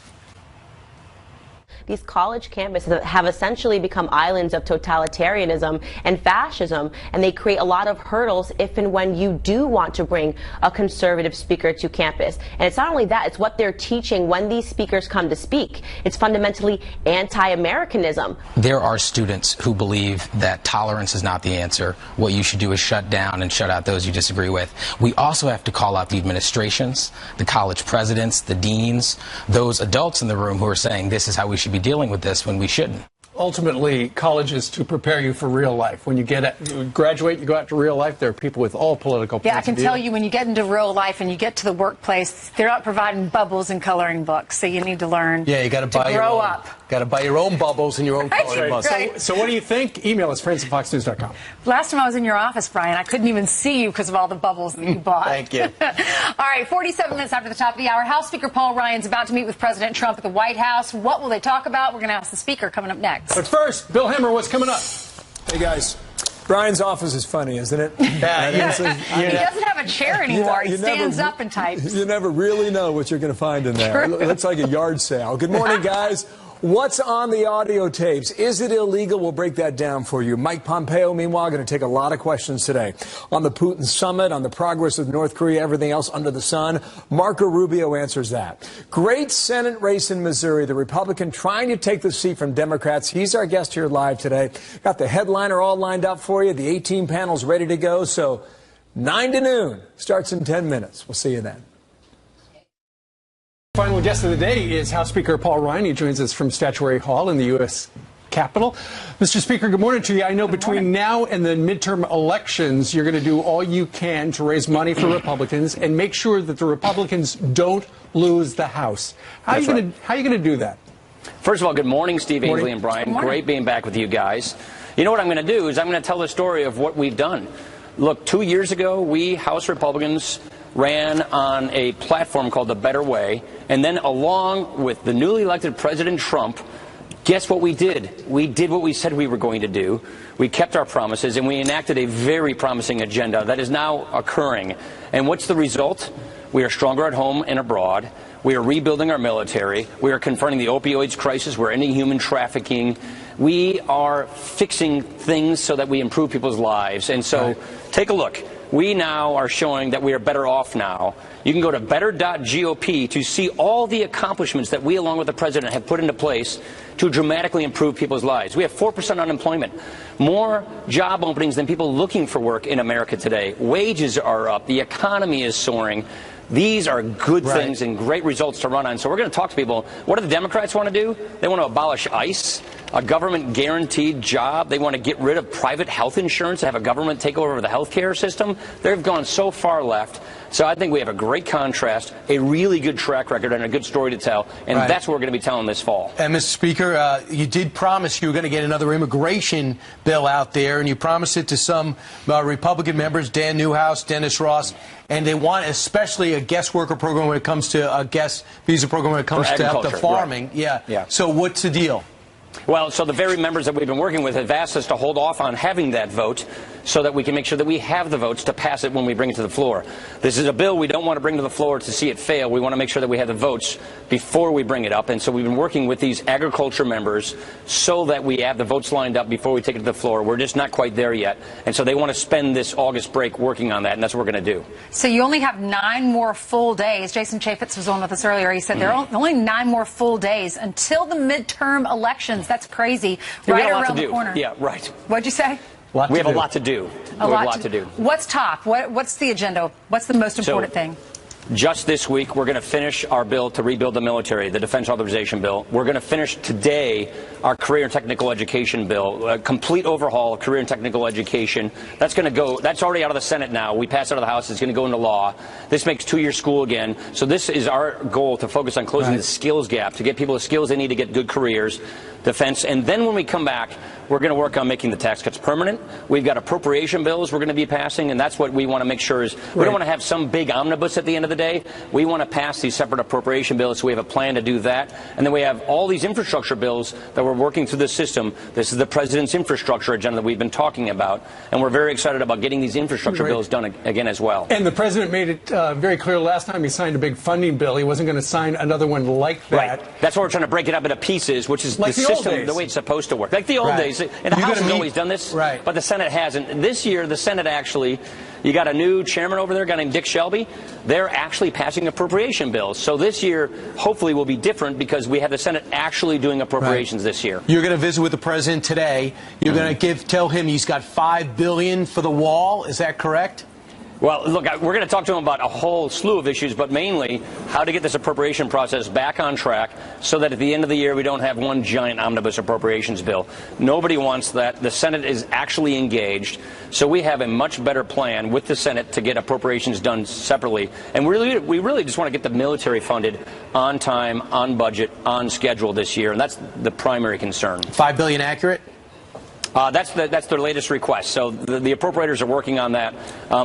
These college campuses have essentially become islands of totalitarianism and fascism, and they create a lot of hurdles if and when you do want to bring a conservative speaker to campus. And it's not only that, it's what they're teaching when these speakers come to speak. It's fundamentally anti-Americanism. There are students who believe that tolerance is not the answer. What you should do is shut down and shut out those you disagree with. We also have to call out the administrations, the college presidents, the deans, those adults in the room who are saying this is how we should be dealing with this when we shouldn't. Ultimately, college is to prepare you for real life. When you graduate, you go out to real life. There are people with all political points I can tell you when you get into real life and you get to the workplace, they're not providing bubbles and coloring books. So you need to learn you got to buy grow up. Got to buy your own bubbles and your own coloring books. So what do you think? Email us, friends@foxnews.com. Last time I was in your office, Brian, I couldn't even see you because of all the bubbles that you bought. Thank you. All right, 47 minutes after the top of the hour, House Speaker Paul Ryan's about to meet with President Trump at the White House. What will they talk about? We're going to ask the Speaker coming up next. But first, Bill Hemmer, what's coming up? Hey, guys. Brian's office is funny, isn't it? He doesn't have a chair anymore. He stands up and types. You never really know what you're going to find in there. It looks like a yard sale. Good morning, guys. What's on the audio tapes? Is it illegal? We'll break that down for you. Mike Pompeo, meanwhile, going to take a lot of questions today on the Putin summit, on the progress of North Korea, everything else under the sun. Marco Rubio answers that. Great Senate race in Missouri. The Republican trying to take the seat from Democrats. He's our guest here live today. Got the headliner all lined up for you. The 18 panels ready to go. So 9 to noon starts in 10 minutes. We'll see you then. Final guest of the day is House Speaker Paul Ryan. He joins us from Statuary Hall in the U.S. Capitol. Mr. Speaker, good morning to you. I know between now and the midterm elections, you're going to do all you can to raise money for Republicans and make sure that the Republicans don't lose the House. How are you going to do that? First of all, good morning, Steve, Ainsley, and Brian. Great being back with you guys. You know what I'm going to do is I'm going to tell the story of what we've done. Look, 2 years ago, we House Republicans ran on a platform called The Better Way, and then along with the newly elected President Trump, guess what we did? We did what we said we were going to do. We kept our promises, and we enacted a very promising agenda that is now occurring. And what's the result? We are stronger at home and abroad. We are rebuilding our military. We are confronting the opioids crisis. We're ending human trafficking. We are fixing things so that we improve people's lives. And so take a look. We now are showing that we are better off now. You can go to better.gop to see all the accomplishments that we, along with the president, have put into place to dramatically improve people's lives. We have 4% unemployment, more job openings than people looking for work in America today. Wages are up. The economy is soaring. These are good things and great results to run on. So we're going to talk to people. What do the Democrats want to do? They want to abolish ICE, a government-guaranteed job. They want to get rid of private health insurance, have a government take over the health care system. They've gone so far left. So I think we have a great contrast, a really good track record, and a good story to tell. And that's what we're going to be telling this fall. And, Mr. Speaker, you did promise you were going to get another immigration bill out there, and you promised it to some Republican members, Dan Newhouse, Dennis Ross, and they want especially a guest worker program when it comes to a guest visa program when it comes to the farming. Yeah. So what's the deal? Well, so the very members that we've been working with have asked us to hold off on having that vote so that we can make sure that we have the votes to pass it when we bring it to the floor. This is a bill we don't want to bring to the floor to see it fail. We want to make sure that we have the votes before we bring it up. And so we've been working with these agriculture members so that we have the votes lined up before we take it to the floor. We're just not quite there yet. And so they want to spend this August break working on that, and that's what we're going to do. So you only have 9 more full days. Jason Chaffetz was on with us earlier. He said there are only 9 more full days until the midterm elections. That's crazy. Right around the corner. Yeah, right. What'd you say? We have a lot to do. A lot to do. What's top? What's the agenda? What's the most important thing? Just this week, we're going to finish our bill to rebuild the military, the Defense Authorization Bill. We're going to finish today our career and technical education bill, a complete overhaul of career and technical education. That's going to go. That's already out of the Senate now. We passed it out of the House. It's going to go into law. This makes 2-year school again. So this is our goal, to focus on closing the skills gap, to get people the skills they need to get good careers, defense. And then when we come back, we're going to work on making the tax cuts permanent. We've got appropriation bills we're going to be passing, and that's what we want to make sure is we don't want to have some big omnibus at the end of the day. We want to pass these separate appropriation bills, so we have a plan to do that. And then we have all these infrastructure bills that we're working through the system. This is the president's infrastructure agenda that we've been talking about, and we're very excited about getting these infrastructure bills done again as well. And the president made it very clear last time he signed a big funding bill. He wasn't going to sign another one like that. That's why we're trying to break it up into pieces, which is like the system, the way it's supposed to work. Like the old days. And the House has always done this, but the Senate hasn't. This year, the Senate actually, you got a new chairman over there, a guy named Dick Shelby. They're actually passing appropriation bills. So this year, hopefully, will be different because we have the Senate actually doing appropriations this year. You're going to visit with the president today. You're going to tell him he's got $5 billion for the wall. Is that correct? Well, look, we're going to talk to him about a whole slew of issues, but mainly how to get this appropriation process back on track so that at the end of the year we don't have one giant omnibus appropriations bill. Nobody wants that. The Senate is actually engaged, so we have a much better plan with the Senate to get appropriations done separately. And we really just want to get the military funded on time, on budget, on schedule this year, and that's the primary concern. $5 billion accurate? That's their latest request. So the appropriators are working on that.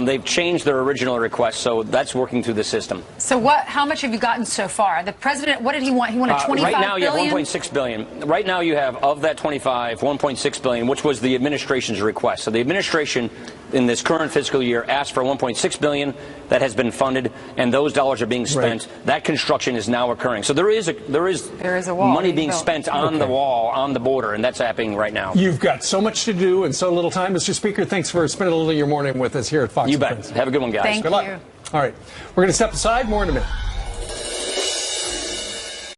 They've changed their original request, so that's working through the system. So how much have you gotten so far? The president, what did he want? He wanted $25 billion? Right now you have $1.6 billion. Right now you have, of that 25, $1.6 billion, which was the administration's request. So the administration in this current fiscal year asked for $1.6 billion. That has been funded, and those dollars are being spent. That construction is now occurring. So there is a wall money being spent on the wall, on the border, and that's happening right now. You've got so much to do and so little time. Mr. Speaker, thanks for spending a little of your morning with us here at Fox. You bet. Have a good one, guys. Thank good luck. you. All right. We're going to step aside. More in a minute.